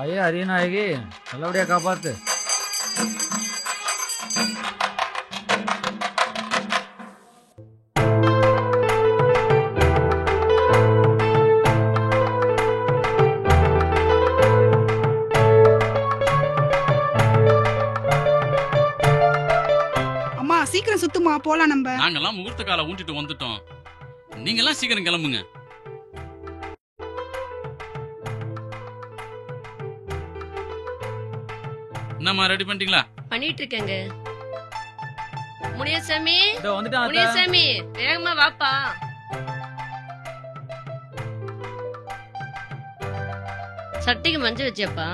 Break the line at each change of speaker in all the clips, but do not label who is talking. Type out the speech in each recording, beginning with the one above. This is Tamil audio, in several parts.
தாயே அரியநாயகி நல்லபடியா காப்பாத்து.
அம்மா சீக்கிரம் சுத்துமா, போலாம். நம்ம
நாங்கெல்லாம் முகூர்த்த கால ஊண்டிட்டு வந்துட்டோம், நீங்கெல்லாம் சீக்கிரம் கிளம்புங்க. என்னம்மா ரெடி பண்ணிட்டீங்களா?
பண்ணிட்டு இருக்கேங்க. முனியசாமி,
வந்துட்டான்.
முனியசாமி வேகமா வாப்பா. சட்டிக்கு மஞ்சள் வச்சப்பா?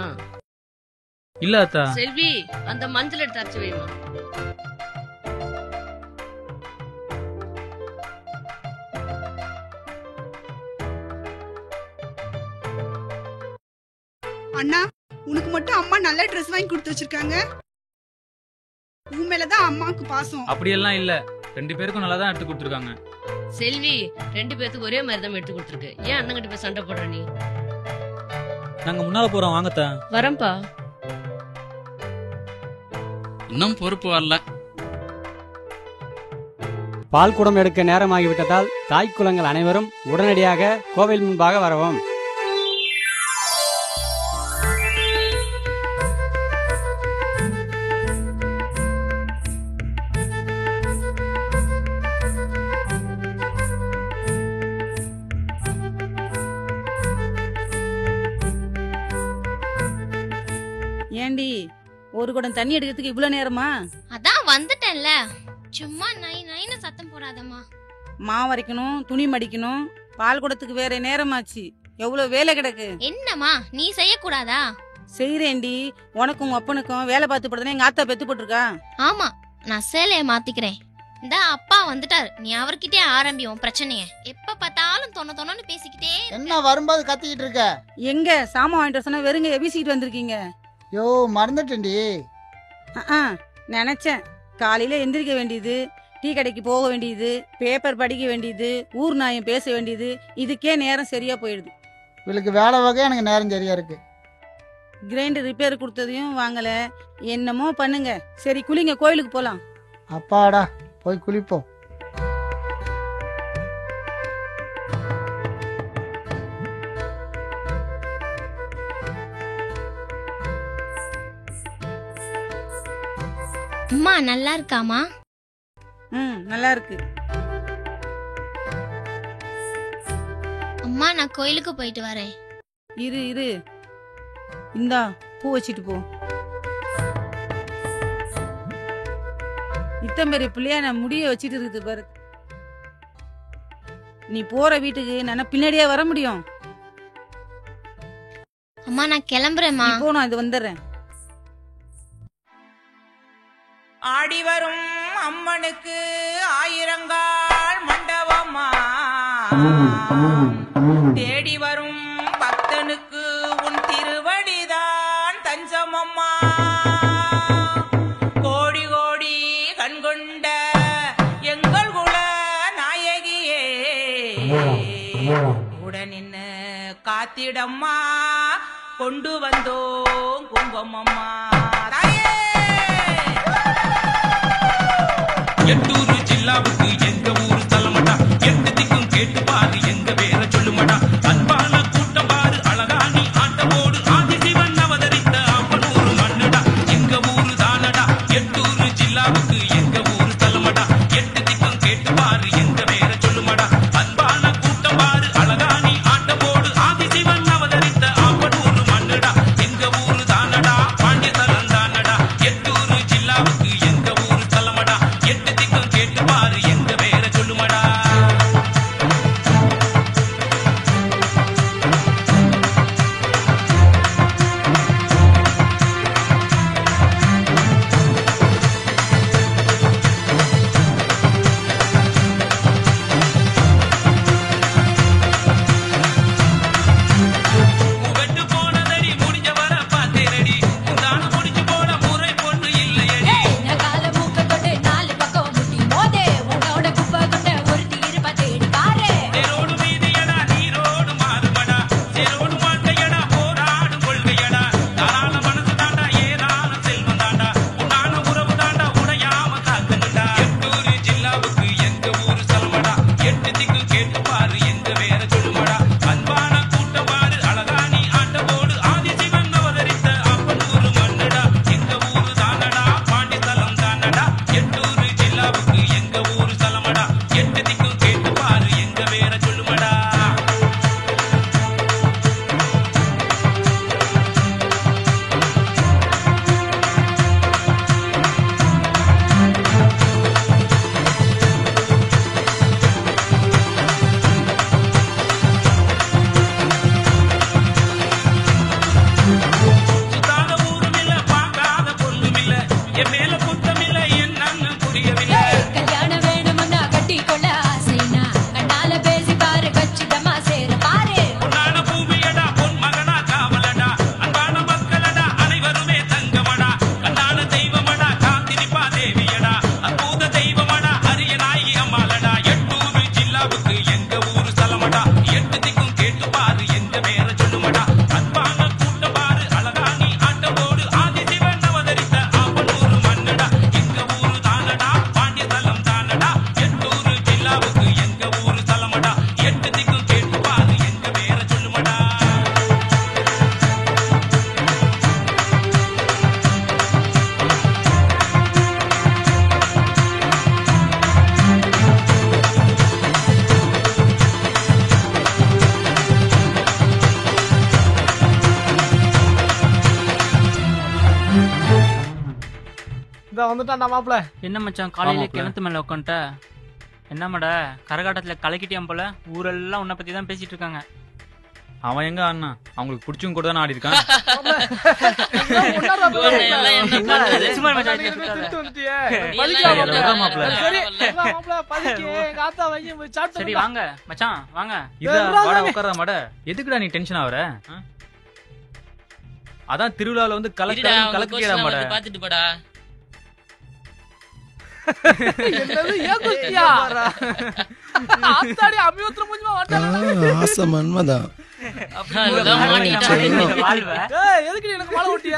இல்ல அத்தா.
செல்வி, அந்த மஞ்சள் எடுத்து அரைச்சு வைமா.
அண்ணா, உனக்கு மட்டும் அம்மா நல்ல ட்ரெஸ் வாங்கி கொடுத்து வச்சிருக்காங்க. உன் மேலதான் அம்மாவுக்கு பாசம்.
அப்படியெல்லாம் இல்ல, 2 பேருக்கும் நல்லா தான் எடுத்து கொடுத்துருக்காங்க.
செல்வி, 2 பேத்துக்கு ஒரே மாதிரி தான் எடுத்து கொடுத்துருக்கு. ஏன் அண்ணன் கிட்ட போய் சண்டை போடுற நீ?
நாங்க முன்னால போறோம், வாங்கத்தா.
வரம்பா.
இன்னும் பொறுப்பு வரல.
பால் குடம் எடுக்க நேரமாகிவிட்டதால் தாய் குலங்கள் அனைவரும் உடனடியாக கோவில் முன்பாக வரவும்.
ஏண்டி, ஒரு குடம் தண்ணி எடுக்கிறதுக்கு இவ்வளவு நேரமா?
அதான் வந்துட்டேன்ல, சும்மா நை நைன்னு சத்தம் போடாதம்மா.
மாவு அரைக்கணும், துணி மடிக்கணும், பால் குடத்துக்கு வேற நேரமாச்சு. எவ்வளவு வேலை கிடக்கு.
என்னம்மா நீ செய்யக்கூடாதா?
செய்யறேன்டி. உனக்கும் உங்க அப்பனுக்கும் வேலை பார்த்து படுறதுனா எங்க ஆத்தா பெத்து போட்டிருக்கா.
ஆமா, நான் சேலைய மாத்திக்கிறேன். இந்த அப்பா வந்துட்டாரு, நீ அவர்கிட்டே ஆரம்பியும் பிரச்சனைய. எப்ப பார்த்தாலும் தொண்ணு பேசிக்கிட்டே.
என்ன வரும்போது கத்திக்கிட்டு இருக்க?
எங்க சாமான் வாங்கிட்டு சொன்னா வெறுங்க வீசிக்கிட்டு வந்திருக்கீங்க.
யோ, மறந்துட்டேன்டி.
நினைச்சேன். காலையில எந்திரிக்க வேண்டியது, டீ கடைக்கு போக வேண்டியது, பேப்பர் படிக்க வேண்டியது, ஊர் நாயம் பேச வேண்டியது, இதுக்கே நேரம் சரியா போயிடுது.
இவளுக்கு வேலை வகை எனக்கு நேரம் சரியா இருக்கு.
கிரைண்டர் ரிப்பேர் கொடுத்ததையும் வாங்கல. என்னமோ பண்ணுங்க. சரி குளிங்க, கோயிலுக்கு போலாம்.
அப்பாடா, போய் குளிப்போம்.
அம்மா நல்லா இருக்காமா?
நல்லா இருக்கு.
அம்மா நான் கோயிலுக்கு போயிட்டு வரேன்.
இரு இந்தா பூ வச்சிட்டு போ. இத்தம்பெரிய பிள்ளையா நான் முடிய வச்சிட்டு இருக்குது பாரு. நீ போற வீட்டுக்கு நான் பின்னாடியே வர முடியும்?
அம்மா நான் கிளம்புறேம்மா.
போணும், இது வந்துடுறேன்.
ஆடி வரும் அம்மனுக்கு ஆயிரங்கால் மண்டபமா தேடி வரும் பக்தனுக்கு உன் திருவடிதான் தஞ்சமம்மா. கோடி கோடி கண்கொண்ட எங்கள் குல நாயகியே, உடனின்னு காத்திடம்மா, கொண்டு வந்தோம் குங்குமம்மா.
எட்டூரு ஜில்லாவுக்கு எங்க ஊரு தலமடா, எட்டு திக்கும் கேட்டு பாரு எங்க பேர சொல்லுமடா. அன்பான கூட்டம் பாரு அழகா நீ ஆட்டமோடு, ஆதிசிவன் அவதரித்த அப்பனூரு மண்ணுடா, எங்க ஊரு தானடா. எட்டூரு ஜில்லாவுக்கு எங்க ஊரு தலமடா, எட்டு திக்கும் கேட்டு பாரு எங்க பேர சொல்லுமடா. அன்பான கூட்டம் பாரு அழகா நீ ஆட்டமோடு, ஆதிசிவன் அவதரித்த அப்பனூரு மண்ணுடா, எங்க ஊரு தானடா, பாண்டிய தலம் தானடா. எட்டூரு ஜில்லாவுக்கு எங்க ஊரு தலமடா, எட்டு திக்கும் கேட்டு பாரு எங்க பேர சொல்லுமடா. வெட்டு போனதடி முடிஞ்ச வர பார்த்தேனடி, உந்தான முடிச்சு போன முறை பொண்ணு இல்லையடி. தேரோடு மீதியடா நீரோடு மாறுமடா, சேரோடு வாழ்க்கையடா போராடும் கொள்கையடா. தாராள மனசு தாண்டா ஏராள செல்வம் தாண்டா, உண்டான உறவு தாண்டா உடையாம காக்கணுண்டா. எட்டூரு ஜில்லாவுக்கு எங்க ஊரு தலமடா, எட்டு திக்கு கேட்டு பாரு எங்க பேர சொல்லுமடா. அன்பான கூட்டம் பாரு அழகா நீ ஆட்டமோடு, ஆதிசிவன் அவதரித்த அப்பனூரு மண்ணுடா, எங்க ஊரு தானடா, பாண்டி தலம் தானடா. எட்டூரு ஜில்லாவுக்கு எங்க ஊரு தலமடா, எட்டு திக்கு கேட்டு பாரு எங்க பேர சொல்லுமடா. சுத்தாத ஊருமில்ல, பார்க்காத பொண்ணுமில்ல, என் மேல குத்தமில்ல, என்னன்னு புரியவில்லை. பொன்னான பூமியடா, பொன் மகனா காவலடா, அன்பான மக்களடா, அனைவருமே தங்கமடா. கண்ணான தெய்வமடா, காத்திரிப்பா தேவியடா, அற்புத தெய்வமடா, அரிய நாயகி அம்மாளடா. எட்டூரு ஜில்லாவுக்கு எங்க ஊரு தலமடா, எட்டு திக்கும் கேட்டு பாரு எங்க பேர சொல்லுமடா. அன்பான கூட்டம் பாரு அழகா நீ ஆட்டமோடு, ஆதிசிவன் அவதரித்த அப்பனூரு மண்ணுடா, எங்க ஊரு தானடா, பாண்டிய தலம் தானடா. எட்டூரு ஜில்லாவுக்கு எங்க ஊரு தலமடா, எட்டு திக்கும் கேட்டு பாரு எங்க பேர சொல்லுமடா.
என்ன மச்சான் காலையில கிணத்து மேல உட்காந்துட்ட? என்ன மட கரகாட்டத்துல கலக்கிட்டியாம் போல, ஊரெல்லாம் உன்னை பத்தி தான் பேசிட்டு இருக்காங்க. அவன் எங்க அண்ணா, அவங்களுக்கு பிடிச்சும் கூட தான் ஆடி இருக்கான். சும்மா மச்சான், சரி வாங்க மச்சான் வாங்க. உட்கார மட, எதுக்குடா நீ டென்ஷன் ஆகுற? அதான் திருவிழால வந்து கலக்கிடா மட.
பாத்துட்டு போடா.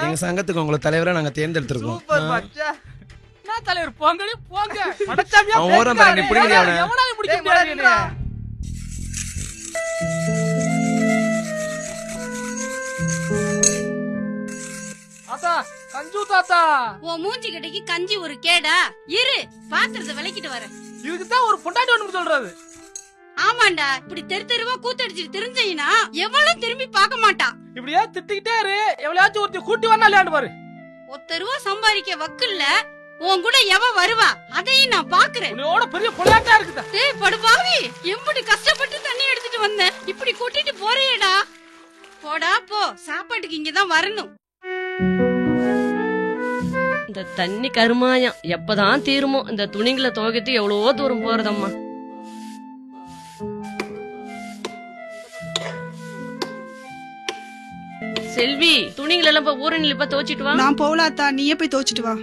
எங்க சங்கத்துக்கு உங்களை தலைவரா நாங்க தேர்ந்தெடுத்திருக்கோம்.
தலைவர் போங்கடி போங்க.
கஞ்சு தாத்தா,
உன் மூஞ்சி கடைக்கு கஞ்சி ஒரு கேடா? இரு, பாத்திரத்தை விளக்கிட்டு வரேன்.
இதுக்குதான் ஒரு பொண்டாட்டி ஒண்ணு சொல்றது.
ஆமாண்டா, இப்படி தெரு தெருவா கூத்தடிச்சிட்டு தெரிஞ்சீங்கன்னா எவ்வளவு திரும்பி பார்க்க மாட்டா.
இப்படியே திட்டிக்கிட்டே இரு, எவ்வளவு ஒருத்தி கூட்டி வரணும் இல்லையாண்டு பாரு.
ஒத்தருவா சம்பாதிக்க வக்குல்ல உன் கூட எவ வருவா அதையும் நான் பாக்குறேன்.
உன்னோட பெரிய பொலாட்டா இருக்குதா?
டேய் படுபாவி, எம்படி கஷ்டப்பட்டு தண்ணி எடுத்துட்டு வந்தேன், இப்படி கூட்டிட்டு போறியேடா. போடா போ, சாப்பாட்டுக்கு இங்கதான் வரணும்.
இந்த தண்ணி கருமாயம் எப்பதான் தீருமோ. இந்த துணிங்களை துவைக்கிட்டு எவ்வளவோ தூரம் போறதம்மா. செல்வி துணிகள் எல்லாம் இப்ப ஊரணில இப்ப துவைச்சிட்டு வா.
நான் போகலாத்தா, நீயே போய் துவைச்சிட்டு வா.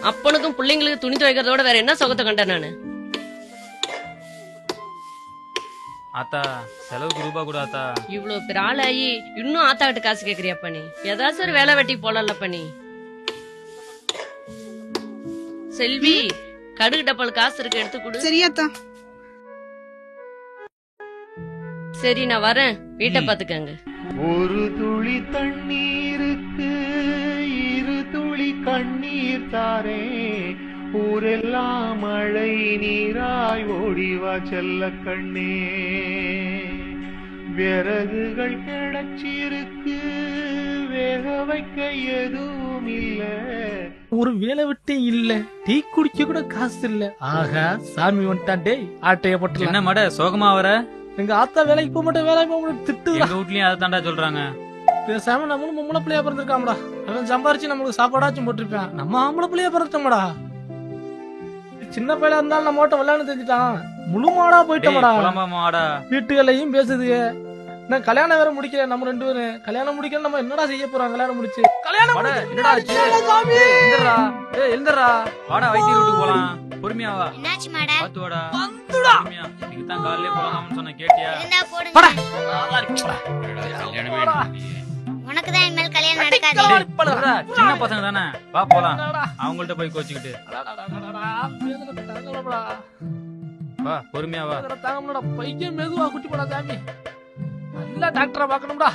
அப்பனுக்கும் பிள்ளைங்களுக்கு துணி துவைக்கிறதோட வேற என்ன சுகத்தை கண்டேன் நானு.
ஆத்தா செலவுக்கு ரூபா கூட ஆத்தா.
இவ்வளவு பெரிய ஆளாயி இன்னும் ஆத்தா கிட்ட காசு கேக்குறியாப்பா நீ? ஏதாச்சும் ஒரு வேலை வெட்டி போலல்லப்பா நீ. செல்வி கடுகு டப்பால் காசு இருக்கு, எடுத்து கொடு.
சரியாத்தா.
சரி நான் வரேன், வீட்டை பாத்துக்கங்க.
ஒரு துளி தண்ணீருக்கு இரு துளி கண்ணீர் தாரே, ஊரெல்லாம் மழை நீராய் ஓடிவா செல்ல கண்ணே. விறகுகள் கிடைச்சிருக்கு, வேக வைக்க எதுவும் இல்ல,
ஒரு வேலை விட்டு இல்ல, டீ குடிக்க கூட காசு இல்ல. ஆகா சாமி வந்துட்டான். டேய் ஆட்டைய போட்டு
என்ன மட சோகமா வர?
எங்க ஆத்தா வேலைக்கு போக மாட்டேன், வேலைக்கு போக மாட்டேன் திட்டு.
எங்க வீட்லயும் அதை தாண்டா சொல்றாங்க.
பேசாம நம்மளும் மும்மளை பிள்ளையா பிறந்திருக்காமடா. அவன் சம்பாரிச்சு நம்மளுக்கு சாப்பாடாச்சும் போட்டிருப்பான். நம்ம ஆம்பளை பிள்ளையா பிறந்தோம்டா. சின்ன பையலா இருந்தாலும் நம்ம ஓட்ட விளையாண்டு தெரிஞ்சுட்டான். முழு மாடா போயிட்டோம்டா. வீட்டுகளையும் பேசுதுங்க. நான் கல்யாணம் வேற முடிக்கல. நம்ம 2 பேரும் கல்யாணம் முடிக்கல. நம்ம என்னடா செய்ய போறோம்? கல்யாணம் முடிச்சு கல்யாணம்
என்னடா ஆச்சு? எழுந்துறா, ஏய் எழுந்துறா, வாடா வைத்திய வீட்டுக்கு போலாம். பொறுமையா வா.
என்னாச்சு மாடா?
பாத்து வாடா. வந்துடா. பொறுமையா. இதுக்கு தான் காலையில போலாம்னு சொன்ன, கேட்டியா?
இருந்தா போடுங்க. உனக்கு தான் இனிமேல் கல்யாணம் நடக்காது.
சின்ன பசங்க தானே, வா போலாம். அவங்கள்ட்ட போய் கோச்சிக்கிட்டு வா, பொறுமையா வா.
பையன் மெதுவா குட்டி போடா சாமி. நல்லா டாக்டரை பாக்கணும்டா.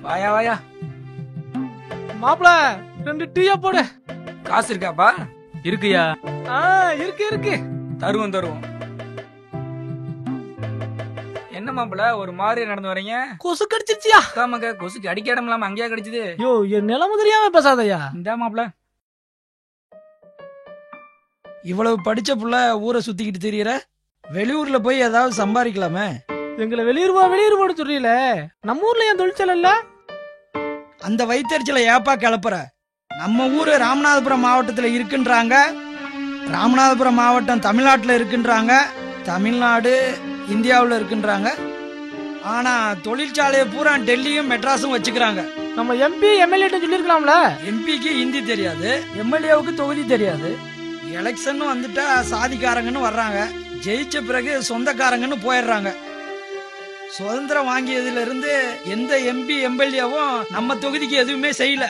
வாயா வாயா
மாப்பிள 2 டீயா போடு.
காசு இருக்காப்பா?
இருக்குயா.
இருக்கு இருக்கு.
தருவோம் தருவோம். என்ன மாப்பிள ஒரு மாதிரி நடந்து வரீங்க?
கொசு கடிச்சிருச்சியா?
ஆமாங்க, கொசுக்கு அடிக்க இடம் இல்லாம அங்கேயா கடிச்சது?
யோ என் நிலைமை தெரியாம பேசாதயா.
இந்த மாப்பிள இவ்வளவு படிச்ச புள்ள ஊரை சுத்திக்கிட்டு தெரியற, வெளியூர்ல போய் ஏதாவது சம்பாதிக்கலாமே.
எங்களை வெளியூர் சொல்றீல, நம்ம ஊர்ல ஏன் தொழிற்சாலை இல்ல?
அந்த வயிற்றுல ஏப்பா கிளப்புற? நம்ம ஊரு ராமநாதபுரம் மாவட்டத்துல இருக்குன்றாங்க, ராமநாதபுரம் மாவட்டம் தமிழ்நாட்டுல இருக்குன்றாங்க, தமிழ்நாடு இந்தியாவுல இருக்குன்றாங்க. ஆனா தொழிற்சாலையை பூரா டெல்லியும் மெட்ராஸும் வச்சுக்கிறாங்க.
நம்ம எம்பி எம்எல்ஏ சொல்லிருக்கலாம்ல.
எம்பிக்கு ஹிந்தி தெரியாது, எம்எல்ஏவுக்கு தொகுதி தெரியாது. எலெக்ஷன் வந்துட்டா சாதிக்காரங்கன்னு வர்றாங்க, ஜெயிச்ச பிறகு சொந்தக்காரங்கன்னு போயிடுறாங்க. சுதந்திரம் வாங்கியதுல இருந்து எந்த எம்பி எம்எல்ஏவும் நம்ம தொகுதிக்கு எதுவுமே செய்யல.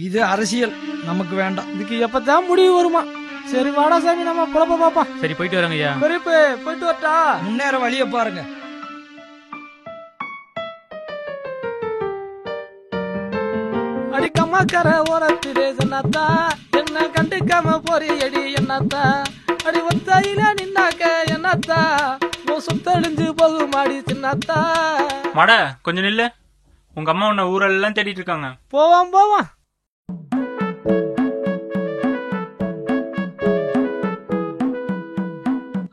இது அரசியல் நமக்கு வேண்டாம்.
இதுக்கு எப்பதான் முடிவு வருமா? சரி வாடா சாமி, நம்ம குழப்ப பாப்பா.
சரி போயிட்டு வரங்க ஐயா.
போயிட்டு வரட்டா.
முன்னேற வழிய பாருங்க.
அடிக்கமாக்கற ஓரத்திலே சொன்னாத்தா, என்ன கண்டுக்காம போறியடி என்னத்தா, அடி ஒத்தாயில நின்னாக்க என்னத்தா, சுத்தழிஞ்சு போகுமாடி சின்னத்தா.
மட கொஞ்சம் நில்லு. உங்க அம்மா உன்ன ஊரெல்லாம் தேடிட்டு இருக்காங்க.
போவான்.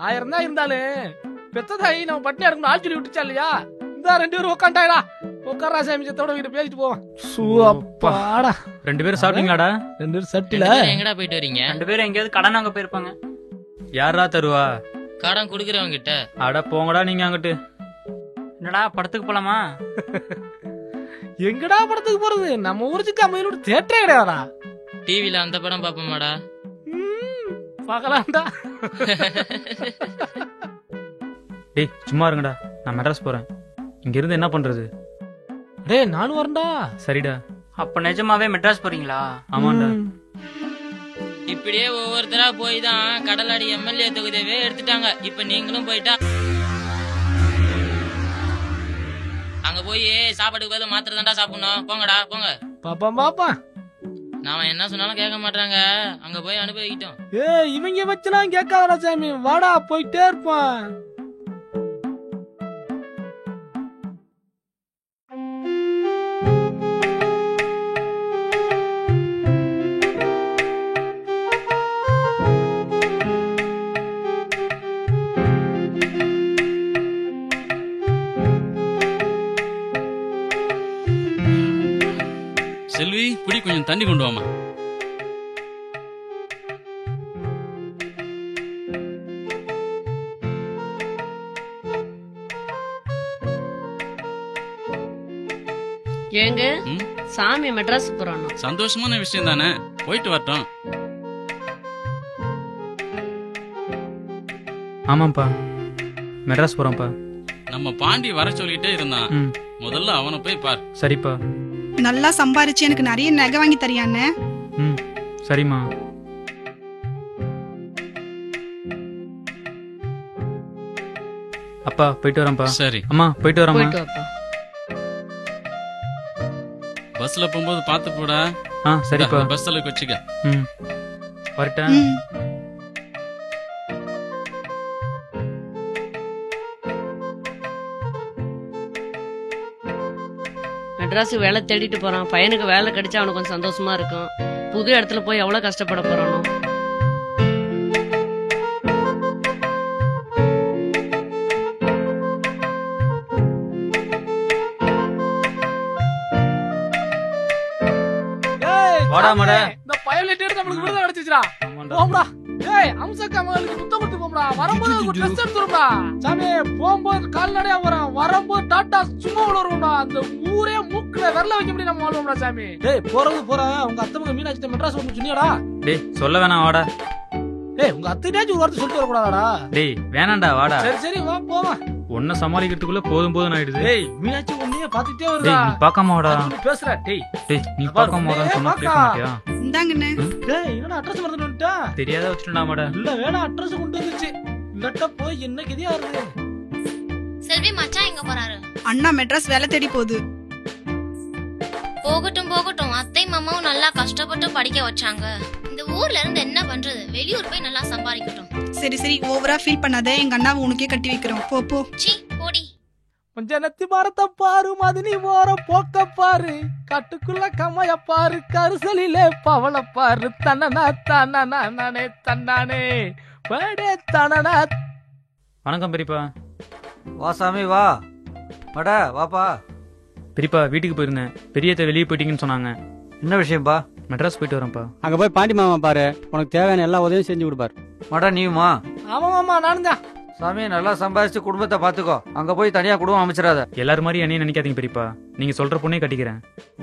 ஆயிரம் தான் இருந்தாலும் பெத்ததாயி நம்ம பட்டினியா இருக்கணும் ஆச்சரிய விட்டுச்சா இல்லையா? இந்த 2 பேரும் உட்காண்டாடா. உட்காரா சாமிச்சத்தோட கிட்ட பேசிட்டு போவான். சூப்பாடா.
2 பேரும் சாப்பிட்டீங்களாடா?
2 பேரும் சட்டில.
எங்கடா போயிட்டு வரீங்க?
2 பேரும் எங்கேயாவது கடன் வாங்க போயிருப்பாங்க. யாரா தருவா?
கடன் குடுக்கறவங்க கிட்ட.
அட போங்கடா நீங்க அங்கிட்டு. என்னடா படத்துக்கு போலாமா?
எங்கடா படத்துக்கு போறது? நம்ம ஊருக்கு அம்மையிலோட தியேட்டரே கிடையாதா?
டிவில அந்த படம் பாப்போமாடா?
பார்க்கலாம்டா.
டேய் சும்மா இருங்கடா, நான் மெட்ராஸ் போறேன். இங்க இருந்து என்ன பண்றது?
டேய் நானும் வரேன்டா.
சரிடா. அப்ப நிஜமாவே மெட்ராஸ் போறீங்களா? ஆமாண்டா.
இப்படியே ஒவ்வொருத்தரா போய் தான் கடலாடி எம்எல்ஏ தொகுதியவே எடுத்துட்டாங்க. இப்ப நீங்களும் போயிட்டா அங்க போய் சாப்பாட்டுக்கு பதில் மாத்திரை தாண்டா சாப்பிடணும். போங்கடா போங்க.
பாப்பா
நாம என்ன சொன்னாலும் கேட்க மாட்டாங்க. அங்க போய் அனுபவிக்கிட்டோம்.
இவங்க வச்சுலாம் கேட்காதடா சாமி, வாடா போயிட்டே இருப்பான்.
செல்வி பிடி கொஞ்சம் தண்ணி கொண்டு வாமா.
ஏங்க சாமி மெட்ராஸ் போறோம்.
சந்தோஷமான விஷயம் தானே, போயிட்டு வரட்டும்.
ஆமாப்பா, மெட்ராஸ் போறோம்ப்பா.
நம்ம பாண்டி வர சொல்லிட்டே இருந்தான், முதல்ல அவனை போய் பார்.
சரிப்பா.
நல்லா சம்பாரிச்சு எனக்கு நிறைய நகை வாங்கி தரியானே.
சரிம்மா. அப்பா போயிட்டு வரேன்ப்பா.
சரி.
அம்மா போயிட்டு வரேம்மா.
பஸ்ல போகும்போது பாத்து போடா.
சரிப்பா.
பஸ்ல வச்சுக்க.
வரட்டேன்.
மெட்ராஸ் வேலை தேடிட்டு போறான். பையனுக்கு வேலை கிடைச்சா அவனுக்கு கொஞ்சம் சந்தோஷமா இருக்கும். புது இடத்துல போய் எவ்வளவு கஷ்டப்பட போறானோ.
வாடா மட.
இந்த பைலட் எடுத்து நமக்கு விருது அடிச்சுடா. போம்டா. ஏய் அம்சக்கா மகளுக்கு முத்தம் கொடுத்து போம்டா. வரும்போது ஒரு ட்ரெஸ் எடுத்துறோம்டா. சாமி போகும்போது கால்நடையா வரோம், வரும்போது டாடா சும்மா விழுறோம்டா. அந்த ஊரே மூக்குல விரல வைக்க முடியும் நம்ம வாழ்வோம்டா சாமி. டேய் போறது போற உங்க அத்தை மக மீனாட்சி மெட்ராஸ் வந்து சொன்னியாடா?
டேய் சொல்ல வேணாம் வாடா.
டேய் உங்க அத்தையாச்சும் ஒரு வார்த்தை சொல்லிட்டு வரக்கூடாதாடா?
டேய் வேணாம்டா வாடா.
சரி சரி வா போவா.
உன்னை சமாளிக்கிறதுக்குள்ள போதும் போதும் ஆயிடுது.
டேய் மீனாட்சி உன்னையே பாத்துட்டே வருதா?
டேய் நீ பார்க்காம வாடா.
பேசுற டேய்.
டேய் நீ பார்க்காம வாடா சொன்னா கேட்க மாட்டியா?
இந்தாங்கண்ணே.
டேய் என்னடா அட்ரஸ் மறந்துட்டு வந்துட்டா?
தெரியாத வச்சிட்டா மாடா.
இல்ல வேணா அட்ரஸ் கொண்டு வந்துச்சு. இல்லட்ட போய் என்ன கதியா இருக்கு.
செல்வி மச்சான் எங்க போறாரு?
அண்ணா மெட்ராஸ் வேலை தேடி போகுது.
போகட்டும் போகட்டும், அத்தை மாமாவும் நல்லா கஷ்டப்பட்டு படிக்க வச்சாங்க. இந்த ஊர்ல இருந்து என்ன பண்றது, வெளியூர் போய் நல்லா சம்பாதிக்கட்டும்.
சரி சரி ஓவரா ஃபீல் பண்ணாத, எங்க அண்ணாவை உனக்கே கட்டி வைக்கிறோம். போ போ.
சீ போடி.
கொஞ்ச நத்தி மரத்தை பாரு, மதினி ஓர போக்க பாரு, கட்டுக்குள்ள கமைய பாரு, கருசலிலே பவள பாரு, தன்னனா தன்னனா நானே தன்னானே படே தன்னனா.
வணக்கம் பெரியப்பா.
வா சாமி வா. மட வாப்பா.
பெரியப்பா வீட்டுக்கு போயிருந்தேன், பெரியத்தை வெளியே போயிட்டீங்கன்னு சொன்னாங்க.
என்ன விஷயம்பா?
மெட்ராஸ் போயிட்டு வரேன்ப்பா.
அங்க போய் பாண்டி மாமா பாரு, உனக்கு தேவையான எல்லா உதவியும் செஞ்சு கொடுப்பாரு.
மட நீயுமா?
ஆமா மாமா நானும் தான்.
சாமி நல்லா சம்பாதிச்சு குடும்பத்தை பாத்துக்கோ, அங்க போய் தனியா குடும்பம் அமைச்சிடாத.
எல்லாரும் மாதிரி என்னையும் நினைக்காதீங்க பெரியப்பா, நீங்க சொல்ற பொண்ணே கட்டிக்கிறேன்.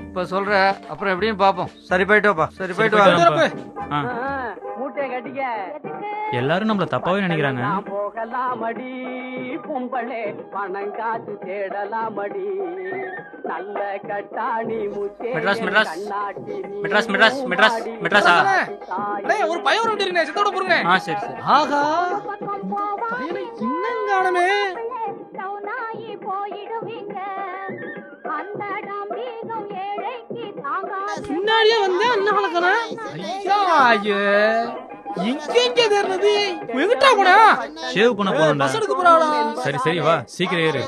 இப்ப சொல்ற அப்புறம் எப்படின்னு பாப்போம். சரி போயிட்டு வாப்பா. சரி போயிட்டு வா.
மூட்டை கட்டிக்க.
எல்லாரும் நம்மள தப்பாவே நினைக்கிறாங்க.
போகலாமடி பொம்பளே, பணம் காசு தேடலாமடி, நல்ல கட்டாணி முச்சே.
மெட்ராஸ் மெட்ராஸ் மெட்ராஸ் மெட்ராஸ் மெட்ராஸ் மெட்ராஸா?
டேய் ஒரு பையன் வந்து இருக்கனே, செத்தோட போறங்க.
சரி சரி.
ஆஹா பையனை இன்னும் காணமே.
சௌனாயி போயிடுவீங்க, அந்த டம்பீகம் ஏழைக்கு தாங்காது.
பின்னாடியே வந்தா என்ன கலக்கற? ஐயா ஐயே இங்க தேர்னது எங்கடா போனா?
ஷேவ் பண்ண போறடா.
பஸ் எடுக்க போறாடா.
சரி சரி வா சீக்கிரம் ஏறு.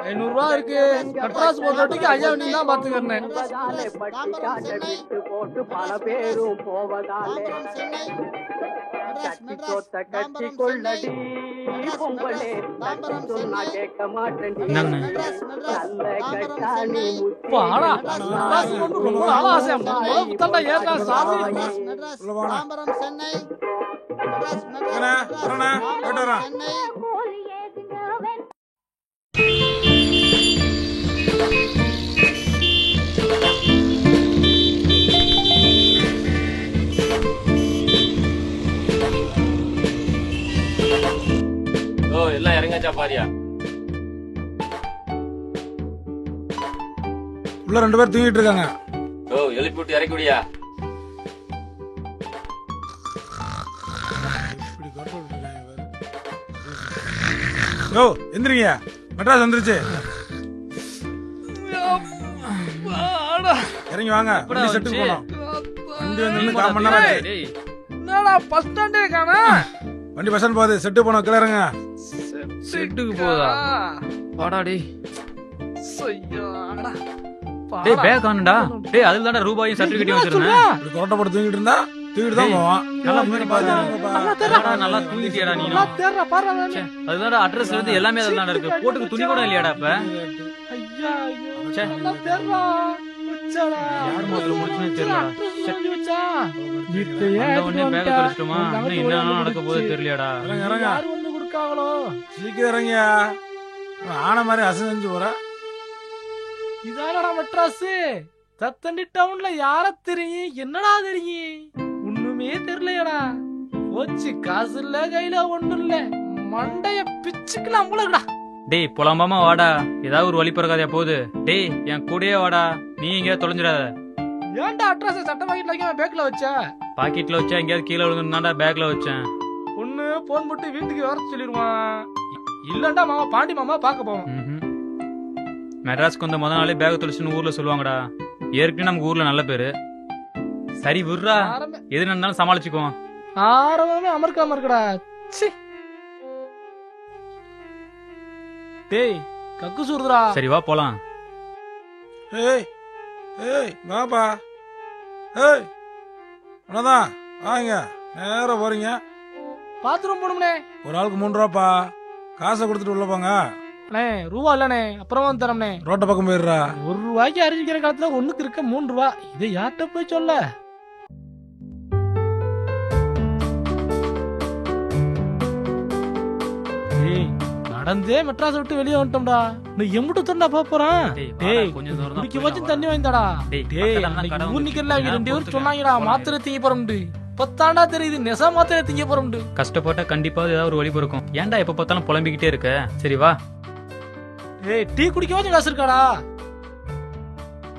500 ரூபாய் இருக்கு, மெட்ராஸ் போறதுக்கு ஐயா நீ தான் பாத்துக்கறனே.
பட்டி காட்ட விட்டு போட்டு பல பேரும் போவதாலே, கட்டி கோத்த கட்டி கொள்ளடி பொம்பளே, சொன்னா கேட்க மாட்டேன். நல்ல கட்டாணி
பாடா மெட்ராஸ் கொண்டு ரொம்ப நாள் ஆசை. தண்டா ஏறா சாமி.
தாம்பரம் சென்னை
எல்லாம் இறங்காச்சா பாரியா?
உள்ள 2 பேர் தூங்கிட்டு இருக்காங்க.
எழுப்பி விட்டு இறக்கி விடியா.
எந்திரிங்க, மெட்ராஸ் வந்துருச்சு. இறங்கி வாங்க, வண்டி செட்டுக்கு போலாம். வண்டி வந்து 1/4 மணி நேரம் ஆச்சு.
என்னடா பஸ் ஸ்டாண்டே காணா?
வண்டி பஸ் ஸ்டாண்ட் போகுது, செட்டு போனோம். கிளறுங்க.
செட்டுக்கு போதா? வாடா டேய்.
ஐயாடா
டேய் பேக் காணுடா. டேய் அதுல தான்டா ரூபாயும் சர்டிபிகேட்டும் வச்சிருந்தேன்.
இப்படி கொரட்டை போட்டு தூங்கிட்டு இருந்தா தூக்கிட்டு தான் போவான்.
நல்லா முன்னாடி பாருடா. நல்லா தூங்கிட்டியாடா நீ?
தேறா பாரு.
அதுதான்டா அட்ரஸ்ல இருந்து எல்லாமே அதுல தான் இருக்கு. போட்டுக்கு துணி கூட இல்லையாடா இப்ப?
ஐயா ஐயோ நல்லா தேறா. வச்சடா.
யார் முதல்ல முடிச்சுனே தெரியல.
சொல்லி வச்சா.
அந்த ஒண்ணே பேக் தொலைச்சிட்டோமா? இன்னும் என்ன நடக்க போகுது தெரியலடா.
இறங்க.
யார் வந்து குடுக்காங்களோ?
சீக்கிரம் இறங்க. ஆன மாதிரி அசைஞ்சு போற.
இதானடா மெட்ராஸ். தத்தண்டி டவுன்ல யார தெரியும், என்னடா தெரியும், ஒண்ணுமே தெரியலையடா. போச்சு, காசு இல்ல, கையில ஒண்ணும் இல்ல, மண்டைய பிச்சுக்கலாம் போலடா.
டேய் புலம்பாம வாடா, ஏதாவது ஒரு வழி பிறக்காதே போகுது. டேய் என் கூடயே வாடா, நீ எங்கேயாவது தொலைஞ்சிடாத.
ஏன்டா அட்ரஸ் சட்ட பாக்கெட்ல வைக்காம பேக்ல வச்ச?
பாக்கெட்ல வச்சா எங்கேயாவது கீழே விழுந்துருந்தாண்டா பேக்ல வச்சேன்.
ஒண்ணு போன் போட்டு வீட்டுக்கு வர சொல்லிடுவான், இல்லண்டா மாமா பாண்டி மாமா பாக்க போவோம்.
மெட்ராஸ்க்கு வந்த முத நாளே பேக் தொலைச்சுன்னு ஊர்ல சொல்லுவாங்கடா. ஏற்கனவே நமக்கு ஊர்ல நல்ல பேரு. சரி விட்றா, எது நடந்தாலும் சமாளிச்சுக்குவோம்.
ஆரம்பமே அமர்க்காம இருக்கடா. டேய் கக்கு சூர்துடா.
சரி வா போலாம்.
ஏய் ஏய் வாப்பா. ஏய் அண்ணாதான் வாங்க, நேரா போறீங்க.
பாத்ரூம் போணும்னே.
ஒரு ஆளுக்கு 3 ரூபாப்பா, காசை கொடுத்துட்டு உள்ள போங்க.
அண்ணே ரூபா இல்லண்ணே, அப்புறமா தரம்ண்ணே.
ரோட்ட பக்கம் போயிடுறா.
1 ரூபாய்க்கு அறிஞ்சிக்கிற காலத்துல ஒண்ணுக்கு இருக்க 3 ரூபா, இதை யார்கிட்ட போய் சொல்ல? நடந்தே மெட்ராஸ் விட்டு வெளியே வந்துட்டோம்டா. நீ எம்பிட்டு தண்டா போறான். டேய் குடிக்க வச்சு தண்ணி வாங்கிட்டாடா. டேய் ஊர் நிக்கல, 2 பேரும் சொன்னாங்கடா மாத்திரை திங்க போறோம்டு. 10 ஆண்டா தெரியுது நெசா மாத்திரை திங்க போறோம்டு.
கஷ்டப்பட்டா கண்டிப்பா ஏதாவது ஒரு வழி பிறக்கும். ஏன்டா எப்ப பார்த்தாலும் புலம்பிக்கிட்டே இருக்க? சரி வா.
டேய் டீ குடிக்க வச்சு காசு இருக்காடா?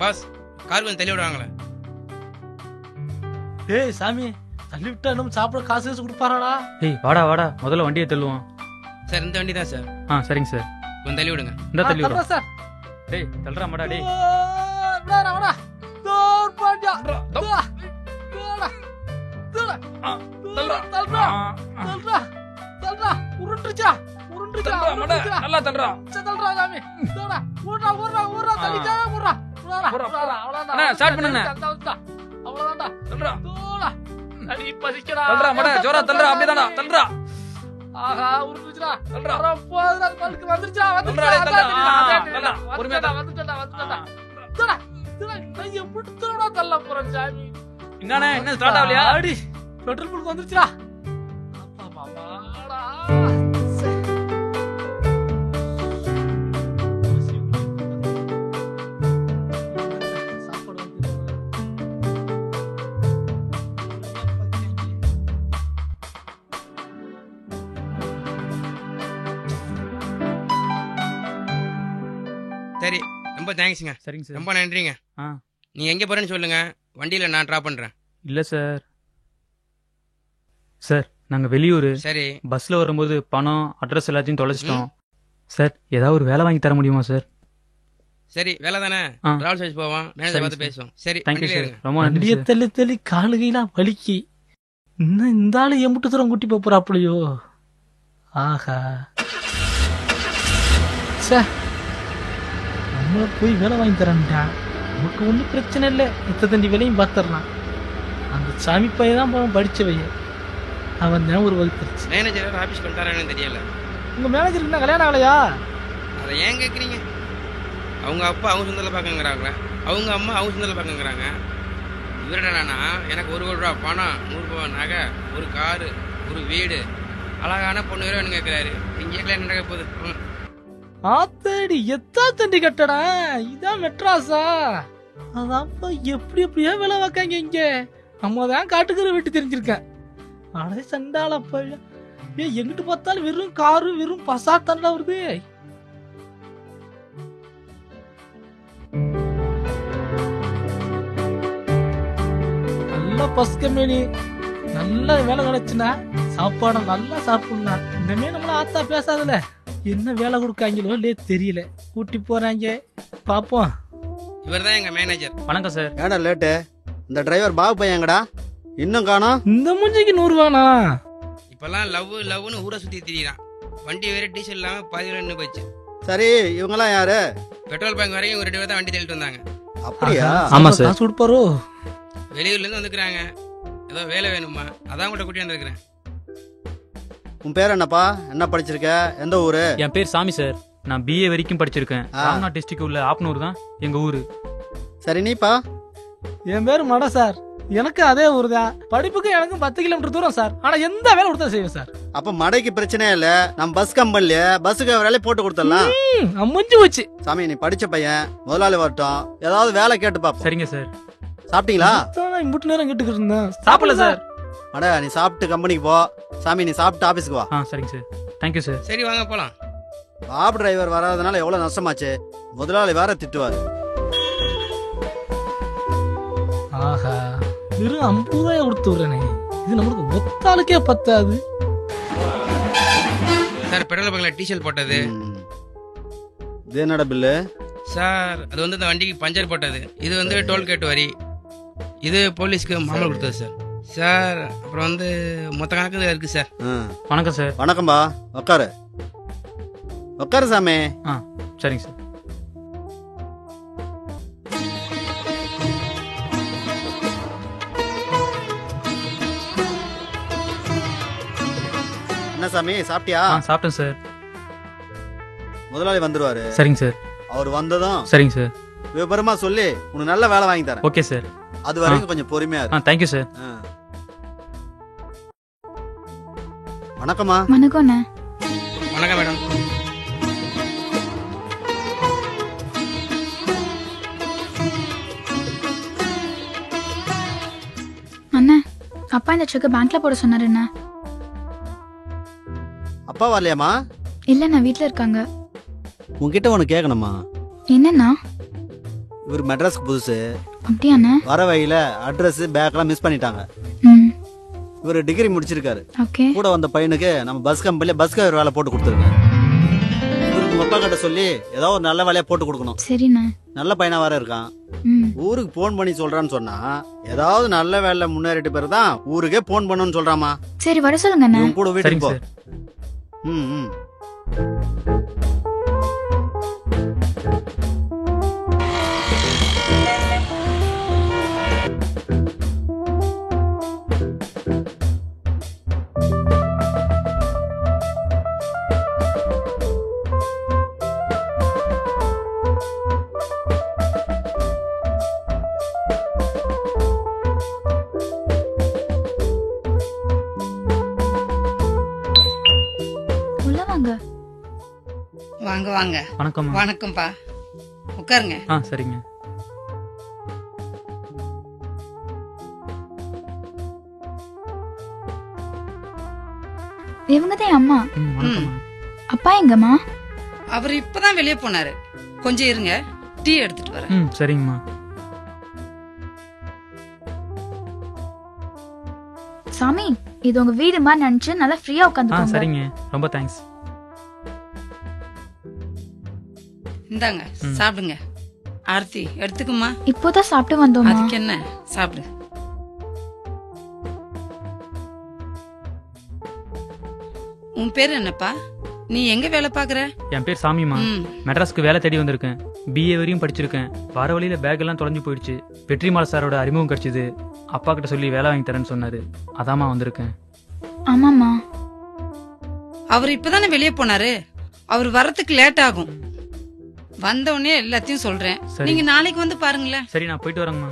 பாஸ் கார் கொஞ்சம் தள்ளி விடுவாங்களே.
டேய் சாமி தள்ளி விட்டா இன்னும் சாப்பிட காசு கொடுப்பாராடா?
டேய் வாடா வாடா, முதல்ல வண்டியை தள்ளுவோம்.
சார் இந்த வண்டி தான் சார்.
சரிங்க சார்.
கொஞ்சம் தள்ளி விடுங்க.
இந்த தள்ளி விடுறோம்
சார்.
டேய் தள்ளுறா மாடா. டேய்
வாடா வாடா தோர் பாடா. தோடா தோடா தல்றா தல்றா தல்றா தல்றா. உருண்டுச்சா உருண்டுச்சா மாடா. நல்லா தல்றா தல்றா சாமி. தோடா ஓடுறா ஓடுறா ஓடுறா தள்ளிச்சா ஓடுறா. ஓடுறா அவ்வளவுதான். அண்ணா ஸ்டார்ட் பண்ணுங்க. அவ்வளவுதான்டா தல்றா. தோடா அடி பசிக்கடா. தல்றா மாடா ஜோரா தல்றா. அப்படிதானா தல்றா. ஆஹா உருண்டுச்சுடா. தல்றா போடா பல்க்கு வந்துருச்சா வந்துருச்சா. தல்றா பொறுமையா வந்துட்டடா வந்துட்டடா. தோடா தோடா நான் எப்படி தோடா தள்ள போறேன் சாமி. என்னண்ணே என்ன ஸ்டார்ட் ஆவலையா? அடி பெட்ரோல் பல்க் வந்துருச்சுடா. அப்பா மாமாடா.
சரி ரொம்ப தேங்க்ஸுங்க.
சரிங்க சார்.
ரொம்ப நன்றிங்க. நீங்க எங்க போறேன்னு சொல்லுங்க, வண்டியில நான் டிராப் பண்றேன்.
இல்ல சார். சார் நாங்க வெளியூர்.
சரி.
பஸ்ல வரும்போது பணம் அட்ரஸ் எல்லாத்தையும் தொலைச்சிட்டோம் சார். ஏதாவது ஒரு வேலை வாங்கி தர முடியுமா சார்?
சரி வேலை தானே, டிராவல் சர்வீஸ் போவோம், மேனேஜர் பார்த்து பேசுவோம். சரி
தேங்க்யூ சார். ரொம்ப நன்றி சார்.
தள்ளி தள்ளி காலுகையெல்லாம் வலிக்கு. இன்னும் இந்த ஆளு எம்பிட்டு தூரம் கூட்டி போறாப்புலையோ. ஆஹா சார் நம்மள போய் வேலை வாங்கி தரேன்டா. நமக்கு ஒன்றும் பிரச்சனை இல்லை, தண்டி வேலையும் பார்த்துடலாம். அந்த சாமி பையன் தான் படிச்ச பையன், அவன் தான் ஒரு வகுத்துருச்சு.
மேனேஜர் ஆபீஸ் கொண்டாரான்னு தெரியல.
உங்க மேனேஜருக்கு என்ன கல்யாணம் ஆகலையா?
அதை ஏன் கேட்குறீங்க? அவங்க அப்பா அவங்க சொந்தத்தில் பார்க்கங்கிறாங்களே, அவங்க அம்மா அவங்க சொந்தத்தில் பார்க்கங்கிறாங்க. இவரடானா எனக்கு 1 கோடி ரூபா பணம், 100 ரூபா நகை, ஒரு காரு, ஒரு வீடு, அழகான பொண்ணு வேற ஒன்று கேட்குறாரு. இங்கே கல்யாணம் நடக்க போகுது.
ஆத்தடி எத்தா தண்டி கட்டடா, இதான் மெட்ராஸா? அதான்ப்பா எப்படி எப்படியா வேலை வைக்காங்க இங்க. நம்ம தான் காட்டுக்கிற வீட்டு தெரிஞ்சிருக்கேன். அடே சண்டாளப்பா, எங்கிட்டு பார்த்தாலும் வெறும் காரு வெறும் பசாத்தாண்டா வருது. நல்ல பஸ் கம்பெனி, நல்ல வேலை கிடைச்சுனா சாப்பாடு நல்லா சாப்பிடலாம். இனிமே நம்மள ஆத்தா பேசாதுல. என்ன வேலை கொடுக்காங்களோ இல்லையே தெரியல, கூட்டி போறாங்க பாப்போம்.
இவர் தான் எங்க மேனேஜர்.
வணக்கம் சார்.
ஏடா லேட்டு? இந்த டிரைவர் பாபு பையங்கடா, இன்னும் காணோம்.
இந்த மூஞ்சிக்கு 100 ரூபானா?
இப்பெல்லாம் லவ்னு ஊரை சுத்தி திரியிறான். வண்டி வேற டீசல் இல்லாம பாதியில நின்று போச்சு.
சரி இவங்கெல்லாம் யாரு?
பெட்ரோல் பங்க் வரைக்கும் 2 பேர் தான் வண்டி தள்ளிட்டு வந்தாங்க.
அப்படியா?
ஆமா சார்.
காசு கொடுப்பாரோ?
வெளியூர்ல இருந்து வந்துக்கிறாங்க, ஏதோ வேலை வேணுமா, அதான் கூட கூட்டி வந்திருக்கிறேன்.
உன் பேர் என்னப்பா? என்ன படிச்சிருக்க? எந்த ஊரு?
என் பேர் சாமி சார். நான் BA வரைக்கும் படிச்சிருக்கேன். ராம்நாத் டிஸ்ட்ரிக்ட் உள்ள ஆப்னூர் தான் எங்க ஊரு.
சரி நீப்பா?
என் பேர் மட சார். எனக்கு அதே ஊர்தான். படிப்புக்கு எனக்கும் 10 கிலோமீட்டர் தூரம் சார். ஆனா எந்த வேலை கொடுத்தா செய்வேன் சார்.
அப்ப மடைக்கு பிரச்சனையே இல்ல. நம்ம பஸ் கம்பெனில பஸ்ஸுக்கு வேலையை போட்டு கொடுத்துடலாம்.
அம்முஞ்சு வச்சு.
சாமி நீ படிச்ச பையன், முதலாளி வரட்டும், ஏதாவது வேலை கேட்டு பாப்போம்.
சரிங்க சார்.
சாப்பிட்டீங்களா?
இம்புட்டு நேரம் கேட்டுக்கிட்டு இருந்தேன். சாப்பிடல சார்.
அட நீ சாப்பிட்டு கம்பெனிக்கு போ. சாமி நீ சாப்பிட்டு ஆபீஸ்க்கு வா.
சரிங்க சார். Thank you sir.
சரி வாங்க போலாம்.
பாப் டிரைவர் வராதனால எவ்வளவு நஷ்டமாச்சு. முதலாளி வேற திட்டுவாரு.
ஆஹா, வெறும் 50 ரூபாய் கொடுத்து விடுறேனே, இது நம்மளுக்கு ஒத்தாளுக்கே பத்தாது.
சார் பெட்ரோல் பங்க்ல டீசல் போட்டது.
இது என்னடா பில்லு?
சார் அது வந்து இந்த வண்டிக்கு பஞ்சர் போட்டது. இது வந்து டோல்கேட் வரி. இது போலீஸ்க்கு மாமூல் கொடுத்தது சார். சார் அப்புறம் வந்து மொத்த கணக்கு இருக்கு சார்.
வணக்கம் சார்.
வணக்கம்பா. உட்காரு உட்காரு சாமி.
சரிங்க சார்.
என்ன சாமி சாப்பிட்டியா?
சாப்பிட்டேன் சார்.
முதலாளி வந்துருவாரு.
சரிங்க சார்.
அவர் வந்ததும்
சரிங்க சார்.
விவரமா சொல்லி உனக்கு நல்ல வேலை வாங்கி தரேன்.
Okay sir.
அது வரைக்கும் கொஞ்சம் பொறுமையா இரு.
Thank you sir.
வணக்கம்மா.
வணக்கம்.
வணக்கம் மேடம்.
அண்ணா, அப்பா இந்த செக் பேங்க்ல போட சொன்னாரு. என்ன
அப்பா வரலையாமா?
இல்ல, நான் வீட்ல இருக்காங்க.
உன்கிட்ட ஒண்ணு கேட்கணுமா?
என்னன்னா?
இவர் மெட்ராஸ்க்கு புதுசு.
அப்படியாண்ணா?
வர வழியில அட்ரஸ் பேக்லாம் மிஸ் பண்ணிட்டாங்க. இவர் டிகிரி முடிச்சிருக்காரு. கூட வந்த பையனுக்கு நம்ம பஸ் கம்பெனில பஸ் டிரைவர் வேலை போட்டு கொடுத்துருங்க. இவருக்கு அப்பா கிட்ட சொல்லி ஏதாவது ஒரு நல்ல வேலையா போட்டு கொடுக்கணும்.
சரிண்ணா.
நல்ல பையனா வர இருக்கான். ஊருக்கு போன் பண்ணி சொல்றான்னு சொன்னா ஏதாவது நல்ல வேலை முன்னேறிட்டு பிறகுதான் ஊருக்கே போன் பண்ணணும்னு சொல்றாமா.
சரி வர சொல்லுங்க.
கூட வீட்டுக்கு போ.
வாங்க வாங்க.
வணக்கம்.
வணக்கம்ப்பா. உட்காருங்க.
சரிங்க.
இவங்கதான் அம்மா. அப்பா எங்கம்மா?
அவர் இப்பதான் வெளியே போனாரு. கொஞ்சம் இருங்க, டீ எடுத்துட்டு வரேன்.
சரிங்கம்மா.
சாமி, இது உங்க வீடு மாதிரி நினைச்சு நல்லா ஃப்ரீயா உட்காந்துக்கோங்க.
சரிங்க, ரொம்ப தேங்க்ஸ்.
இந்தாங்க சாப்பிடுங்க. ஆர்த்தி எடுத்துக்குமா.
இப்போதான் சாப்பிட்டு வந்தோம்.
அதுக்கு என்ன, சாப்பிடு. உன் பேர் என்னப்பா? நீ எங்க வேலை பாக்குற?
என் பேர் சாமிமா. மெட்ராஸ்க்கு வேலை தேடி வந்திருக்கேன். BA வரையும் படிச்சிருக்கேன். வர வழியில பேக் எல்லாம் தொலைஞ்சு போயிடுச்சு. வெற்றிமால சாரோட அறிமுகம் கிடைச்சது. அப்பா கிட்ட சொல்லி வேலை வாங்கி தரேன்னு சொன்னாரு. அதாமா வந்திருக்கேன்.
ஆமாமா.
அவர் இப்பதானே வெளியே போனாரு. அவர் வரத்துக்கு லேட் ஆகும். வந்தவனே எல்லாத்தையும் சொல்றேன். நீங்க நாளைக்கு வந்து பாருங்களேன்.
சரி, நான் போயிட்டு வரேங்கம்மா.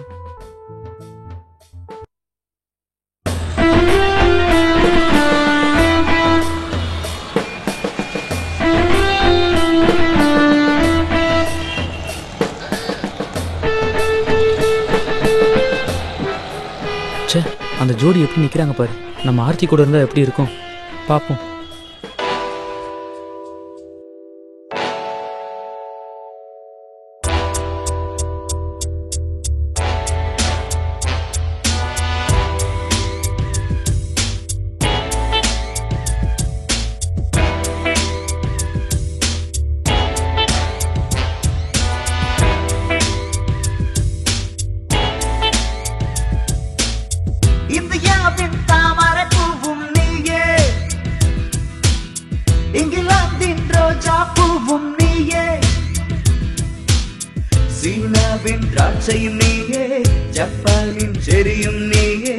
அந்த ஜோடி எப்படி நிக்கிறாங்க பாரு. நம்ம ஆர்த்தி கூட இருந்தா எப்படி இருக்கும் பாப்போம்.
சீனாவின் திராட்சையும் நீயே, ஜப்பானின் செரியும் நீயே,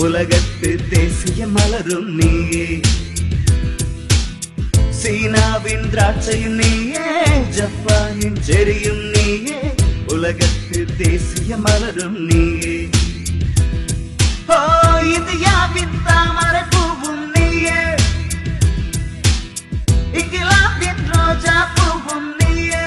உலகத்து தேசிய மலரும் நீயே. சீனாவின் திராட்சையும் நீயே, ஜப்பானின் செரியும் நீயே, உலகத்து தேசிய மலரும் நீயே. ஓ இந்தியாவின் தாமரை பூவும் நீயே, இங்கிலாந்தின் ரோஜா பூவும் நீயே.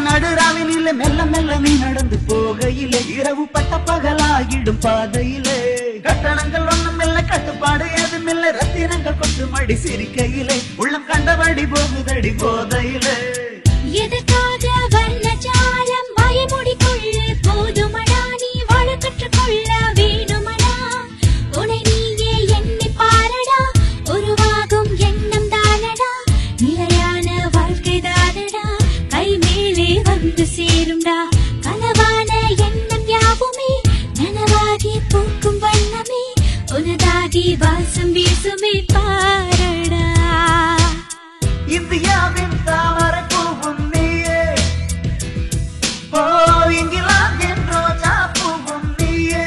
நடுராவினிலே மெல்ல மெல்ல நீ நடந்து போகையிலே இரவு பட்ட பகலாகிடும் பாதையிலே கட்டணங்கள் ஒண்ணுமில்லை கட்டுப்பாடு ஏதுமில்லை ரத்தினங்கள் கொண்டு மடி சிரிக்கையிலே உள்ளம் கண்டபடி போகுதடி போதையிலே
எதற்காக வர்ணஜாலம் பயமுடிக்கொள்ள போதுமடா நீ வாழ கற்றுக்கொள்ள வேணுமடா உன்னை நீயே எண்ணி பாரடா உருவாகும் எண்ணம் தானடா நிலையான வாழ்க்கை தானடா கை மேலே வந்து சேரும்டா கனவான எண்ணம் யாவுமே நனவாகி பூக்கும் வண்ணமே உனதாகி வாசம் வீசுமே பாரடா
இந்தியாவின் தாமரை பூவும் நீயே, ஓ இங்கிலாந்தின் ரோஜா பூவும் நீயே.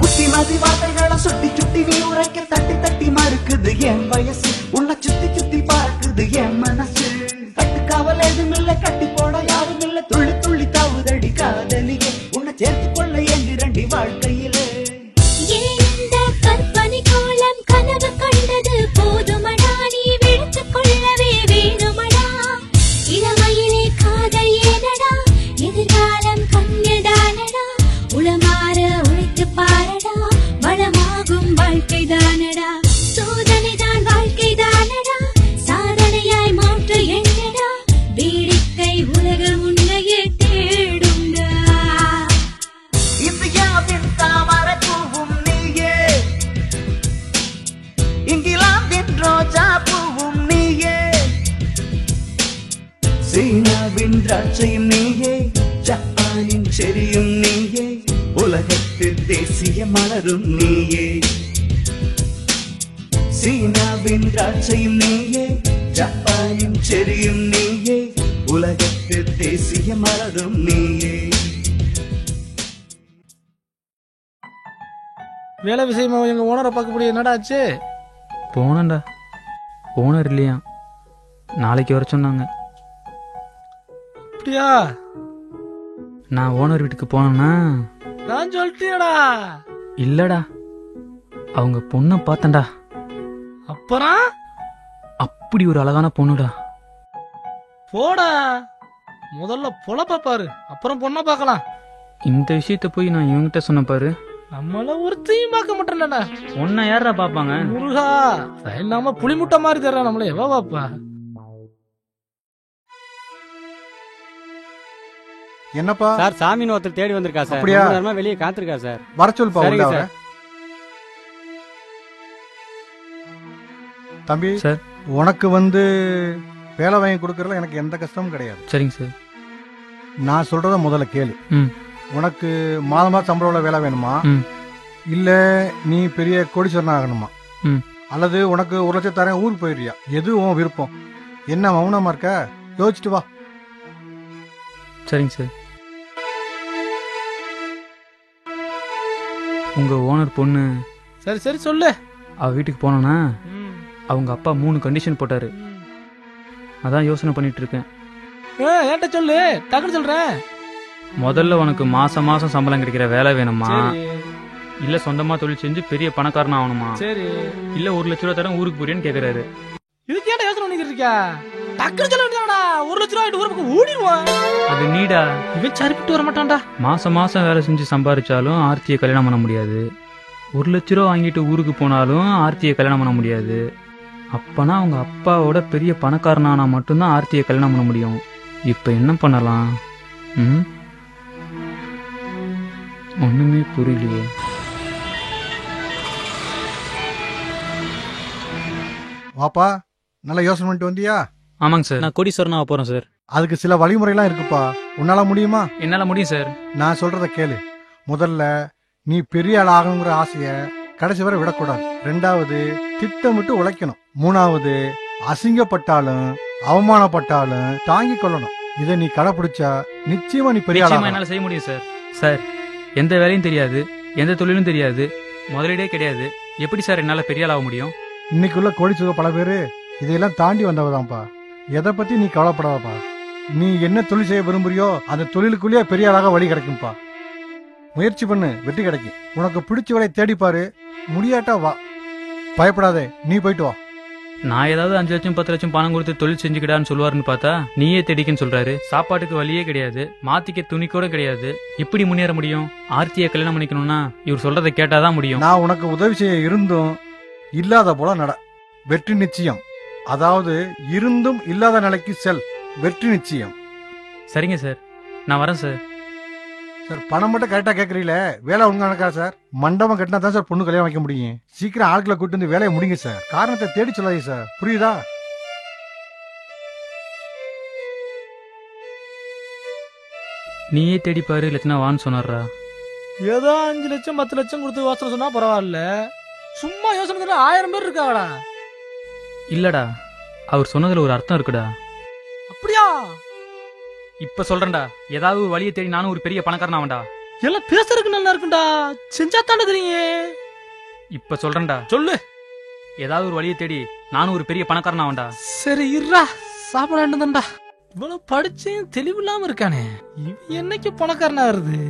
புத்திமதி வார்த்தைகளை சுட்டி சுட்டி நீ உரைக்க தட்டி தட்டி மறுக்குது என் வயசு உன்னை சுத்தி சுத்தி பார்க்குது என் மனசு கட்டுக்காவல் எதுமில்லை கட்டி போட யாரும் இல்லை துள்ளி துள்ளி தாவுதடி காதலியே உன்னை சேர்த்து கொள்ள எங்கிரண்டி வாழ்க்கையிலே
இந்த கற்பனை கோலம் கனவு கண்டது போதுமடா நீ விழித்துக் கொள்ளவே வேணுமடா இளமையிலே காதல் ஏனடா எதிர்காலம் கண்ணில்தானடா உளமாற உழைத்து பாரடா வளமாகும் வாழ்க்கை தானடா சோதனைதான் வாழ்க்கை தானடா சாதனையாய் மாற்று எண்ணடா வேடிக்கை உலகம் உன்னையே தேடுண்டா
இந்தியாவின் தாமரை பூவும் நீயே, இங்கிலாந்தின் ரோஜா பூவும் நீயே, சீனாவின் திராட்சையும் நீயே, ஜப்பானின் செரியும் நீயே, உலகத்து தேசிய மலரும் நீயே. சீனாவின் திராட்சையும் நீயே, ஜப்பானின் செரியும் நீயே, உலகத்து தேசிய மலரும் நீயே.
வேலை விஷயமா எங்க ஓனரை பார்க்க முடியும் என்னடா ஆச்சு?
போனேன்டா, ஓனர் இல்லையா, நாளைக்கு வர சொன்னாங்க.
அப்படியா?
நான் ஓனர் வீட்டுக்கு போனேன்னா
நான் சொல்லிட்டியடா.
இல்லடா, அவங்க பொண்ணை பார்த்தேன்டா.
அப்புறம்
அப்படி ஒரு அழகான பொண்ணுடா.
போடா, முதல்ல பொழப்ப பாரு, அப்புறம் பொண்ணை பார்க்கலாம்.
இந்த விஷயத்த போய் நான் இவங்கிட்ட சொன்ன பாரு,
நம்மள ஒருத்தையும் பார்க்க மாட்டேன்டா.
உன்னை யாரா பாப்பாங்க?
முருகா, இல்லாம புளிமுட்டை மாதிரி தர்றா நம்மள எவ பாப்பா?
என்னப்பா
சார், சாமின்னு ஒருத்தர் தேடி வந்திருக்கா சார்.
அப்படியா?
ரொம்ப நேரமா வெளியே காத்திருக்கா சார்.
வர சொல்லுப்பா.
சரிங்க
உள்ள
சார்.
தம்பி
சார்,
உனக்கு வேலை வாங்கி கொடுக்கறதுல எனக்கு எந்த கஷ்டமும் கிடையாது.
சரிங்க சார்.
நான் சொல்றத முதல்ல கேளு. உனக்கு மாதமா சம்பளம் வேலை வேணுமா, இல்ல நீ பெரிய கோடீஸ்வரன் ஆகணுமா, அல்லது உனக்கு 1 லட்சம் தரேன் ஊருக்கு போயிடுறியா? எது உன் விருப்பம்? என்ன மௌனமா இருக்க? யோசிச்சுட்டு வா.
சரிங்க சார். உங்க ஓனர் பொண்ணு.
சரி சரி சொல்லு.
அவ வீட்டுக்கு போனோன்னா அவங்க அப்பா 3 கண்டிஷன் போட்டாரு. அதான் யோசனை பண்ணிட்டு இருக்கேன்.
ஏன்ட்ட சொல்லு, டக்குனு சொல்றேன்.
முதல்ல உனக்கு மாசம் மாசம் சம்பளம் கிடைக்கிற வேலை வேணுமா, இல்ல சொந்தமா தொழில் செஞ்சு பெரிய பணக்காரன் ஆகணுமா,
சரி,
இல்ல 1 லட்ச ரூபா தரம் ஊருக்கு போறியன்னு கேக்குறாரு.
இதுக்கு ஏன்டா யோசனை பண்ணிக்கிட்டு இருக்க? டக்குனு சொல்ல வேண்டியதாடா. 1,00,000 ஊர் பக்கம் ஓடிடுவான்.
அது நீடா.
இவன் சரிப்பட்டு வர மாட்டான்டா.
மாசம் மாசம் வேலை செஞ்சு சம்பாதிச்சாலும் ஆர்த்தியை கல்யாணம் பண்ண முடியாது. 1,00,000 வாங்கிட்டு ஊருக்கு போனாலும் ஆர்த்தியை கல்யாணம் பண்ண முடியாது. அப்பனா அவங்க அப்பாவோட பெரிய பணக்காரனானா மட்டும்தான் ஆர்த்தியை கல்யாணம் பண்ண முடியும். இப்ப என்ன பண்ணலாம்? ஒண்ணுமே புரியலையே.
வாப்பா, நல்லா யோசனை பண்ணிட்டு வந்தியா?
ஆமாங்க சார், நான் கோடீஸ்வரனா போறேன் சார்.
அதுக்கு சில வழிமுறைலாம் இருக்குப்பா. உன்னால முடியுமா?
என்னால முடியும் சார்.
நான் சொல்றத கேளு. முதல்ல நீ பெரிய ஆள் ஆகணுங்கிற ஆசைய கடைசி வரை விடக்கூடாது. 2வது திட்டமிட்டு உழைக்கணும். 3வது அசிங்கப்பட்டாலும் அவமானப்பட்டாலும் தாங்கிக் கொள்ளணும். இதை நீ கடைபிடிச்சா நிச்சயமா நீ பெரிய ஆள்.
என்னால செய்ய முடியும் சார். சார், எந்த வேலையும் தெரியாது, எந்த தொழிலும் தெரியாது, முதலீடே கிடையாது. எப்படி சார் என்னால பெரிய ஆள் ஆக முடியும்?
இன்னைக்குள்ள கோடீஸ்வரர் பல பேரு இதையெல்லாம் தாண்டி வந்தவதான்ப்பா. எதை பத்தி நீ கவலைப்படாதப்பா. நீ என்ன தொழில் செய்ய விரும்புறியோ அந்த தொழிலுக்குள்ளேயே பெரிய ஆளாக வழி கிடைக்கும்பா. முயற்சி பண்ணு, வெற்றி கிடைக்கும். உனக்கு பிடிச்ச வேலையை தேடிப்பாரு. முடியாட்டா வா, பயப்படாதே, நீ போயிட்டு வா.
நான் ஏதாவது 5 லட்சம் 10 லட்சம் பணம் கொடுத்து தொழில் செஞ்சுக்கிடான்னு சொல்லுவாருன்னு பார்த்தா நீயே தேடிக்கன்னு சொல்றாரு. சாப்பாட்டுக்கு வழியே கிடையாது, மாத்திக்க துணி கூட கிடையாது. எப்படி முன்னேற முடியும்? ஆர்த்தியை கல்யாணம் பண்ணிக்கணும்னா இவர் சொல்றதை கேட்டாதான் முடியும்.
நான் உனக்கு உதவி செய்ய இருந்தும் இல்லாத போல நட, வெற்றி நிச்சயம். அதாவது இருந்தும் இல்லாத நிலைக்கு செல், வெற்றி நிச்சயம்.
சரிங்க சார், நான் வரேன் சார்.
சார், பணம் மட்டும் கரெக்டா கேக்குறீங்களே, வேலை ஒழுங்கா நடக்கா சார்? மண்டபம் கட்டினா தான் சார் பொண்ணு கல்யாணம் வைக்க முடியும். சீக்கிரம் ஆட்களை கூட்டு வந்து வேலையை முடிங்க சார். காரணத்தை தேடி சொல்லாதீங்க சார், புரியுதா?
நீயே தேடி பாரு, இல்லச்சுனா வான்னு சொன்னாரா?
ஏதோ 5 லட்சம் 10 லட்சம் கொடுத்து யோசனை சொன்னா பரவாயில்ல. சும்மா யோசனை சொன்னா 1000 பேர் இருக்காங்கடா.
இல்லடா, அவர் சொன்னதுல ஒரு அர்த்தம் இருக்குடா.
அப்படியா?
இப்ப சொல்றேன்டா, ஏதாவது ஒரு வழியை தேடி நானும் ஒரு பெரிய பணக்காரன் ஆவன்டா.
எல்லாம் பேசுறதுக்கு நல்லா இருக்குண்டா, செஞ்சா தானே தெரியும்.
இப்ப சொல்றேன்டா,
சொல்லு.
ஏதாவது ஒரு வழியை தேடி நானும் ஒரு பெரிய பணக்காரன் ஆவன்டா.
சரி இருடா, சாப்பிடாண்டுதான்டா. இவ்வளவு படிச்சும் தெளிவில்லாம இருக்கானே, இவன் என்னைக்கு பணக்காரனா வருது?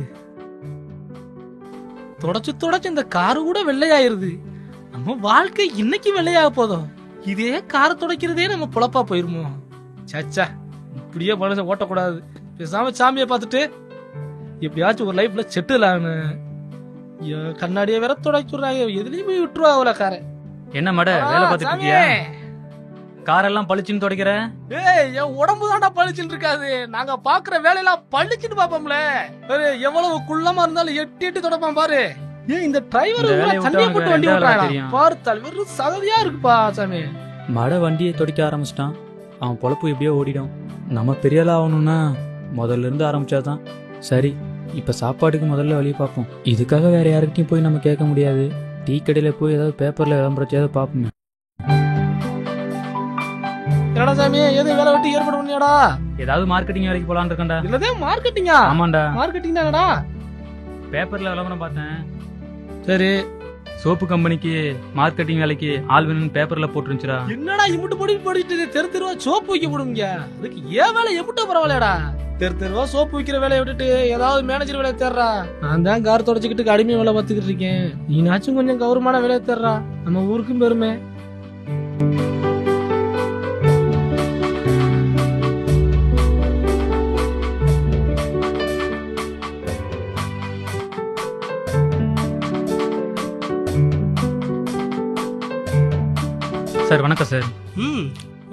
தொடச்சு இந்த காரு கூட வெள்ளையாயிருது. நம்ம வாழ்க்கை இன்னைக்கு வெள்ளையாக போதும். இதே காரை துடைக்கிறதே நம்ம பொழப்பா போயிருமோ? சச்சா, இப்படியே மனுஷன் ஓட்டக்கூடாது. பேசாம சாமியை பார்த்துட்டு எப்படியாச்சும் ஒரு லைஃப்ல செட்டில் ஆகணும். கண்ணாடியை வேற துடைக்கிறாங்க, எதுலயும் போய் விட்டுருவா அவளை காரை.
என்ன மட வேலை பார்த்துட்டு இருக்கியா? காரெல்லாம் பளிச்சுன்னு துடைக்கிற?
ஏய், என் உடம்பு தான்டா பளிச்சுன்னு இருக்காது. நாங்க பாக்குற வேலையெல்லாம் பளிச்சுன்னு பாப்போம்ல. எவ்வளவு குள்ளமா இருந்தாலும் எட்டி எட்டி தொடப்பான் பாரு. ஏன் இந்த டிரைவர் தண்ணியை போட்டு வண்டி ஓட்டுறாங்க பாரு, வெறும் சகதியா இருக்குப்பா சாமி.
மட வண்டியை துடைக்க ஆரம்பிச்சிட்டான், அவன் பொழப்பு எப்படியோ ஓடிடும். நம்ம பெரிய ஆள் ஆகணும்னா முதல்ல இருந்து ஆரம்பிச்சாதான் சரி. இப்ப சாப்பாட்டுக்கு முதல்ல வழியை பார்ப்போம். இதுக்காக வேற யாருக்கிட்டையும் போய் நம்ம கேட்க முடியாது. டீ கடையில போய் ஏதாவது பேப்பர்ல விளம்பரத்தையாவது பார்ப்போமே.
என்னடா சாமி, எது வேலை வெட்டி ஏற்பாடு பண்ணியாடா?
ஏதாவது மார்க்கெட்டிங் வேலைக்கு போலான்னு இருக்கேன்டா.
இல்லதே மார்க்கெட்டிங்கா?
ஆமாண்டா.
மார்க்கெட்டிங் தானடா?
பேப்பர்ல விளம்பரம் பார்த்தேன்.
சரி,
சோப்பு கம்பெனிக்கு மார்க்கெட்டிங் வேலைக்கு ஆள் வேணும்னு பேப்பர்ல போட்டுருந்துச்சுடா.
என்னடா இமுட்டு படிச்சுட்டு தெரு தெருவா சோப்பு வைக்க போடுங்க? அதுக்கு ஏன் வேலை எமுட்ட பரவாயில்லடா. தெரு தெருவா சோப்பு வைக்கிற வேலையை விட்டுட்டு ஏதாவது மேனேஜர் வேலையை தேடுறா. நான் தான் கார் தொடச்சுக்கிட்டு அடிமை வேலை பார்த்துக்கிட்டு இருக்கேன். நீனாச்சும் கொஞ்சம் கௌரவமான வேலையை தேடுறா, நம்ம ஊருக்கும் பெருமை.
சார் வணக்கம் சார்.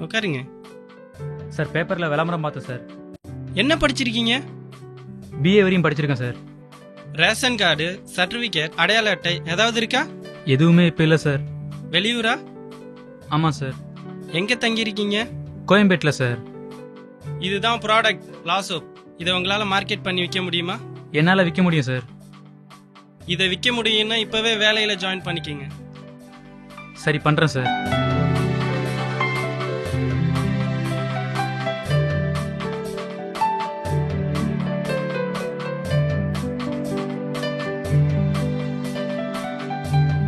உட்காருங்க
சார். பேப்பர்ல விளம்பரம் பார்த்தேன் சார்.
என்ன படிச்சிருக்கீங்க?
பிஏ வரையும் படிச்சிருக்கேன் சார்.
ரேஷன் கார்டு, சர்டிபிகேட், அடையாள அட்டை ஏதாவது இருக்கா?
எதுவுமே இப்ப இல்ல சார்.
வெளியூரா?
ஆமா சார்.
எங்க தங்கி இருக்கீங்க?
கோயம்பேட்ல சார்.
இதுதான் ப்ராடக்ட் லாசோப். இதை உங்களால மார்க்கெட் பண்ணி விற்க முடியுமா?
என்னால விற்க முடியும் சார்.
இதை விற்க முடியும்னா இப்பவே வேலையில ஜாயின் பண்ணிக்கங்க.
சரி, பண்றேன் சார்.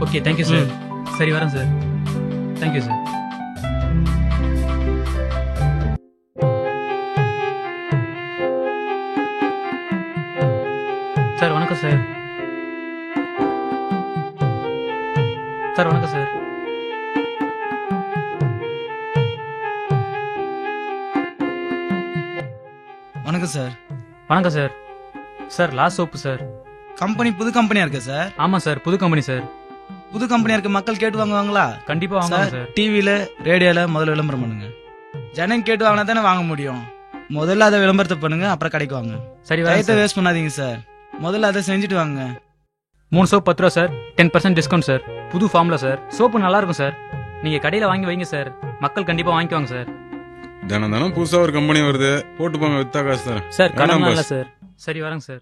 Okay, thank you sir. சரி, வரேன் சார். Thank you sir. சார் வணக்கம் சார். சார் வணக்கம் சார்.
வணக்கம் சார்.
வணக்கம் சார். சார் லா சோப்பு சார்.
கம்பெனி புது கம்பெனியா இருக்கு சார்?
ஆமா சார், புது கம்பெனி சார்.
புது கம்பெனியா இருக்கு, மக்கள் கேட்டு வாங்குவாங்களா?
கண்டிப்பா வாங்குவாங்க சார்.
டிவில ரேடியோல முதல்ல விளம்பரம் பண்ணுங்க. ஜனம் கேட்டு வாங்கினா தானே வாங்க முடியும். முதல்ல அதை விளம்பரத்தை பண்ணுங்க, அப்புறம் கடைக்கு வாங்க.
சரி,
டயத்தை வேஸ்ட் பண்ணாதீங்க சார். முதல்ல அதை செஞ்சுட்டு வாங்க.
3 சோப் 10 ரூபா சார். 10% discount sir. புது ஃபார்ம்ல சார். சோப்பு நல்லா இருக்கும் சார். நீங்க கடையில வாங்கி வைங்க சார். மக்கள் கண்டிப்பா வாங்கிக்குவாங்க சார்.
தினம் புதுசா ஒரு கம்பெனி வருது, போட்டு போங்க, வித்தா காசு தரேன்.
சார் கடன் இல்ல சார். சரி வரேங்க சார்.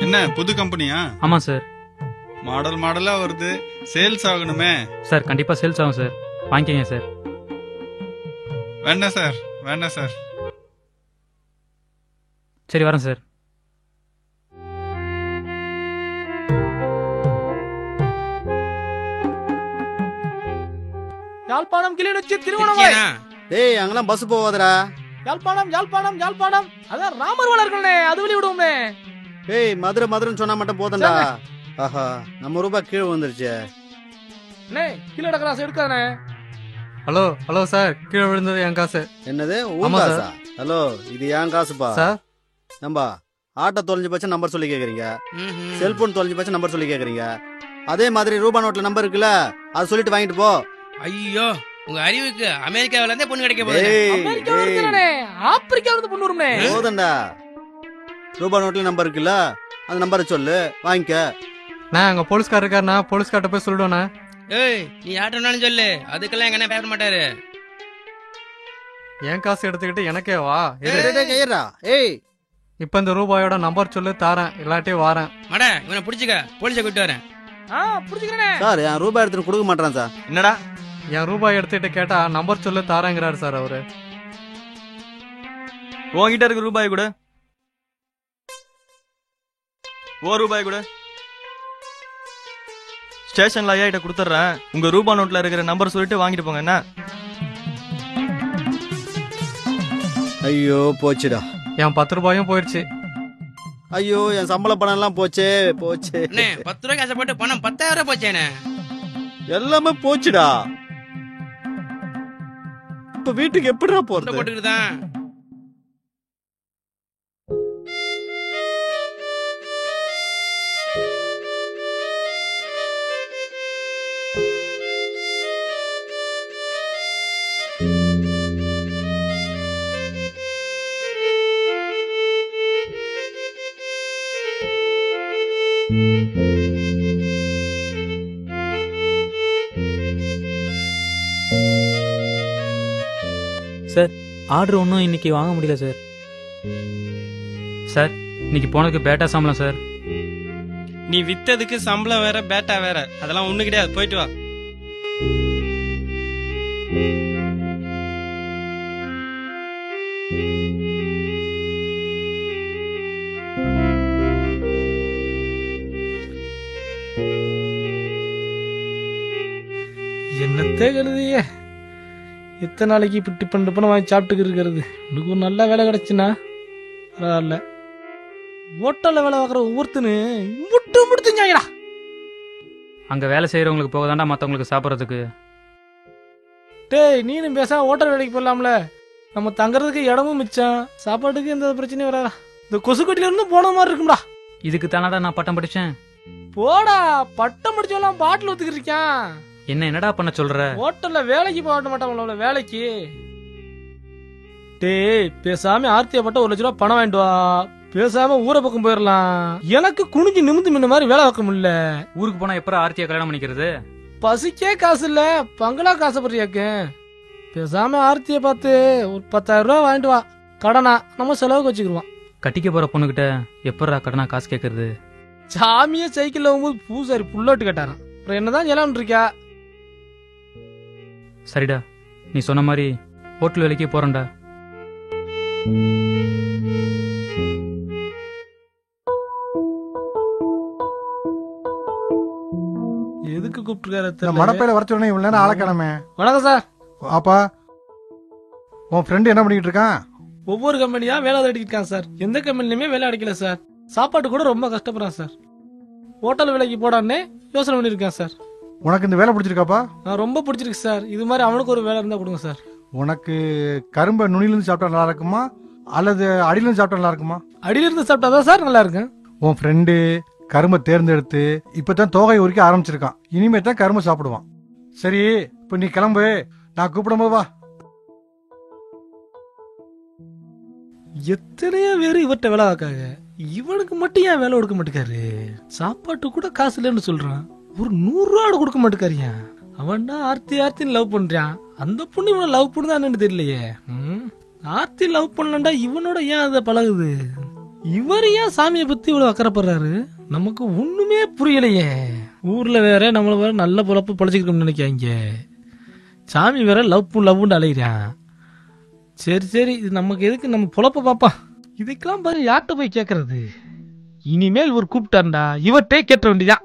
என்ன புது கம்பெனியா?
ஆமா சார்.
மாடல் மாடலா வருது, சேல்ஸ் ஆகணுமே.
சார் கண்டிப்பா சேல்ஸ் ஆகும் சார். வாங்கிக்கங்க சார்.
வேண்டாம் சார், வேண்டாம் சார்.
சரி வரேன் சார்.
யாழ்ப்பாணம் கிளிநொச்சி திருவண்ணாமலை.
டேய் அங்கெல்லாம் பஸ் போவாதடா.
யாழ்ப்பாணம் யாழ்ப்பாணம் யாழ்ப்பாணம். அதான் ராமர் வளர்களே, அது வழி விடுவோமே.
ஏய் மதுரை மதுரைன்னு சொன்னா மட்டும் போதண்டா. ஆஹா, நம்ம ரூபாய் கீழே வந்துருச்சு.
அண்ணே கீழே கிடக்குற காசு எடுக்காதே.
ஹலோ ஹலோ சார், கீழே விழுந்தது என் காசு.
என்னது உன் காசா? ஹலோ, இது என் காசுப்பா
சார்.
நம்பா ஆட்டோ தொலைஞ்சு போச்சு நம்பர் சொல்லி கேக்குறீங்க, செல்போன் தொலைஞ்சு போச்சு நம்பர் சொல்லி கேக்குறீங்க. அதே மாதிரி ரூபாய் நோட்ல நம்பர் இருக்குல்ல, அது சொல்லிட்டு வாங்கிட்டு போ.
ஐயோ, உங்க அறிவுக்கு அமெரிக்காவில இருந்தே பொண்ணு கிடைக்க போகுது.
அமெரிக்காவில இருந்தே ஆப்பிரிக்காவில இருந்து பொண்ணு வரும்னே.
போதண்டா, ரூபாய் நோட்ல நம்பர் இருக்குல்ல, அந்த நம்பரை சொல்லு, வாங்கிக்க.
நான் அங்க போலீஸ்கார் இருக்காருண்ணா, போலீஸ்கார்ட்ட போய் சொல்லிடுவேண்ணா.
ஏய், நீ யார்ட்டனாலும் சொல்லு, அதுக்கெல்லாம் எங்க பேச மாட்டாரு.
என் காசு எடுத்துக்கிட்டு எனக்கே வா.
ஏய்,
இப்ப இந்த ரூபாயோட நம்பர் சொல்லு, தாரேன், இல்லாட்டி வாரேன்.
மட, இவனை புடிச்சுக்க, போலீஸை கூட்டிட்டு வரேன்.
புடிச்சுக்கிறேன்
சார். என் ரூபாய் எடுத்துட்டு கொடுக்க மாட்டான் சார்.
என்னடா? என் ரூபாய் எடுத்துட்டு கேட்டா நம்பர் சொல்லு தாரேங்கிறாரு சார் அவரு.
உங்ககிட்ட இருக்க ரூபாய் கூட, ஓ ரூபாய் கூட ஸ்டேஷன்ல ஐயா கிட்ட கொடுத்துட்றேன். உங்க ரூபாய் நோட்ல இருக்கிற நம்பர் சொல்லிட்டு வாங்கிட்டு போங்க. என்ன?
ஐயோ போச்சுடா.
என் 10 ரூபாயும் போயிடுச்சு.
ஐயோ, என் சம்பள பணம் எல்லாம் போச்சே போச்சு.
10 ரூபாய் கஷ்டப்பட்டு பணம் 10,000 ரூபாய் போச்சேனே.
எல்லாமே போச்சுடா. இப்ப வீட்டுக்கு எப்படிடா போறது?
போட்டுக்கிட்டுதான்.
சார் ஆர்டர் ஒன்றும் இன்னைக்கு வாங்க முடியல சார். சார் இன்னைக்கு போனதுக்கு பேட்டா சம்பளம் சார்.
நீ வித்ததுக்கு சம்பளம் வேற, பேட்டா வேற, அதெல்லாம் ஒண்ணு கிடையாது. போயிட்டு வா.
என்னத்தே கருதிய எத்தனை நாளைக்கு இப்படி டிஃபன் டிஃபன் வாங்கி சாப்பிட்டுக்கு இருக்கிறது. உனக்கு ஒரு நல்ல வேலை கிடைச்சுன்னா பரவாயில்ல. ஹோட்டல்ல வேலை பார்க்குற ஒவ்வொருத்தனு முட்டு முடிச்சுங்கடா.
அங்க வேலை செய்யறவங்களுக்கு போக தாண்டா மற்றவங்களுக்கு சாப்பிட்றதுக்கு.
டேய், நீனும் பேசாம ஹோட்டல் வேலைக்கு போடலாம்ல. நம்ம தங்குறதுக்கு இடமும் மிச்சம், சாப்பாட்டுக்கு எந்த பிரச்சனையும் வராதா. இந்த கொசுக்கட்டில இருந்து போன மாதிரி இருக்கும்டா.
இதுக்கு தானடா நான் பட்டம் படிச்சேன்.
போடா, பட்டம் படிச்சவெல்லாம் பாட்டில் ஊத்துக்கிட்டு இருக்கான்.
என்னடா பண்ண சொல்ற?
ஹோட்டல்ல வேலைக்கு போக மாட்டாங்களா வேலைக்கு? டேய், பேசாம ஆர்த்தியப்பட்ட 1 லட்ச ரூபா பணம் வாங்கிட்டு வா. பேசாம ஊரை பக்கம் போயிடலாம். எனக்கு குனிஞ்சு நிமிந்து முன்ன மாதிரி வேலை வைக்க முடியல.
ஊருக்கு போனா எப்பறம் ஆர்த்தியா கல்யாணம் பண்ணிக்கிறது?
பசிக்கே காசு இல்ல, பங்களா காசுப்படுறியாக்கு. பேசாம ஆர்த்திய பார்த்து ஒரு 10,000 ரூபா வாங்கிட்டு வா. கடனா நம்ம செலவுக்கு வச்சுக்கிடுவான்.
கட்டிக்க போற பொண்ணுகிட்ட எப்படா கடனா காசு கேட்கறது?
சாமியே சைக்கிள்ல போகும்போது பூசாரி புல்லோட்டு கேட்டாரான். அப்புறம் என்னதான் ஜெலம் இருக்கியா?
சரிடா, நீ சொன்ன மாதிரி ஹோட்டல் வேலைக்கு போறேன்டா.
எதுக்கு கூப்பிட்டுருக்காரு?
மடப்பையில வரச்சோடனே இவ்வளவு நேரம் ஆளக்கிழமை.
வணக்கம் சார்.
அப்பா உன் ஃப்ரெண்டு என்ன பண்ணிட்டு இருக்கான்?
ஒவ்வொரு கம்பெனியா வேலை தேடிட்டு இருக்கான் சார். எந்த கம்பெனிலுமே வேலை அடிக்கல சார். சாப்பாட்டு கூட ரொம்ப கஷ்டப்படுறான் சார். ஹோட்டல் வேலைக்கு போடான்னே யோசனை பண்ணிருக்கேன் சார்.
உனக்கு இந்த வேலை பிடிச்சிருக்காப்பா?
ரொம்ப பிடிச்சிருக்கு சார். இது மாதிரி அவனுக்கு ஒரு வேலை இருந்தா கொடுங்க சார்.
உனக்கு கரும்பை நுனிலிருந்து சாப்பிட்டா நல்லா இருக்குமா அல்லது அடியிலிருந்து சாப்பிட்டா நல்லா இருக்குமா?
அடியிலிருந்து சாப்பிட்டாதான் சார் நல்லா இருக்கும்.
உன் ஃப்ரெண்டு கரும்பை தேர்ந்தெடுத்து இப்பதான் தோகை உரிக்க ஆரம்பிச்சிருக்கான். இனிமே தான் கரும்பை சாப்பிடுவான். சரி, இப்ப நீ கிளம்பு, நான் கூப்பிடும் போது வா.
எத்தனையோ பேரு இவர்கிட்ட வேலை ஆக்காங்க. இவனுக்கு மட்டும் ஏன் வேலை கொடுக்க மாட்டேக்காரு? சாப்பாட்டு கூட காசு இல்லைன்னு சொல்றான். ஒரு 100 ரூபா கொடுக்க மாட்டேக்காரியா? அவன் தான் ஆர்த்தின்னு லவ் பண்றான். அந்த பொண்ணு இவனை லவ் பண்ணுதான்னு தெரியலையே. ஆர்த்தி லவ் பண்ணலண்டா இவனோட ஏன் அதை பழகுது? இவர் ஏன் சாமியை பத்தி இவ்வளவு அக்கறைப்படுறாரு? நமக்கு ஒண்ணுமே புரியலையே. ஊர்ல வேற நம்மள வேற நல்ல பொழப்பு பொழைச்சிக்கணும்னு நினைக்காங்க. சாமி வேற லவ்னு அலையிறான். சரி இது நமக்கு எதுக்கு? நம்ம பொழப்ப பாப்பா. இதுக்கெல்லாம் பாரு யார்கிட்ட போய் கேட்கறது? இனிமேல் இவர் கூப்பிட்டாருண்டா இவர்கிட்டே கேட்ட வேண்டியதான்.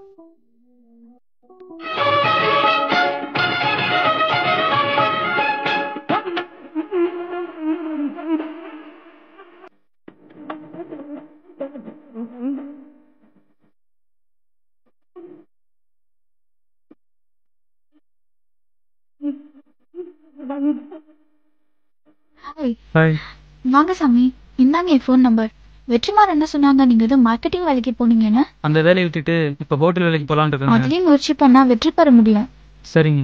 வாங்க சாமி, இந்தாங்க என் ஃபோன் நம்பர். வெற்றிமாறன் என்ன சொன்னாங்க? நீங்க ஏதோ மார்க்கெட்டிங் வேலைக்கு போனீங்கன்னு.
அந்த வேலையை விட்டுட்டு இப்ப ஹோட்டல் வேலைக்கு போலான்னு.
அதுலயும் முயற்சி பண்ணா வெற்றி பெற முடியும்.
சரிங்க.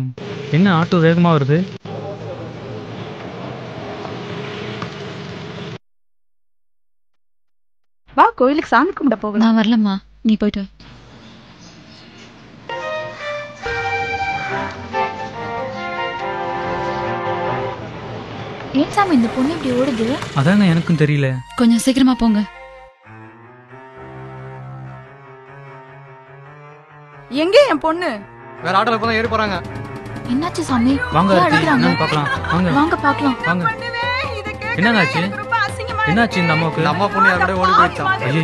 என்ன ஆட்டோ வேகமா வருது?
வா, கோயிலுக்கு சாமி கும்பிட போகலாம். நான் வரலம்மா, நீ போயிட்டு. ஏன் சாமி இந்த பொண்ணு இப்படி ஓடுது?
அதாங்க எனக்கும் தெரியல.
கொஞ்சம் சீக்கிரமா போங்க.
எங்க என் பொண்ணு?
வேற ஆட்டோல போனா ஏறி போறாங்க.
என்னாச்சு சாமி?
வாங்க என்னன்னு பார்க்கலாம்.
வாங்க பார்க்கலாம்.
வாங்க. என்னாச்சு? என்னாச்சு இந்த அம்மாவுக்கு?
அம்மா பொண்ணு யாரோட ஓடி போயிடுச்சா?
ஐயோ.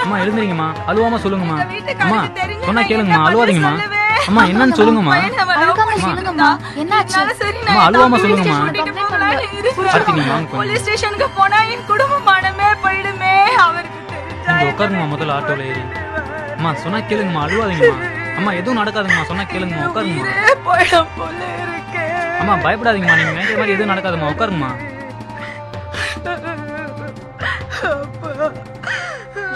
அம்மா எழுந்திரீங்கம்மா, அழுவாம சொல்லுங்கம்மா. அம்மா சொன்னா கேளுங்கம்மா, அழுவாதீங்கம்மா. அம்மா என்னன்னு சொல்லுங்கம்மா.
சொல்லுங்கம்மா, என்னாச்சு?
அம்மா அழுவாம சொல்லுங்கம்மா. ஆர்த்தி நீ வாங்க.
போலீஸ் ஸ்டேஷனுக்கு போனா என் குடும்பமானமே போயிடுமே. அவருக்கு
நீங்க உட்காருங்கம்மா, முதல்ல ஆட்டோல ஏறி. அம்மா சொன்னா கேளுங்கம்மா, அழுவாதீங்கம்மா. அம்மா எதுவும் நடக்காதுங்கம்மா, சொன்னா கேளுங்கம்மா, உட்காருங்கம்மா. அம்மா பயப்படாதீங்கம்மா, நீங்க நினைக்கிற மாதிரி எதுவும் நடக்காதும்மா, உட்காருங்கம்மா.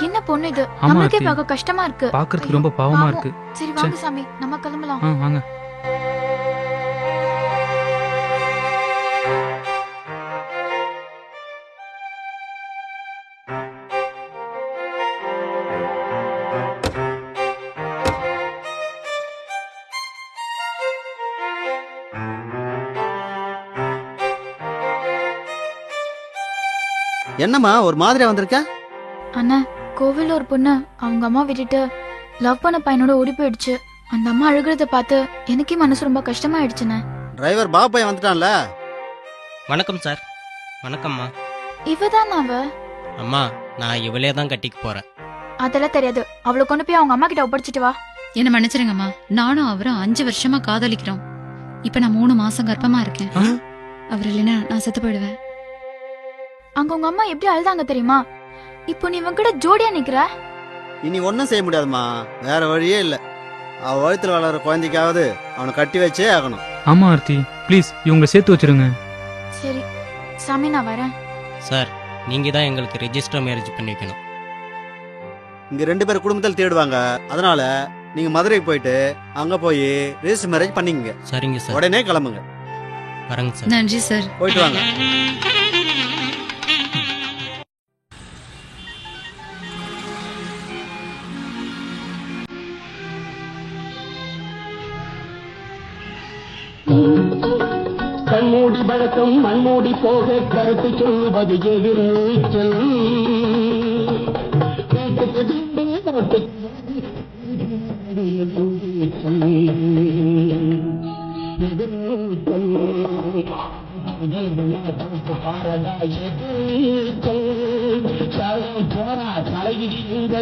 என்ன பொண்ணு இது? நமக்கே பார்க்க கஷ்டமா இருக்கு.
பாக்குறதுக்கு ரொம்ப பாவமா இருக்கு.
சரி வாங்க சாமி, நம்ம கிளம்பலாம்.
வாங்க.
என்னம்மா ஒரு மாதிரியா வந்திருக்க?
அண்ணா, கோவில்ல ஒரு பொண்ணு அவங்க அம்மா விட்டுட்டு லவ் பண்ண பையனோட ஓடி போயிடுச்சு. அந்த அம்மா அழுகிறத பார்த்து எனக்கே மனசு ரொம்ப கஷ்டமாயிடுச்சுண்ணே.
டிரைவர் பாபு பையன் வந்துட்டான்ல.
வணக்கம் சார். வணக்கம்மா.
இவதான் அவ?
அம்மா, நான் இவளே தான் கட்டிக்க போறேன்.
அதெல்லாம் தெரியாது. அவளை கொண்டு போய் அவங்க அம்மா கிட்ட ஒப்படைச்சிட்டு வா.
என்ன மன்னிச்சிருங்கம்மா, நானும் அவரும் 5 வருஷமா காதலிக்கிறோம். இப்ப நான் 3 மாசம் கர்ப்பமா இருக்கேன். அவர் இல்லைன்னா நான் செத்து போயிடுவேன்.
அங்க உங்க அம்மா எப்படி அழுதாங்க தெரியுமா? இப்போ நீ இவன் கூட ஜோடியா நிக்கிற.
இனி ஒன்னும் செய்ய முடியாதுமா, வேற வழியே இல்ல. அவ வயித்துல வளர குழந்தைக்காவது அவனை கட்டி வச்சே ஆகணும்.
ஆமா ஆர்த்தி, ப்ளீஸ் இவங்களை சேர்த்து வச்சிருங்க.
சரி சாமி, நான் வரேன்.
சார், நீங்க தான் எங்களுக்கு ரெஜிஸ்டர் மேரேஜ் பண்ணி வைக்கணும்.
இங்க 2 பேர் குடும்பத்தில் தேடுவாங்க. அதனால நீங்க மதுரைக்கு போயிட்டு அங்க போய் ரெஜிஸ்டர் மேரேஜ் பண்ணிக்கங்க.
சரிங்க சார்.
உடனே கிளம்புங்க.
வரங்க சார்.
நன்றி சார்.
போயிட்டு வாங்க.
கண்மூடி பழக்கம் மண்மூடி போக கருத்து சொல்வது எதிர்நீச்சல். போரா தலைவிதி இந்த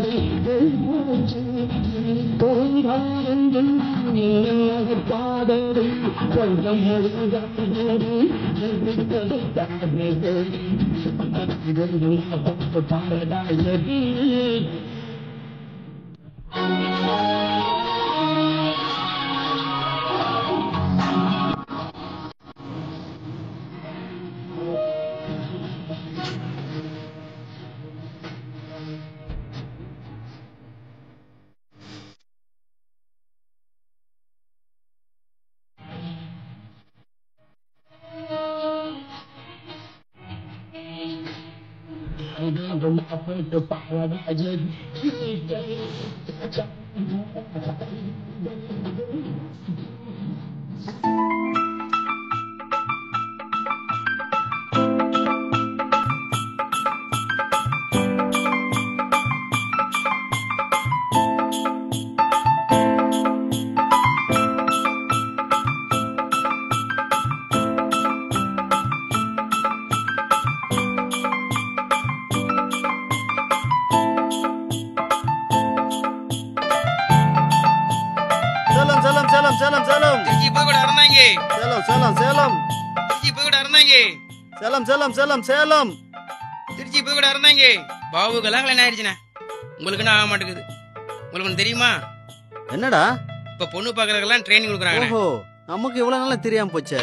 சேலம் சேலம் சேலம் சேலம்
திருச்சி புதுக்கோட்டை அறந்தாங்க.
சேலம் சேலம் சேலம்
திருச்சி புதுக்கோட்டை அறந்தாங்க.
சேலம் சேலம் சேலம் சேலம்
திருச்சி புதுக்கோட்டை அறந்தாங்க. பாபுக்கெல்லாம் கல்யாணம் ஆயிடுச்சுண்ணே. உங்களுக்கு ஆக மாட்டேங்குது. உங்களுக்கு ஒண்ணு தெரியுமா?
என்னடா
இப்ப பொண்ணு பாக்குறதுக்கெல்லாம் ட்ரைனிங் கொடுக்குறாங்க.
ஓஹோ, நமக்கு இவ்வளவு நாளா தெரியாம போச்சே.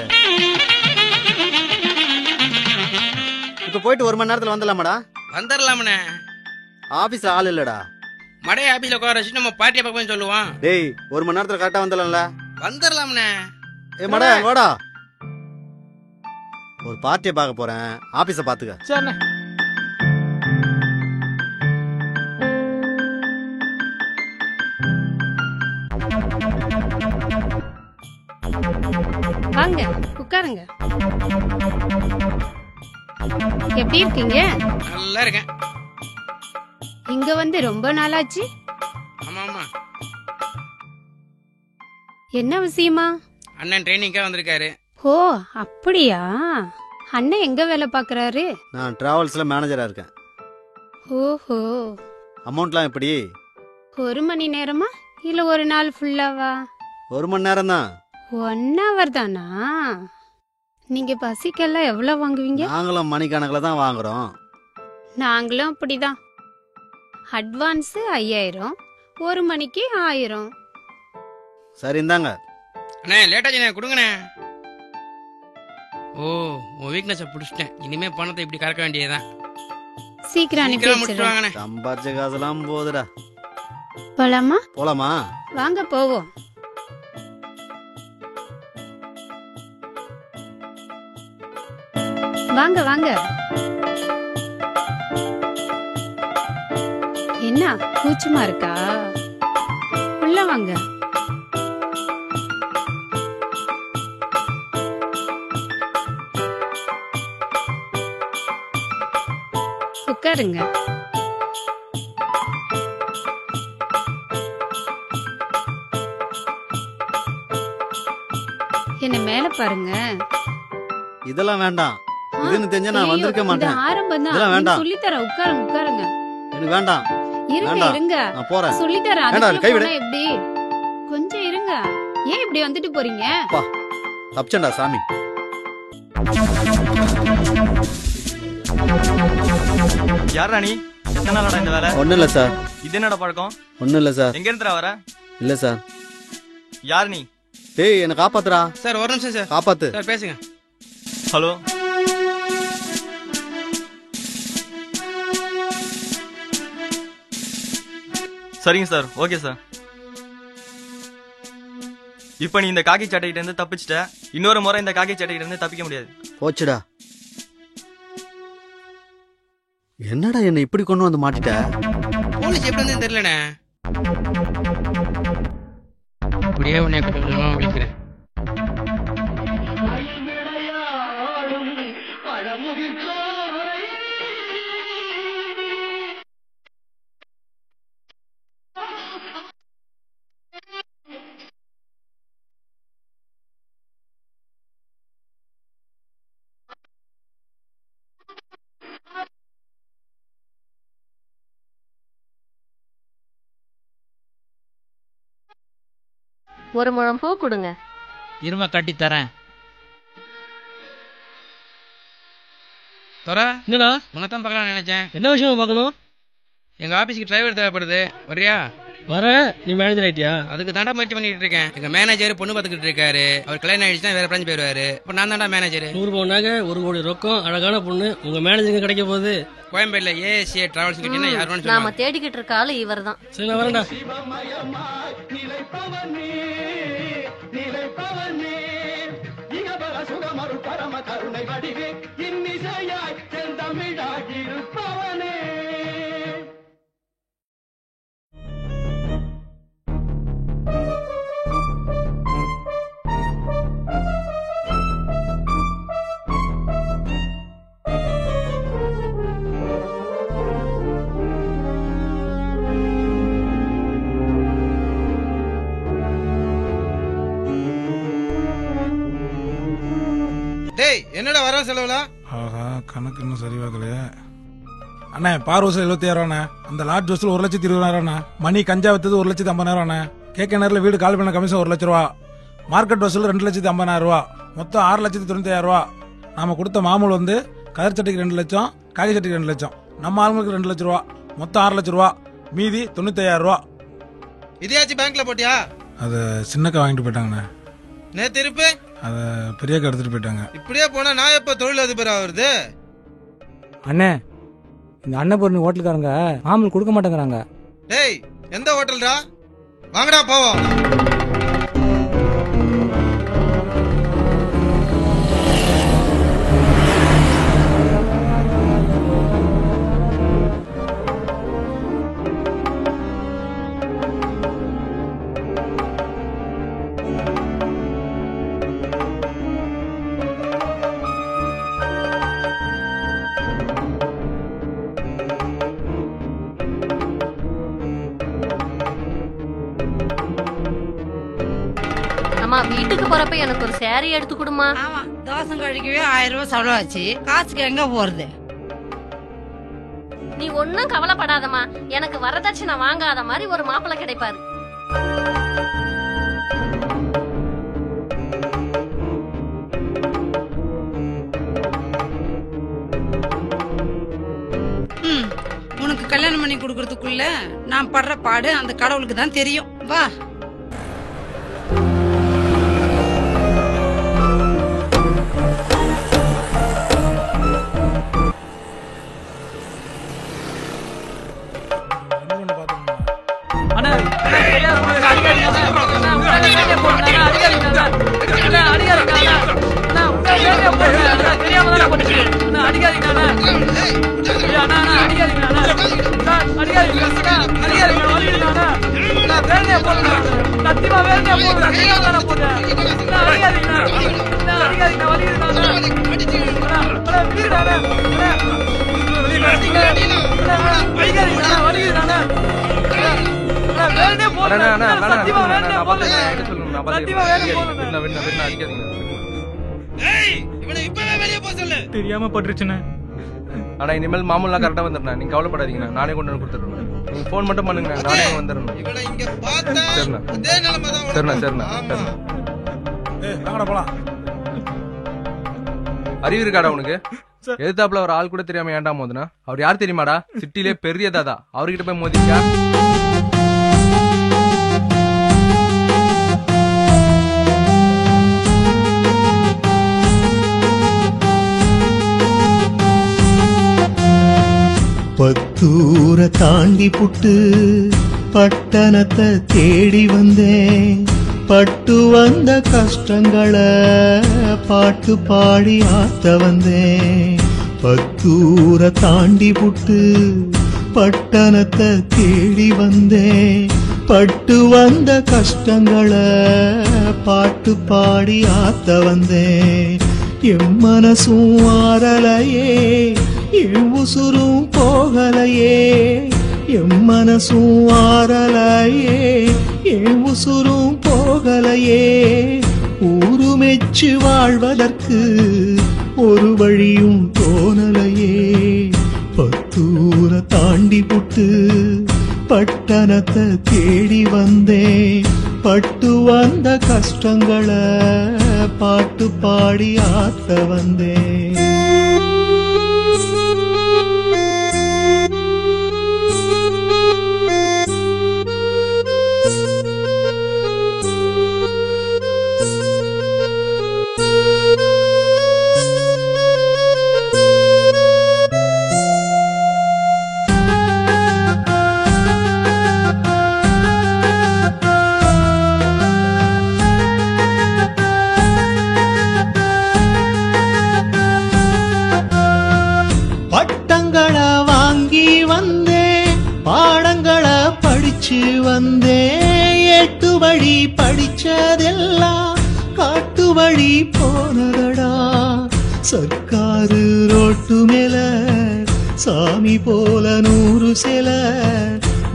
இப்ப போயிட்டு 1 மணி நேரத்துல வந்துடலாமாடா?
வந்துடலாமண்ணே.
ஆபீஸ்ல ஆள் இல்லடா.
மடைய ஆபீஸ்ல உட்கார வச்சு நம்ம பாட்டியை பார்ப்போம்னு சொல்லுவான்.
டேய் 1 மணி நேரத்துல கரெக்டா வந்துடலாம்ல?
வந்துடலாம்ண்ணே.
ஏ மட வாடா, ஒரு பார்ட்டியை பார்க்க போறேன், ஆபீஸ பாத்துக்க.
சரிண்ணே.
வாங்க உட்காருங்க. எப்படி இருக்கீங்க?
நல்லா இருக்கேன்.
இங்க வந்து ரொம்ப நாளாச்சு.
ஆமா ஆமா.
என்ன விஷயமா?
அண்ணன் ட்ரைனிங்காக வந்திருக்காரு.
ஓ அப்படியா? அண்ணன் எங்க வேலை பாக்குறாரு?
நான் டிராவல்ஸ்ல மேனேஜரா இருக்கேன்.
ஓஹோ.
அமௌண்ட்லாம் எப்படி?
1 மணி நேரமா இல்ல ஒரு நாள் ஃபுல்லாவா?
1 மணி நேரம் தான்.
1 hour தானா? நீங்க பசிக்கெல்லாம் எவ்வளவு வாங்குவீங்க?
நாங்களும் மணிக்கணக்கில் தான் வாங்குறோம்.
நாங்களும் அப்படிதான். அட்வான்ஸ் 5000, 1 மணிக்கு 1000.
சரி இந்தாங்க.
அண்ணே லேட்டாச்சுண்ணே, கொடுங்கண்ணே. ஓ உன் வீக்னஸை பிடிச்சிட்டேன். இனிமே பணத்தை இப்படி கறக்க வேண்டியதுதான்.
சீக்கிரம் அனுப்பி வச்சிருவாங்கண்ணே.
சம்பாரிச்ச காசெல்லாம் போகுதுடா.
போலாமா?
போலாமா?
வாங்க போவோம். வாங்க வாங்க. என்ன கூச்சமா இருக்கா? உள்ள வாங்க. உட்காருங்க. என்ன மேல பாருங்க.
இதெல்லாம் வேண்டாம். இதுன்னு தெரிஞ்சா நான் வந்திருக்க மாட்டேன்.
ஆரம்பம் தான்.
இதெல்லாம் வேண்டாம்.
சொல்லி தர. உட்காருங்க உட்காருங்க.
எனக்கு வேண்டாம்.
இருங்க
வேண்டாம்.
இருங்க.
நான் போறேன்.
சொல்லி தர.
வேண்டாம், கை விடு.
எப்படி? கொஞ்சம் இருங்க. ஏன் இப்படி வந்துட்டு போறீங்க?
பா தப்பிச்சேன்டா சாமி.
யாரா நீ? எத்தனை நாளா இந்த வேலை?
ஒண்ணும் இல்ல சார்.
இது என்னடா பழக்கம்?
ஒண்ணும் இல்ல சார்.
எங்க இருந்துடா வர?
இல்ல சார்.
யார் நீ?
டேய் என்ன காப்பாத்துடா.
சார் ஒரு நிமிஷம் சார்.
காப்பாத்து.
சார் பேசுங்க.
ஹலோ. சரிங்க சார், ஓகே சார். இப்ப நீ இந்த காக்கி சட்டைகிட்ட இருந்து தப்பிச்சிட்ட. இன்னொரு முறை இந்த காக்கி சட்டைகிட்ட இருந்து தப்பிக்க முடியாது.
போச்சுடா. என்னடா என்ன இப்படி கொண்டு வந்து மாட்டிட்ட?
போலீஸ் எப்படி வந்து தெரியலண்ணே. இப்படியே உன்னை கொஞ்சம் விழிக்கிறேன்.
ஒரு முழம் பூ கொடுங்க.
இரும கட்டி தரேன்.
தோரா
என்னடா?
உனத்தான் பார்க்கலாம்னு நினைச்சேன்.
என்ன விஷயம் பார்க்கணும்?
எங்க ஆபீஸ்க்கு டிரைவர் தேவைப்படுது, வரியா?
வர. நீ மேனேஜர் ஆயிட்டியா?
அதுக்கு தாண்டா முயற்சி பண்ணிட்டு இருக்கேன். எங்க மேனேஜர் பொண்ணு பார்த்துக்கிட்டு இருக்காரு. அவர் கல்யாணம் ஆயிடுச்சுன்னா வேற பிரான்ச் போயிருவாரு. இப்ப நான் தாண்டா மேனேஜர்.
100 பவுன் நகை, 1 கோடி ரொக்கம், அழகான பொண்ணு உங்க மேனேஜருக்கு கிடைக்க போகுது.
கோயம்பேடுல ஏசிஏ டிராவல்ஸ் கிட்டனா யாரும்
நாம தேடிக்கிட்டு இருக்க ஆளு இவர்தான்.
சரி நான் வரேன்டா.
என்னடா வர செலவுல?
ஆஹா, கணக்கு இன்னும் சரி பார்க்கலையே. அண்ணே பார் வசூல் 76,000. அந்த லாட் வசூல் 1,20,000. மணி கஞ்சா வித்தது 1,50,000. கேட்க நேரில் வீடு கால் பண்ண கமிஷன் 1 லட்ச ரூபா. மார்க்கெட் வசூல் 2,50,000. மொத்தம் 6,95,000. நாம கொடுத்த மாமூல் வந்து கதர் சட்டைக்கு 2 லட்சம், காகி சட்டைக்கு 2 லட்சம், நம்ம ஆளுங்களுக்கு 2 லட்ச ரூபா, மொத்தம் 6 லட்ச ரூபா. மீதி 95,000.
இதையாச்சும் பேங்க்ல போட்டியா?
அது சின்னக்கா வாங்கிட்டு போயிட்டாங்கண்ணே.
நேத்து இருப்பு
அத பெரியக்கா எடுத்துட்டு போயிட்டாங்க.
இப்படியே போனா நான் எப்ப தொழில் அதிபர் ஆகுறது?
அண்ணே, இந்த அன்னபூர்ணி ஹோட்டலுக்காரங்க மாமூல் கொடுக்க மாட்டேங்கிறாங்க.
டேய், எந்த ஹோட்டல்டா? வாங்கடா போவோம்.
வீட்டுக்கு போறப்ப எனக்கு ஒரு சாரி எடுத்து கொடுமா.
ஆமா, தோசை கழிக்கவே 1000 ரூபாய் செலவாச்சு. காசுக்கு எங்க போறது?
நீ ஒன்னும் கவலைப்படாதமா. எனக்கு வரதட்சணை வாங்காத மாதிரி ஒரு மாப்பிள்ளை கிடைப்பாரு.
உனக்கு கல்யாணம் பண்ணி கொடுக்கறதுக்குள்ள நான் படுற பாடு அந்த கடவுளுக்கு தான் தெரியும். வா.
தெரியாம பட்டுருச்சுண்ணே.
ஆனா இனிமேல் மாமூலாம் கரெக்டா வந்துடுறேன். நீங்க கவலைப்படாதீங்க, நானே கொண்டு வந்து கொடுத்துடுறேன். நீங்க போன் மட்டும் பண்ணுங்க, நானே வந்துடுறேன். சரிண்ணா சரிண்ணா சரிண்ணா. அறிவு இருக்காடா உனக்கு? எதிர்த்தாப்புல ஒரு ஆள் கூட தெரியாம ஏன்டா மோதுனா? அவர் யார் தெரியுமாடா? சிட்டிலே பெரிய தாதா. அவர்கிட்ட போய் மோதிக்கா?
பத்தூர தாண்டி புட்டு பட்டணத்தை தேடி வந்தேன். பட்டு வந்த கஷ்டங்களை பாட்டு பாடி ஆத்த வந்தேன். பத்தூர தாண்டி புட்டு பட்டணத்தை தேடி வந்தேன். பட்டு வந்த கஷ்டங்களை பாட்டு பாடி ஆத்த வந்தேன். என் மனசும் ஆறலையே, என் உசுரும் போகலையே. என் மனசும் ஆறலையே, என் உசுரும் போகலையே. ஊரு மெச்சு வாழ்வதற்கு ஒரு வழியும் தோணலையே. பத்தூர தாண்டி புட்டு பட்டணத்தை தேடி வந்தேன். பட்டு வந்த கஷ்டங்களை பாட்டு பாடி ஆத்த வந்தேன். பட்டங்களை வாங்கி வந்தேன், பாடங்களை படிச்சு வந்தேன். 8 வழி படிச்சதெல்லாம் காட்டு வழி போனதடா. சர்க்காரு ரோட்டு மேல சாமி போல 100 சிலை,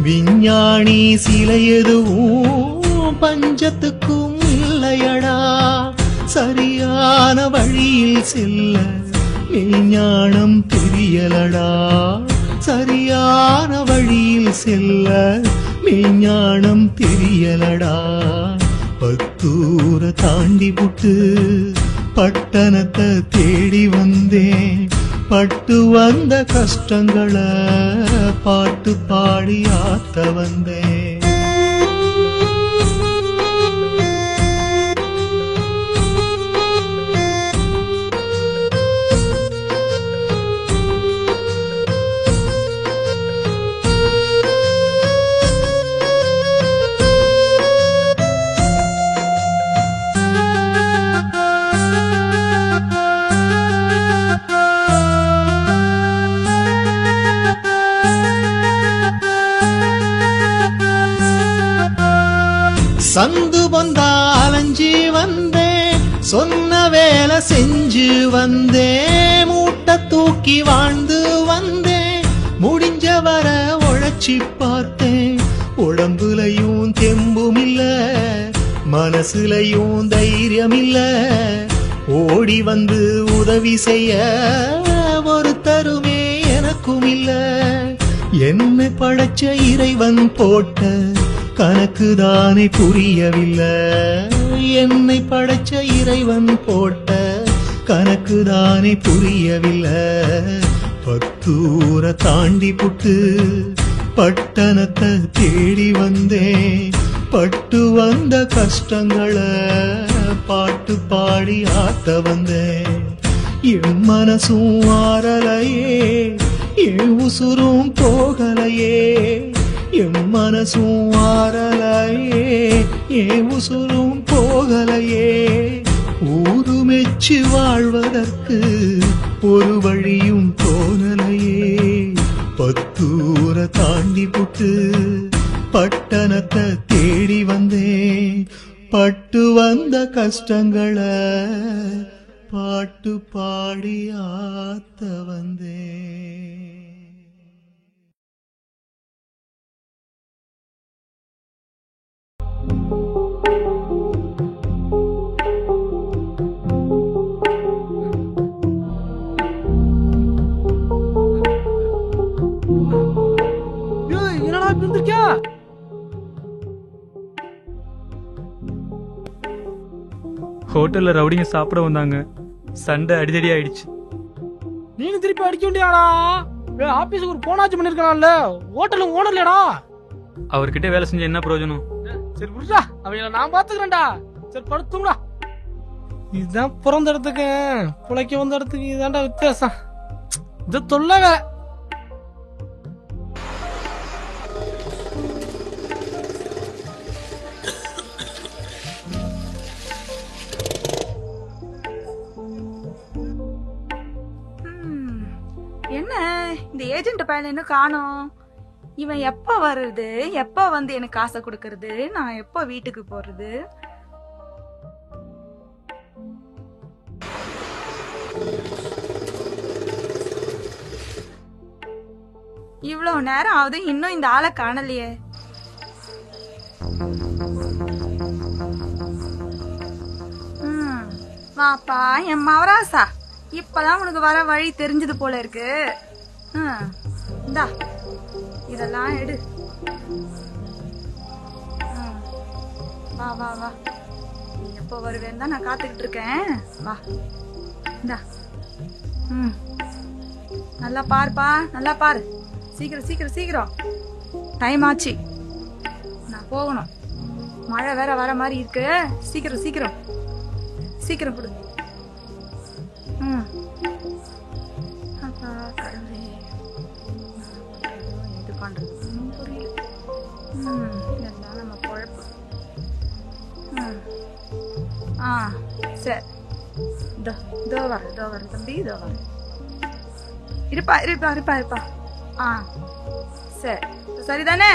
விஞ்ஞானி சிலை எதுவும் பஞ்சத்துக்கும் இல்லையடா. சரியான வழியில் செல்ல விஞ்ஞானம் தெரியலடா. சரியான வழியில் செல்ல விஞ்ஞானம் தெரியலடா. பத்தூர தாண்டி புட்டு பட்டணத்தை தேடி வந்தேன். பட்டு வந்த கஷ்டங்களை பாட்டு பாடி ஆத்த வந்தேன். சந்து பொந்தா அலைஞ்சி வந்தேன், சொன்ன வேலை செஞ்சு வந்தேன். மூட்டை தூக்கி வாழ்ந்து வந்தேன், முடிஞ்ச வர உழைச்சி பார்த்தேன். உடம்புலையும் தெம்பும் இல்ல, மனசுலையும் தைரியம் இல்ல. ஓடி வந்து உதவி செய்ய ஒருத்தருமே எனக்கும் இல்ல. என்னை படைச்ச இறைவன் போட்ட கணக்குதானே புரியவில்லை. என்னை படைச்ச இறைவன் போட்ட கணக்குதானே புரியவில்லை. பத்தூர தாண்டி புட்டு பட்டணத்தை தேடி வந்தேன். பட்டு வந்த கஷ்டங்களை பாட்டு பாடி ஆத்த வந்தேன். என் மனசும் ஆறலையே, என் உசுரும் போகலையே. என் மனசும் ஆறலையே, என் உசுரும் போகலையே. ஊரு மெச்சு வாழ்வதற்கு ஒரு வழியும் தோணலையே. பத்தூர தாண்டி புட்டு பட்டணத்தை தேடி வந்தேன். பட்டு வந்த கஷ்டங்களை பாட்டு பாடி ஆத்த வந்தேன்.
என்னடா இருந்திருக்கியா?
ஹோட்டல்ல ரவுடிங்க சாப்பிட வந்தாங்க, சண்டை அடிதடி ஆயிடுச்சு.
நீங்க திருப்பி அடிக்க வேண்டியாடா? ஆபீஸுக்கு ஒரு போனாச்சு பண்ணிருக்கலாம்ல. ஹோட்டலும் ஓனர்லடா.
அவர்கிட்ட வேலை செஞ்ச என்ன பிரயோஜனம்?
சரி புரியா, அவங்கள நான் பாத்துக்கிறேன்டா. சரி படுத்துங்களா. இதுதான் பிறந்த இடத்துக்கு புழைக்க வந்த இடத்துக்கு இதான்டா வித்தியாசம். இது தொல்லை வேலை.
என்ன இந்த ஏஜென்ட் பையன் இன்னும் காணோம்? இவன் எப்ப வர்றது, எப்ப வந்து எனக்கு காசை கொடுக்கறது, நான் எப்ப வீட்டுக்கு போறது? இவ்வளவு நேரம் ஆகுது, இன்னும் இந்த ஆளை காணலையே. வாப்பா என் மவராசா, இப்பதான் உனக்கு வர வழி தெரிஞ்சது போல இருக்கு. இந்தா இதெல்லாம் எடு. வா வா வா, நீ எப்போ வருவேன்னு தான் நான் காத்துக்கிட்டு இருக்கேன். வா இந்தா. நல்லா பாருப்பா, நல்லா பாரு. சீக்கிரம் சீக்கிரம் சீக்கிரம், டைம் ஆச்சு, நான் போகணும். மழை வேற வர மாதிரி இருக்கு. சீக்கிரம் சீக்கிரம் சீக்கிரம் கொடு. அப்பா கடவுளே, எது பண்றது புரியல. இதெல்லாம் நம்ம குழப்பு. சரி, இதோ வர தம்பி, இதோ வர. இருப்பா இருப்பா இருப்பா இருப்பா. சரி, சரிதானே?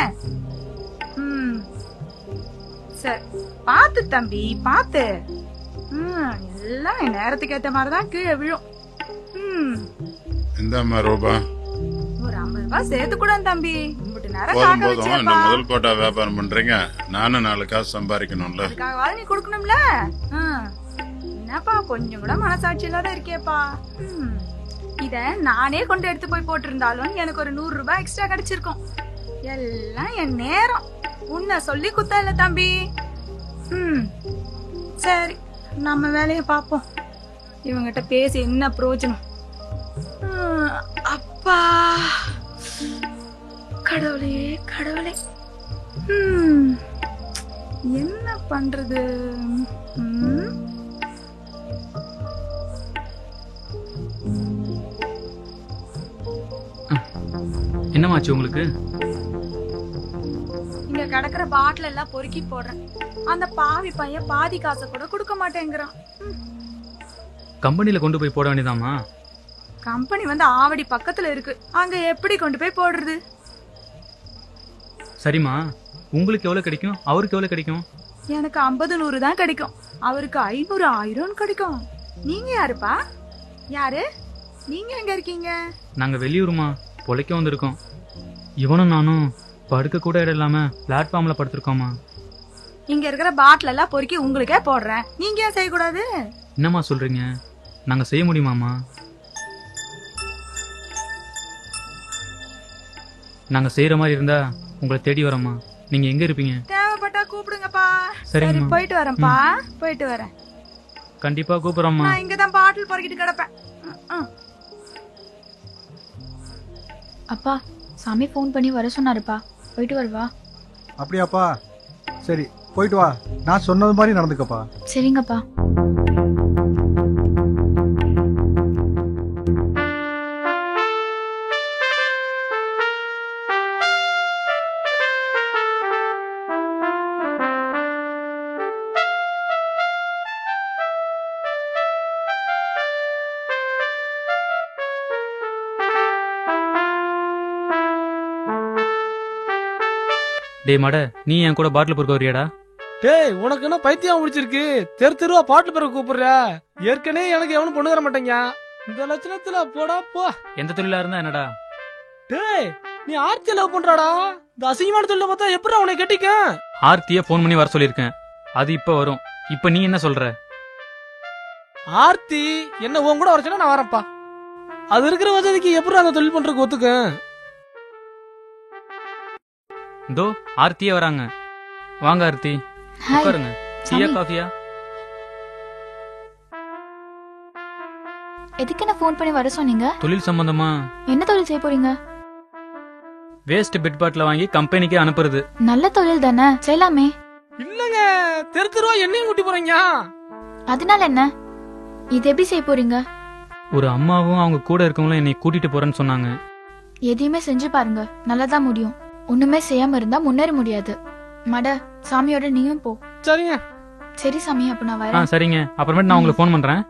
சரி, பாத்து தம்பி, பாத்து. எல்லாம் என் நேரத்துக்கு ஏத்த மாதிரிதான் கீழே விழும்.
இந்தாம்மா ரூபா,
ஒரு 50 ரூபாய் சேர்த்து கூட தம்பி. உங்ககிட்ட நேரம்
போதும்
காக்க
போதும்.
வச்சேப்பா.
என்ன முதல் போட்டா வியாபாரம் பண்றீங்க, நானும் 4 காசு சம்பாதிக்கணும்ல.
அதுக்காகவாது நீ கொடுக்கணும்ல. என்னப்பா கொஞ்சம் கூட மனசாட்சி இல்லாத இருக்கேப்பா. இத நானே கொண்டு எடுத்து போய் போட்டிருந்தாலும் எனக்கு ஒரு 100 ரூபாய் எக்ஸ்ட்ரா கிடைச்சிருக்கும். எல்லாம் என் நேரம். உன்னை சொல்லி குத்தா இல்ல தம்பி. சரி, நம்ம வேலையை பாப்போம். இவங்கிட்ட பேசி என்ன பிரயோஜனம்? அப்பா கடவுளே கடவுளே, என்ன பண்றது?
என்னமாச்சு உங்களுக்கு?
இங்க கிடக்குற பாட்டில் எல்லாம் பொறுக்கி போடுறேன். அந்த பாவி பையன் பாதி காசை கூட கொடுக்க மாட்டேங்கிறான்.
கம்பெனில கொண்டு போய் போட வேண்டியதாமா?
கம்பெனி வந்து ஆவடி பக்கத்துல இருக்கு, அங்க எப்படி கொண்டு போய் போடுறது?
சரிம்மா, உங்களுக்கு எவ்வளவு கிடைக்கும், அவருக்கு எவ்வளவு கிடைக்கும்?
எனக்கு 50 100 தான் கிடைக்கும், அவருக்கு 500 1000 கிடைக்கும். நீங்க யாருப்பா? யாரு நீங்க? எங்க இருக்கீங்க?
நாங்க வெளியூருமா, பொழைக்க வந்திருக்கோம். இவனும் நானும் படுக்க கூட இடம் இல்லாம பிளாட்ஃபார்ம்ல படுத்திருக்கோமா.
இங்க இருக்கிற பாட்டில் எல்லாம் பொறுக்கி உங்களுக்கே போடுறேன், நீங்க ஏன் செய்யக்கூடாது?
என்னம்மா சொல்றீங்க? நாங்க செய்ய முடியுமாமா? நாங்க செய்யற மாதிரி இருந்தா உங்களை தேடி வரோம்மா. நீங்க எங்க இருப்பீங்க?
தேவைப்பட்டா கூப்பிடுங்கப்பா.
சரி,
போயிட்டு வரேன்ப்பா, போயிட்டு வரேன்.
கண்டிப்பா கூப்பிடுறோம்மா.
நான் இங்கதான் பாட்டில் பொறுக்கிட்டு கிடப்பேன்.
அப்பா, சாமி ஃபோன் பண்ணி வர சொன்னாருப்பா, போயிட்டு வருவா.
அப்படியாப்பா? சரி, போயிட்டு வா. நான் சொன்னது மாதிரி நடந்துக்கப்பா.
சரிங்கப்பா.
டே மட, நீ என் கூட பாட்டில் பொறுக்க வரியாடா?
டேய், உனக்கு என்ன பைத்தியம் முடிச்சிருக்கு? தெருவா பாட்டில் பிறகு கூப்பிடுற? ஏற்கனவே எனக்கு எவனும் பொண்ணு தர மாட்டேங்க. இந்த லட்சணத்துல போடா போ.
எந்த தொழிலா இருந்தா என்னடா?
டேய், நீ ஆர்த்திய லவ் பண்றாடா? இந்த அசிங்கமான தொழில பார்த்தா எப்படி அவனை கட்டிக்க?
ஆர்த்திய போன் பண்ணி வர சொல்லிருக்கேன், அது இப்ப வரும். இப்ப நீ என்ன சொல்ற?
ஆர்த்தி என்ன உன் கூட வர சொன்னா நான் வரப்பா. அது இருக்கிற வசதிக்கு எப்படி அந்த தொழில் பண்றதுக்கு ஒத்துக்க?
இதோ ஆர்த்தியே வராங்க. வாங்க ஆர்த்தி, உட்காருங்க. டீயா காஃபியா?
எதுக்கு என்ன ஃபோன் பண்ணி வர சொன்னீங்க?
தொழில் சம்பந்தமா.
என்ன தொழில் செய்ய போறீங்க?
வேஸ்ட் பெட் பாட்டில வாங்கி கம்பெனிக்கு அனுப்புறது.
நல்ல தொழில் தானே, செய்யலாமே.
இல்லங்க, தெருவா என்னையும் கூட்டி போறீங்க.
அதனால என்ன? இது எப்படி செய்ய போறீங்க?
ஒரு அம்மாவும் அவங்க கூட இருக்கவங்களும் என்னை கூட்டிட்டு போறேன்னு சொன்னாங்க.
எதையுமே செஞ்சு பாருங்க, நல்லதா முடியும். ஒண்ணுமே செய்யாம இருந்தா முன்னேற முடியாது. மட, சாமியோட நீயும் போ.
சரிங்க.
சரி சாமி, அப்ப நான் வரேன்.
சரிங்க, அப்புறமேட்டு நான் உங்களுக்கு ஃபோன் பண்றேன்.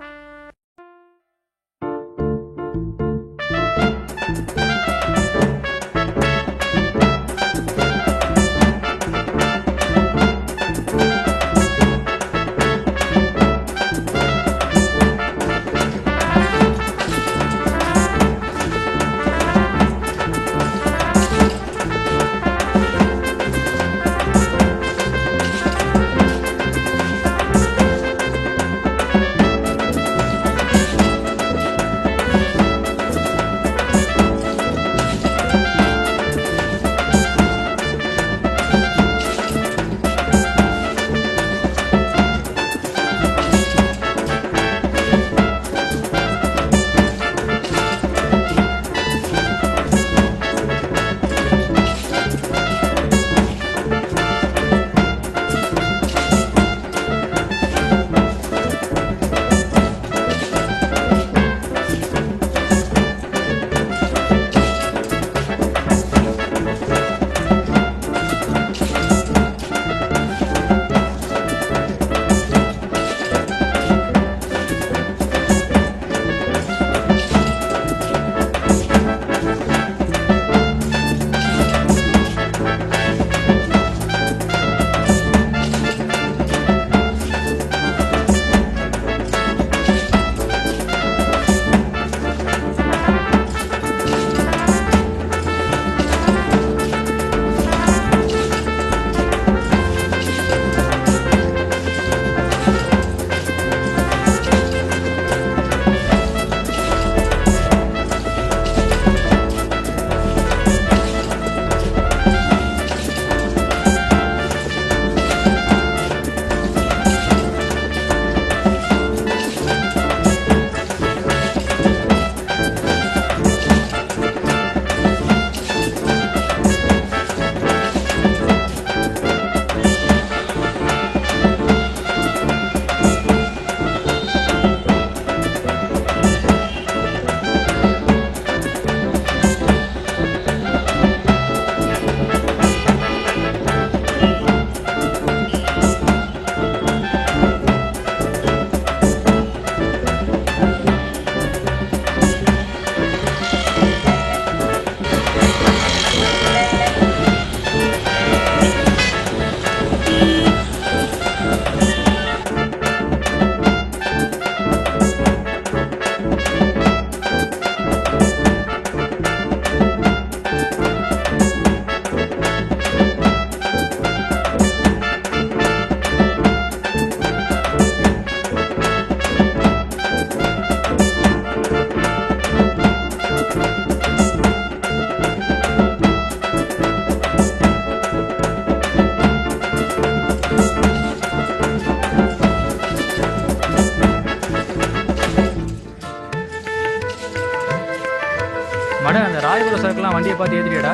காய்கறி சரக்குலாம் வண்டியை பார்த்து ஏற்றிடியாடா?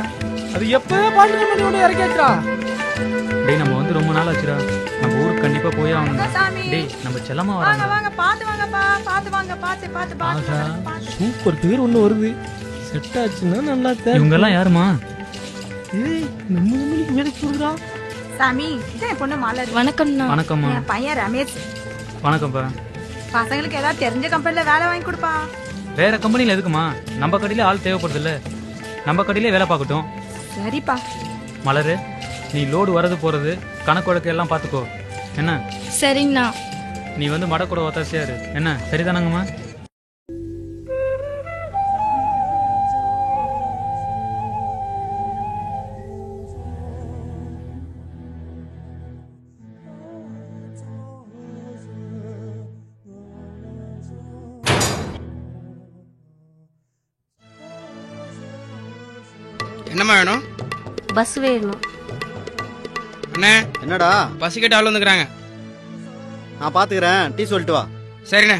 அது எப்பவே பாட்டு பண்ணி கொண்டு இறக்கியாச்சுடா.
டேய் நம்ம வந்து ரொம்ப நாள் ஆச்சுடா. நம்ம ஊருக்கு கண்டிப்பா போய் ஆகணும்.
சாமி.
டேய் நம்ம செல்லமா
வாங்க
வராங்க.
வாங்க பாத்து வாங்கப்பா, பாத்து வாங்க, பாத்து.
சூப்பர் பேர் ஒண்ணு வருது. செட் ஆச்சுன்னா நல்லா தான்.
இவங்க எல்லாம் யாருமா?
ஏய் நம்ம நம்மளுக்கு வேலைக்கு போடுறா.
சாமி, இதான் என் பொண்ணு மலர்.
வணக்கம்ண்ணா.
வணக்கம்மா.
என் பையன் ரமேஷ்.
வணக்கம்ப்பா.
பசங்களுக்கு ஏதாவது தெரிஞ்ச கம்பெனில வேலை வாங்கி கொடுப்பா.
வேற கம்பெனில எதுக்குமா? நம்ம கடையில ஆள் தேவைப்படுது இல்ல, நம்ம கடையிலே வேலை பார்க்கட்டும்.
சரிப்பா.
மலரு, நீ லோடு வரது போறது கணக்கு வழக்கு எல்லாம் பாத்துக்கோ என்ன?
சரிங்கண்ணா.
நீ வந்து மட கூட ஒத்தாசியா இரு என்ன? சரிதானங்கம்மா?
என்னம்மா வேணும்?
பஸ் வேணும்.
அண்ணே
என்னடா?
பஸ் கிட்ட ஆள் வந்துக்கிறாங்க.
நான் பாத்துக்கிறேன், டீ சொல்லிட்டு வா.
சரிண்ணே.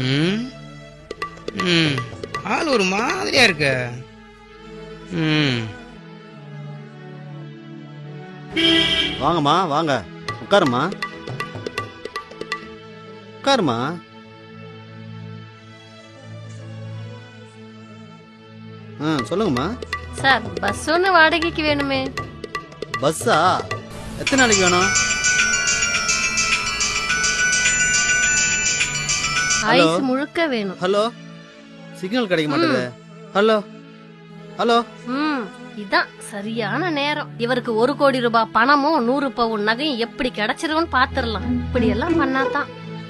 ம் ம் ஆள் ஒரு மாதிரியா இருக்கு. ம்
வாங்கம்மா வாங்க, உட்காருமா உட்காருமா. சொல்லுங்கம்மா.
சார் பஸ் ஒன்று வாடகைக்கு வேணுமே.
பஸ்ஸா? எத்தனை நாளைக்கு வேணும்?
ஐஸ் முழுக்க வேணும்.
ஹலோ, சிக்னல் கிடைக்க மாட்டேங்குது. Hello hello.
இதான் சரியான நேரம். இவருக்கு 1 கோடி ரூபாய் பணமும் 100 பவுன் நகையும் எப்படி கிடைச்சிரும்னு பாத்துரலாம். இப்படி எல்லாம் பண்ணாதான்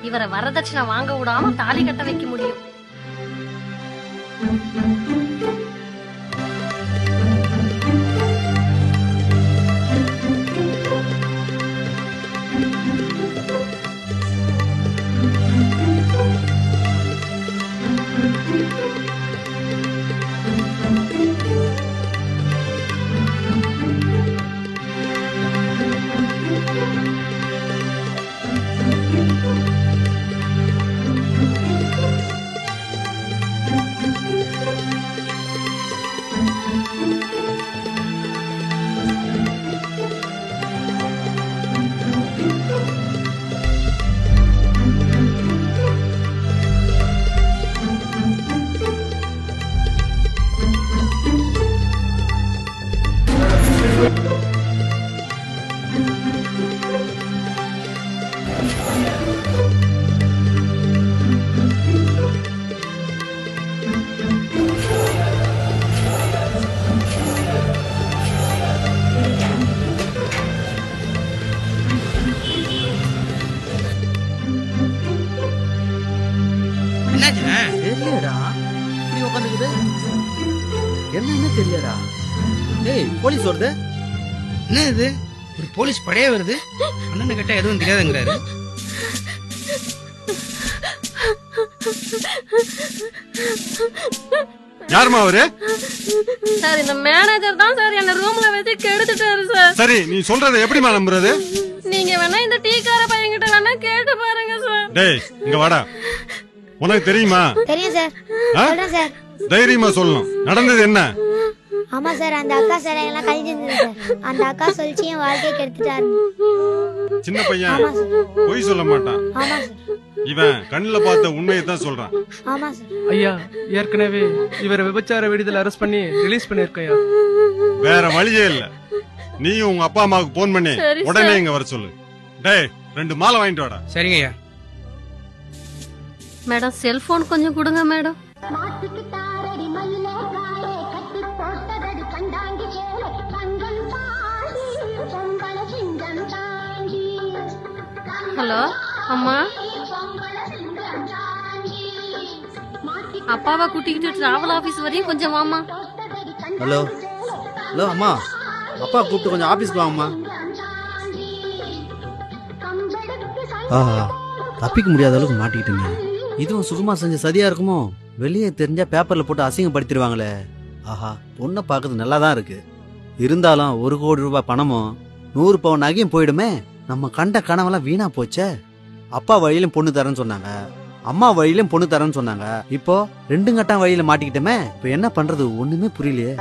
இவரை வரதட்சணை வாங்க விடாம தாலி கட்ட வைக்க முடியும்.
என்ன தெரியலடா. ஏய் போலீஸ் வருது.
என்ன இது? ஒரு போலீஸ் படையே வருது. அண்ணன் கிட்ட எதுவும் தெரியாதுங்கிறாரு.
யாருமா அவரு?
சார் இந்த மேனேஜர் தான் சார் என்ன ரூம்ல வச்சு கெடுத்துட்டாரு சார்.
சரி நீ சொல்றதை எப்படிமா நம்புறது?
நீங்க வேணா இந்த டீக்கார பையன்கிட்ட வேணா கேட்டு பாருங்க சார்.
டேய் இங்க வாடா. உனக்கு தெரியுமா?
தெரியும் சார். சொல்றேன் சார்.
தைரியமா சொல்லணும். நடந்தது என்ன?
ஆமா சார், அந்த அக்கா சார் எல்லாம் கழிஞ்சு இருந்தது சார். அந்த அக்கா சொல்லிச்சு என் வாழ்க்கையை கெடுத்துட்டாரு.
சின்ன பையன் பொய் சொல்ல மாட்டான்.
ஆமா சார்.
இவன் கண்ணுல பார்த்த உண்மையை தான் சொல்றான்.
ஆமா சார்.
ஐயா ஏற்கனவே இவரை விபச்சார விடுதல அரெஸ்ட் பண்ணி ரிலீஸ் பண்ணிருக்கையா.
வேற வழியே இல்ல. நீயும் உங்க அப்பா அம்மாவுக்கு போன் பண்ணி உடனே இங்க வர சொல்லு. டேய் 2 மாலை வாங்கிட்டு வாடா.
சரிங்க ஐயா.
மேடம் செல்போன் கொஞ்சம் கொடுங்க மேடம். ஹலோ அம்மா, அப்பாவை கூட்டிக்கிட்டு டிராவல் ஆபீஸ் வரையும் கொஞ்சம் வாமா.
ஹலோ ஹலோ அம்மா, அப்பா கூப்பிட்டு கொஞ்சம் ஆபீஸ்க்கு வாங்கம்மா. ஆஹா, தப்பிக்க முடியாத அளவுக்கு மாட்டிக்கிட்டுங்க. இதுவும் சுகுமார் செஞ்ச சதியா இருக்குமோ? வெளியே தெரிஞ்சா பேப்பர்ல போட்டு அசிங்கப்படுத்திடுவாங்களே. ஆஹா, பொண்ணை பார்க்கறது நல்லா தான் இருக்கு. இருந்தாலும் 1 கோடி ரூபாய் பணமும் 100 பவுன் நகையும் போயிடுமே. நம்ம கண்ட கனவெல்லாம் வீணா போச்சே. அப்பா வழியிலும் பொண்ணு தரேன்னு சொன்னாங்க. அம்மா வழியிலும் பொண்ணு தரேன்னு சொன்னாங்க. இப்போ 2 கட்டம் வழியில மாட்டிக்கிட்டோமே. இப்போ என்ன பண்றது ஒண்ணுமே புரியலையே.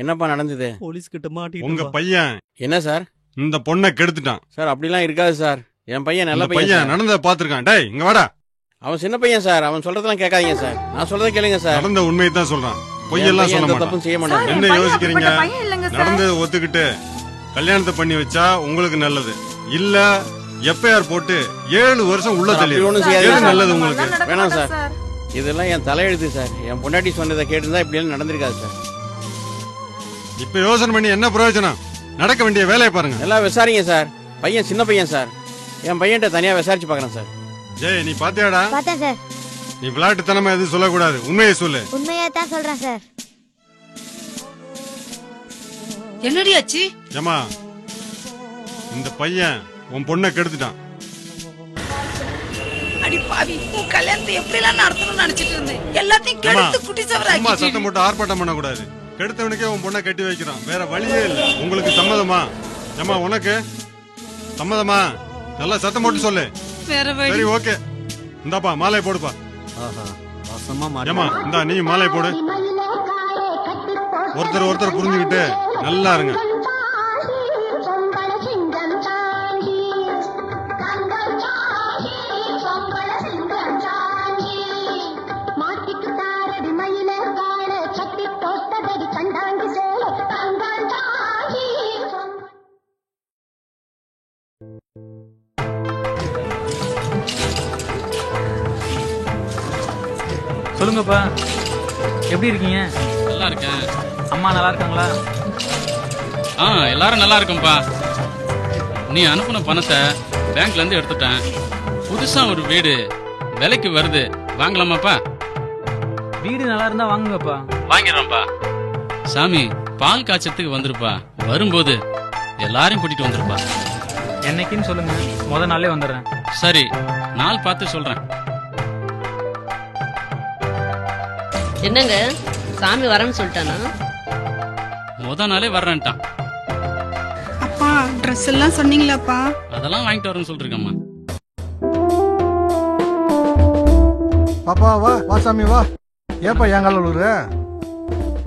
என்னப்பா நடந்தது?
போலீஸ் கிட்ட மாட்டிக்கிட்டோம்.
உங்க பையன்
என்ன சார்?
இந்த பொண்ணை கெடுத்துட்டான்
சார். அப்படிலாம் இருக்காது சார். என் பையன் நல்ல
பையன்
பையன்.
நடந்தத பாத்துருக்கான். டேய் இங்க வாடா.
அவன் சின்ன பையன் சார். அவன் சொல்றதெல்லாம் கேட்காதீங்க சார். நான் சொல்றதை கேளுங்க சார்.
நடந்த உண்மையை தான் சொல்றான். பொய்யெல்லாம் சொல்ல மாட்டான்.
தப்பும் செய்ய மாட்டான்.
என்ன யோசிக்கிறீங்க? நடந்ததை ஒத்துக்கிட்டு கல்யாணத்தை பண்ணி வச்சா உங்களுக்கு நல்லது. இல்ல எஃப்ஐஆர் போட்டு 7 வருஷம் உள்ள தள்ளி நல்லது உங்களுக்கு.
வேணாம் சார். இதெல்லாம் என் தலையெழுத்து சார். என் பொண்டாட்டி சொன்னதை கேட்டுதான் இப்படி எல்லாம் நடந்திருக்காது சார்.
இப்ப யோசனை பண்ணி என்ன பிரயோஜனம்? நடக்க வேண்டிய வேலையை பாருங்க.
எல்லாம் விசாரிங்க சார். பையன் சின்ன பையன் சார். என் பையன்கிட்ட தனியா விசாரிச்சு பாக்குறேன் சார்.
ஜெய் நீ பாத்தியாடா?
பார்த்தேன் சார்.
நீ விளையாட்டுத்தனமா எதுவும் சொல்லக்கூடாது. உண்மையை சொல்லு.
உண்மையா தான் சொல்றேன் சார்.
என்னடி ஆச்சு?
ஏமா இந்த பையன் உன் பொண்ணை கெடுத்துட்டான்.
அடி பாவி, உன் கல்யாணத்தை எப்படி எல்லாம் நடத்தணும்னு நினைச்சிட்டு இருந்தேன். எல்லாத்தையும் கெடுத்து குட்டி சவராக்கி.
சத்தம் போட்டு ஆர்ப்பாட்டம் பண்ணக்கூடாது. கெடுத்தவனுக்கே உன் பொண்ணை கட்டி வைக்கிறான். வேற வழியே இல்ல. உங்களுக்கு சம்மதமா? ஏமா உனக்கு சம்மதமா? நல்லா சத்தம் போட்டு சொல்லு.
வேற வழி.
சரி ஓகே. இந்தாப்பா மாலை போடுப்பா. ஏமா இந்தா நீ மாலை போடு. ஒருத்தர் புரிஞ்சுக்கிட்டு நல்லா இருங்க.
சொல்லுங்கப்பா, எப்படி இருக்கீங்க?
நல்லா இருக்கேன்.
அம்மா நல்லா இருக்காங்களா?
எல்லாரும் நல்லா இருக்கும்பா. நீ அனுப்புன பணத்தை பேங்க்ல இருந்து எடுத்துட்டேன். புதுசா ஒரு வீடு விலைக்கு வருது, வாங்கலாமாப்பா?
வீடு நல்லா இருந்தா வாங்குங்கப்பா.
வாங்கிடுறோம்ப்பா. சாமி பால் காய்ச்சத்துக்கு வந்துருப்பா. வரும்போது எல்லாரையும் கூட்டிட்டு வந்துருப்பா.
என்னைக்குன்னு சொல்லுங்க, முத நாளே வந்துடுறேன்.
சரி, நாள் பார்த்து சொல்றேன்.
என்னங்க சாமி வரேன்னு சொல்லிட்டானா?
முத நாளே வர்றேன்ட்டான்.
அப்பா ட்ரெஸ் எல்லாம் சொன்னீங்களாப்பா?
அதெல்லாம் வாங்கிட்டு வரேன்னு சொல்லிருக்கம்மா.
பாப்பா வா வா சாமி வா. ஏப்பா எங்கால விழுற?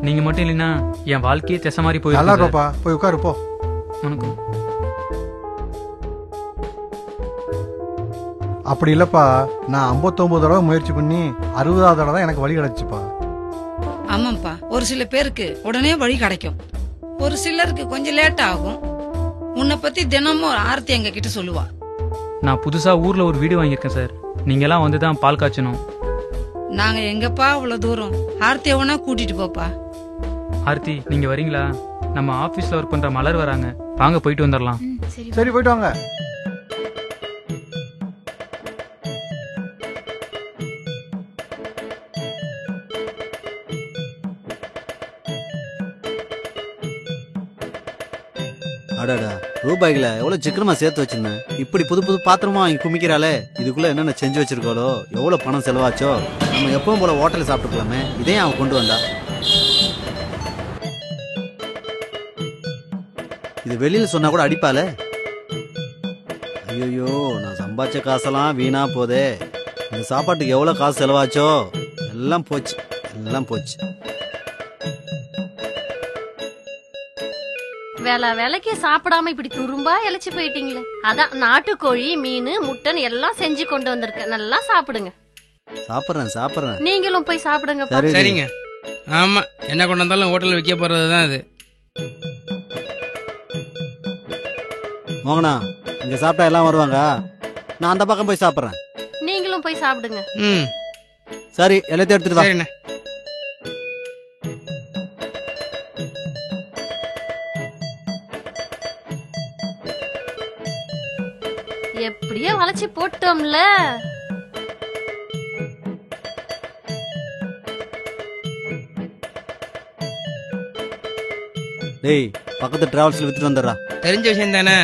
நீங்க மட்டும் இல்லைன்னா என் வாழ்க்கையே திசை மாதிரி போய்.
நல்லா இருப்பா, போய் உட்காரு போ.
வணக்கம்.
அப்படி இல்லப்பா, நான் 59 தடவை முயற்சி பண்ணி 60வது தடவை தான் எனக்கு வழி கிடைச்சுப்பா.
ஆமாப்பா, ஒரு சில பேருக்கு உடனே வழி கிடைக்கும், ஒரு சிலருக்கு கொஞ்சம் லேட் ஆகும். உன்னை பத்தி தினமும் ஒரு ஆர்த்தி எங்க கிட்ட சொல்லுவா.
நான் புதுசா ஊர்ல ஒரு வீடு வாங்கியிருக்கேன் சார். நீங்க எல்லாம் வந்துதான் பால் காய்ச்சணும்.
நாங்க எங்கப்பா அவ்வளவு தூரம்? ஆர்த்தி எவனா கூட்டிட்டு போப்பா.
ஆர்த்தி நீங்க வரீங்களா? நம்ம ஆபீஸ்ல ஒர்க் பண்ற மலர் வராங்க, வாங்க போயிட்டு வந்துடலாம்.
சரி போயிட்டு வாங்க.
அடாடா, ரூபாய்களை எவ்வளவு சிக்கனமா சேர்த்து வச்சிருந்தேன். இப்படி புது புது பாத்திரமா வாங்கி குமிக்கிறாளே, இதுக்குள்ள என்னென்ன செஞ்சு வச்சிருக்காளோ, எவ்வளவு பணம் செலவாச்சோ. நம்ம எப்பவும் போல ஹோட்டலில் சாப்பிட்டுக்கலாமே, இதே அவன் கொண்டு வந்தா. இது வெளியில சொன்னா கூட அடிப்பாளே. ஐயோ, நான் சம்பாதிச்ச காசெல்லாம் வீணா போதே. இந்த சாப்பாட்டுக்கு எவ்வளவு காசு செலவாச்சோ, எல்லாம் போச்சு, எல்லாம் போச்சு.
வேலைக்கு சாப்பிடாம இப்படி துரும்பா இழைச்சு போயிட்டீங்களே. அதான் நாட்டுக்கோழி, மீன், முட்டன் எல்லாம் செஞ்சு கொண்டு வந்திருக்கேன். நல்லா சாப்பிடுங்க.
சாப்பிடுறேன்.
நீங்களும் போய் சாப்பிடுங்க.
சரிங்க. ஆமா, என்ன கொண்டு வந்தாலும் ஹோட்டல்ல வைக்க போறதுதான் அது.
மோகனா, இங்க சாப்பிட்டா எல்லாம் வருவாங்க. நான் அந்த பக்கம் போய் சாப்பிடுறேன்.
நீங்களும் போய் சாப்பிடுங்க.
சரி, எல்லாத்தையும் எடுத்துட்டு வா.
எப்படியோ வளைச்சு போட்டோம்ல.
டேய், பக்கத்து டிராவல்ஸ்ல வித்துட்டு வந்துடுறா.
தெரிஞ்ச விஷயம் தானே.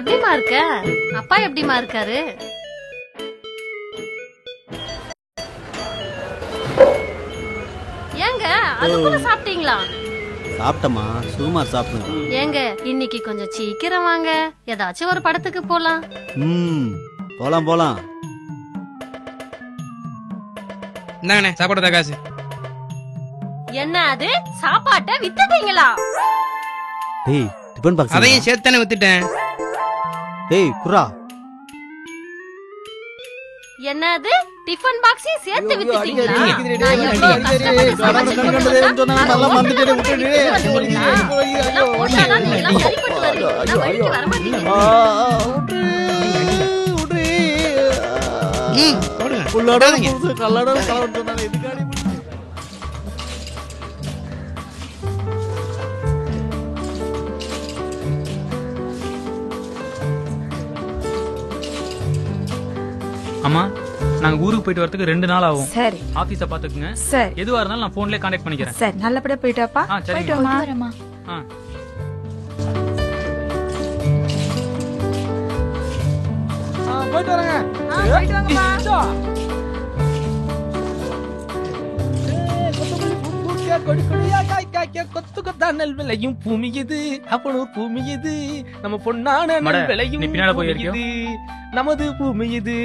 எப்படிமா இருக்க? அப்பா எப்படிமா இருக்காரு? ஏங்க அதுக்குள்ள சாப்பிட்டீங்களா?
சாப்பிட்டமா, சுகுமார் சாப்பிடுங்க.
ஏங்க இன்னைக்கு கொஞ்சம் சீக்கிரம் வாங்க, ஏதாச்சும் ஒரு படத்துக்கு போலாம்.
போலாம் போலாம்.
இந்தாங்கண்ணே சாப்பாடு காசு.
என்ன அது சாப்பாட்டை வித்துட்டீங்களா?
டேய் டிபன் பாக்ஸ்
அதையும் சேர்த்தானே வித்துட்டேன்.
டேய் குரா.
என்னது டிஃபன் பாக்ஸையும் சேர்த்து வித்துட்டீங்களா?
அம்மா நாங்க ஊருக்கு போயிட்டு வரதுக்கு 2 நாள் ஆகும்.
சரி.
ஆபீஸ பாத்துக்குங்க.
சரி.
எதுவா இருந்தாலும் நான் போன்லயே கான்டாக்ட் பண்ணிக்கிறேன்.
சரி, நல்லபடியா போயிட்டாப்பா.
சரிங்க.
போயிட்டு வரமா.
போயிட்டு வரேங்க.
போயிட்டு வாங்கப்பா.
கொடி கொடியா காய் காய்க்க கொத்து கொத்தா நெல் விளையும் பூமி இது, அப்பனூர் பூமி இது, நம்ம பொன்னான நெல் விளையும் பூமி இது, நமது பூமி இது.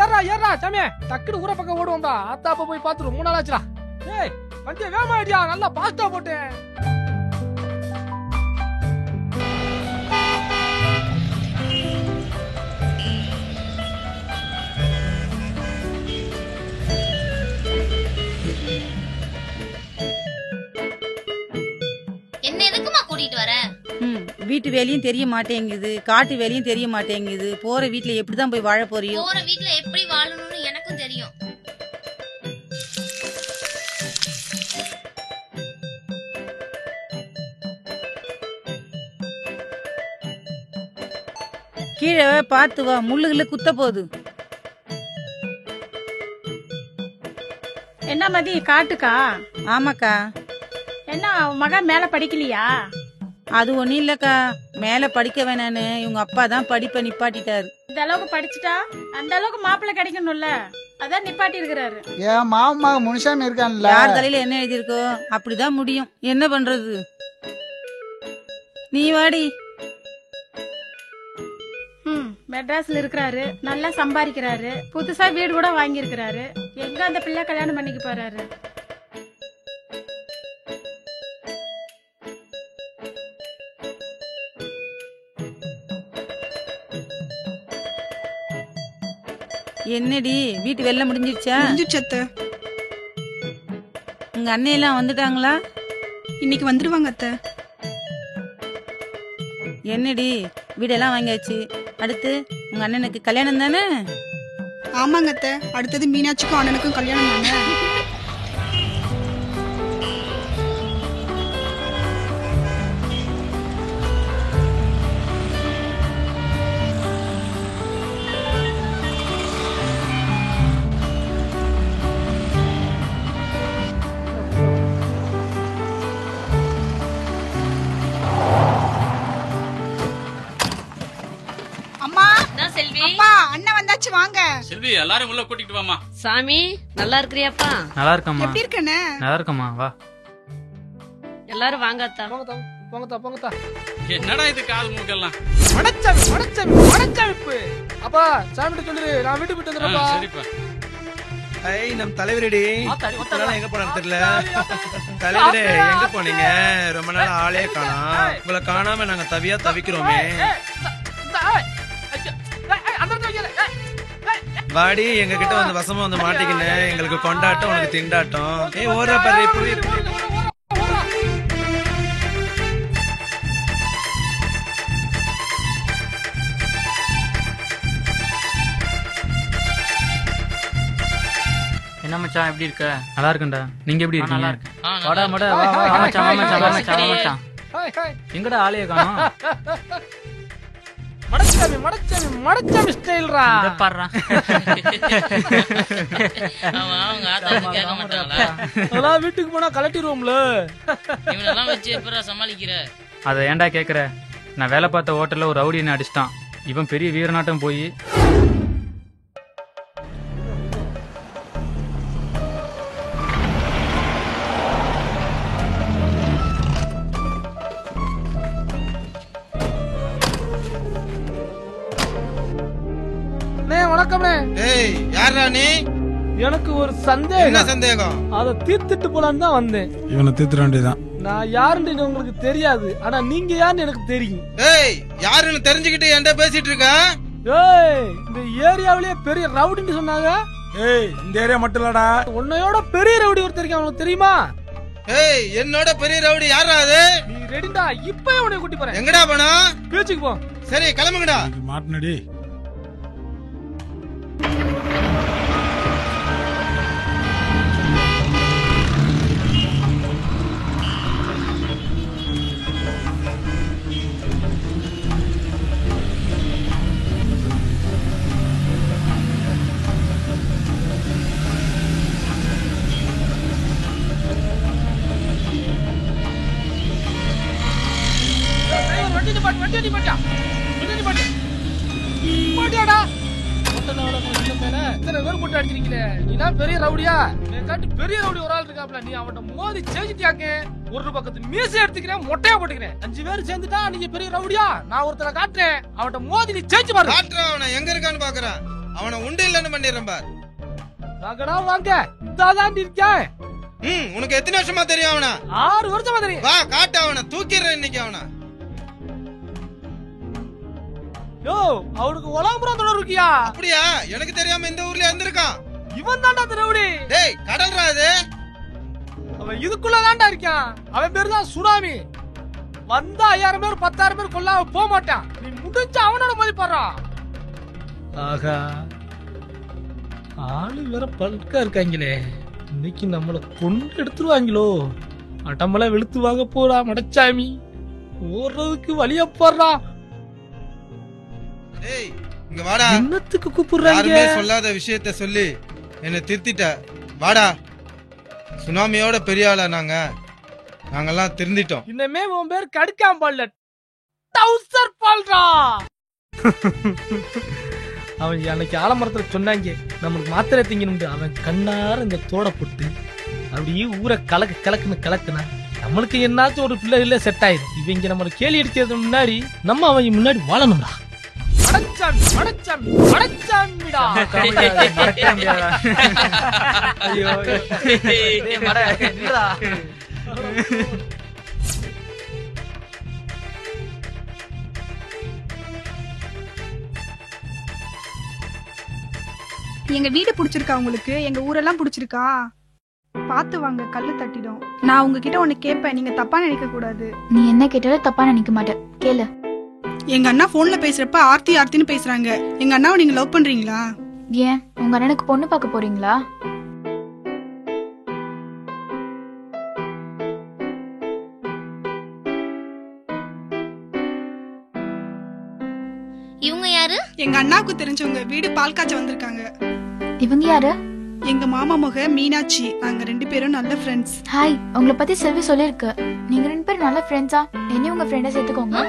ஏறா ஏறா சாமியே, டக்குனு ஊர பக்கம் ஓடுவோம்டா. அத்தாப்ப போய் பாத்துரும், 3 நாள் ஆச்சுடா. ஏய் வண்டியை வேகமா ஐடியா, நல்லா பாஸ்டா போட்டேன்.
என்ன எதுக்குமா கூட்டிட்டு வர?
வீட்டு வேலையும் தெரிய மாட்டேங்குது, காட்டு வேலையும் தெரிய மாட்டேங்குது. போற வீட்டுல எப்படிதான் போய் வாழ போறியோ?
போற வீட்டுல எப்படி வாழணும்னு எனக்கும் தெரியும்.
கீழே பார்த்து வா, முள்ளுகளை குத்த போகுது.
என்ன மதி காட்டுக்கா?
ஆமாக்கா.
என்ன மகன் மேல படிக்கலையா?
அது ஒண்ணும் இல்லக்கா, மேல படிக்க வேணான்னு இவங்க அப்பா தான் படிப்பை நிப்பாட்டிட்டாரு.
இந்த அளவுக்கு படிச்சுட்டா அந்த அளவுக்கு மாப்பிள்ளை கிடைக்கணும்ல, அதான் நிப்பாட்டி இருக்கிறாரு.
ஏன் மாமா முனிசாமி இருக்கான்ல,
யார் தலையில என்ன எழுதியிருக்கோ அப்படிதான் முடியும். என்ன பண்றது? நீ வாடி.
மெட்ராஸ்ல இருக்கிறாரு, நல்லா சம்பாதிக்கிறாரு, புதுசா வீடு கூட வாங்கி இருக்கிறாரு. எங்க அந்த பிள்ளை கல்யாணம் பண்ணிக்க போறாரு?
என்னடி வீட்டு வேலை முடிஞ்சிருச்சா?
முடிஞ்சிருச்சு.
உங்க அண்ணையெல்லாம் வந்துட்டாங்களா?
இன்னைக்கு வந்துருவாங்க அத்தை.
என்னடி வீடெல்லாம் வாங்கியாச்சு, அடுத்து உங்க அண்ணனுக்கு கல்யாணம் தானே?
ஆமாங்க அத்தை, அடுத்தது மீனாட்சிக்கும் அண்ணனுக்கும் கல்யாணம் தானே. அண்ணன் வந்தாச்சு, வாங்க.
செல்வி எல்லாரும் உள்ள கூட்டிட்டு வாமா.
சாமி நல்லா இருக்கிறியாப்பா?
நல்லா இருக்கம்மா.
எப்படி இருக்கனே?
நல்லா இருக்கம்மா, வா.
எல்லாரும் வாங்க அத்தா.
போங்கத்தா போங்கத்தா.
என்னடா இது காது மூக்கெல்லாம்?
மடச்சாமி மடச்சாமி மடச்சாமிப்பு. அப்பா சாமிட்ட சொல்லிரு, நான் வீட்டுக்கு போயிட்டு வந்துறேன்ப்பா.
சரிப்பா.
ஐ நம் தலைவரடி எங்க போனான்னு தெரியல. தலைவரே எங்க போனீங்க? ரொம்ப நாள் ஆளே காணோம். உங்களை காணாம நாங்க தவியா தவிக்கிறோமே. வாடி எங்க கிட்ட வந்து வசமா வந்து மாட்டிக்கின்னு, எங்களுக்கு கொண்டாட்டம் உனக்கு திண்டாட்டம். ஏய் ஓடுற பாரு.
என்ன மச்சான் எப்படி இருக்க? நல்லா இருக்கேன்டா. நீங்க எப்படி இருக்கீங்க?
நல்லா இருக்கேன்.
வாடா மட வா வா. வா மச்சான், வா மச்சான், வா மச்சான், வா மச்சான். எங்கடா ஆளைய காணோம்?
மடச்சாமி மடச்சாமி மடச்சாமி ஸ்டைல்ரா.
இத பாறா.
அவங்க ஆத்தால கேட்க மாட்டாங்களா?
எல்லாம் வீட்டுக்கு போனா கலட்டிடுவோம்ல.
இவனெல்லாம் வச்சு எப்பறா சமாளிக்கிற?
அத ஏன்டா கேக்குற? நான் வேலை பார்த்த ஹோட்டல்ல ஒரு ரவுடி என்ன அடிச்சிட்டான். இவன் பெரிய வீரநாட்டம் போய்
வணக்கம்ண்ணே.
ஏய் யாரா நீ?
எனக்கு ஒரு சந்தேகம்.
என்ன சந்தேகம்?
அதை தீர்த்துட்டு போலான்னு தான் வந்தேன்.
இவனை தீர்த்துட வேண்டியதான்.
நான் யாருன்னு உங்களுக்கு தெரியாது, ஆனா நீங்க யாருன்னு எனக்கு தெரியும்.
ஏய் யாருன்னு தெரிஞ்சுக்கிட்டு என்கிட்ட பேசிட்டு இருக்க?
ஏய் இந்த ஏரியாவிலேயே பெரிய ரவுடின்னு சொன்னாங்க.
ஏய் இந்த ஏரியா மட்டும் இல்லடா,
உன்னையோட பெரிய ரவுடி ஒருத்தர் இருக்கான், உனக்கு தெரியுமா?
ஏய் என்னோட பெரிய ரவுடி யாரா அது?
நீ ரெடிடா? இப்பவே உன்னை கூட்டி போறேன்.
எங்கடா போனோம்?
பேச்சுக்கு போ.
சரி கிளம்புங்கடா.
மாட்டினடி.
பெரிய ரவுடியா? பெரிய ரவுடி ஒரு ஆள் இருக்காப்ல, நீ அவன்கிட்ட மோதி ஜெயிச்சிட்டியாக்கே. ஒரு பக்கத்து மீசை எடுத்துக்கிறேன், மொட்டையா போட்டுக்கிறேன். 5 பேர் சேர்ந்துட்டா நீங்க பெரிய ரவுடியா? நான் ஒருத்தரை காட்டுறேன், அவன்கிட்ட மோதி நீ ஜெயிச்சு பாரு.
காட்டுறேன், அவனை எங்க இருக்கான்னு பாக்குறேன். அவனை உண்டு இல்லன்னு பண்ணிடுறேன் பாரு.
வாங்கடா வாங்க, இதாதான் இருக்கேன்.
உனக்கு எத்தனை வருஷமா தெரியும் அவனை?
6 வருஷமா தெரியும்.
வா காட்டு, அவனை தூக்கிடுறேன் இன்னைக்கு அவனை.
யோ அவனுக்கு உலகப்புறம் தொடர் இருக்கியா?
அப்படியா? எனக்கு தெரியாம இந்த ஊர்ல இருந்திருக்கான்.
இவன் தான்டா ரவுடி.
டேய் கடல்ரா அது.
அவன் இதுக்குள்ள தான்டா இருக்கான். அவன் பேரு தான் சுனாமி. வந்தா 5000 பேர் 10000 பேர் கொல்லாம போக மாட்டான். நீ முடிஞ்ச அவனோட மதிப்பாடுறா. ஆகா ஆளு வேற பல்கா இருக்காங்களே, இன்னைக்கு நம்மள கொண்டு எடுத்துருவாங்களோ. அடம்பல வெளுத்து வாங்க போறா மடச்சாமி. ஓடுறதுக்கு வழிய போடுறா.
ஏய் இங்க வாடா.
என்னத்துக்கு கூப்பிடுறாங்க?
யாருமே சொல்லாத விஷயத்த சொல்லி என்ன திருத்திட்ட. வாடா. சுனாமியோட பெரிய ஆளா நாங்கெல்லாம் திருந்திட்டோம்.
இன்னமே உன் பேர் கடுக்காம பால்ல டவுசர் பால்ரா. அவன் அன்னைக்கு ஆலமரத்துல சொன்னாங்க நம்மளுக்கு மாத்திரை திங்கணும். அவன் கண்ணார இந்த தோட போட்டு அப்படியே ஊரை கலக்குன்னு கலக்குனா நம்மளுக்கு என்னாச்சும் ஒரு பிள்ளை இல்ல செட் ஆயிடும். இவங்க நம்ம கேலி அடிக்கிறது முன்னாடி நம்ம அவங்க முன்னாடி வாழணும்டா.
எங்க வீடு பிடிச்சிருக்கா உங்களுக்கு? எங்க ஊரெல்லாம் பிடிச்சிருக்கா? பாத்து வாங்க, கல்லு தட்டிடும். நான் உங்ககிட்ட ஒண்ணு கேட்பேன், நீங்க தப்பா நினைக்க கூடாது.
நீ என்ன கேட்டாலும் தப்பா நினைக்க மாட்டேன், கேளு.
எங்க அண்ணா போன்ல பேசுறப்ப ஆர்த்தின்னு பேசுறாங்க. எங்க அண்ணாவை நீங்க லவ் பண்றீங்களா?
ஏன் உங்க அண்ணனுக்கு பொண்ணு பார்க்க போறீங்களா?
இவங்க யாரு?
எங்க அண்ணாவுக்கு தெரிஞ்சவங்க, வீடு பால் காய்ச்ச வந்திருக்காங்க.
இவங்க யாரு?
எங்க மாமா மக மீனாட்சி. நாங்க 2 பேரும் நல்ல ஃப்ரெண்ட்ஸ்.
ஹாய், உங்களை பத்தி செல்வி சொல்லிருக்கு. நீங்க 2 பேரும் நல்ல ஃப்ரெண்ட்ஸா? என்னையும் உங்க ஃப்ரெண்டா சேர்த்துக்கோங்க.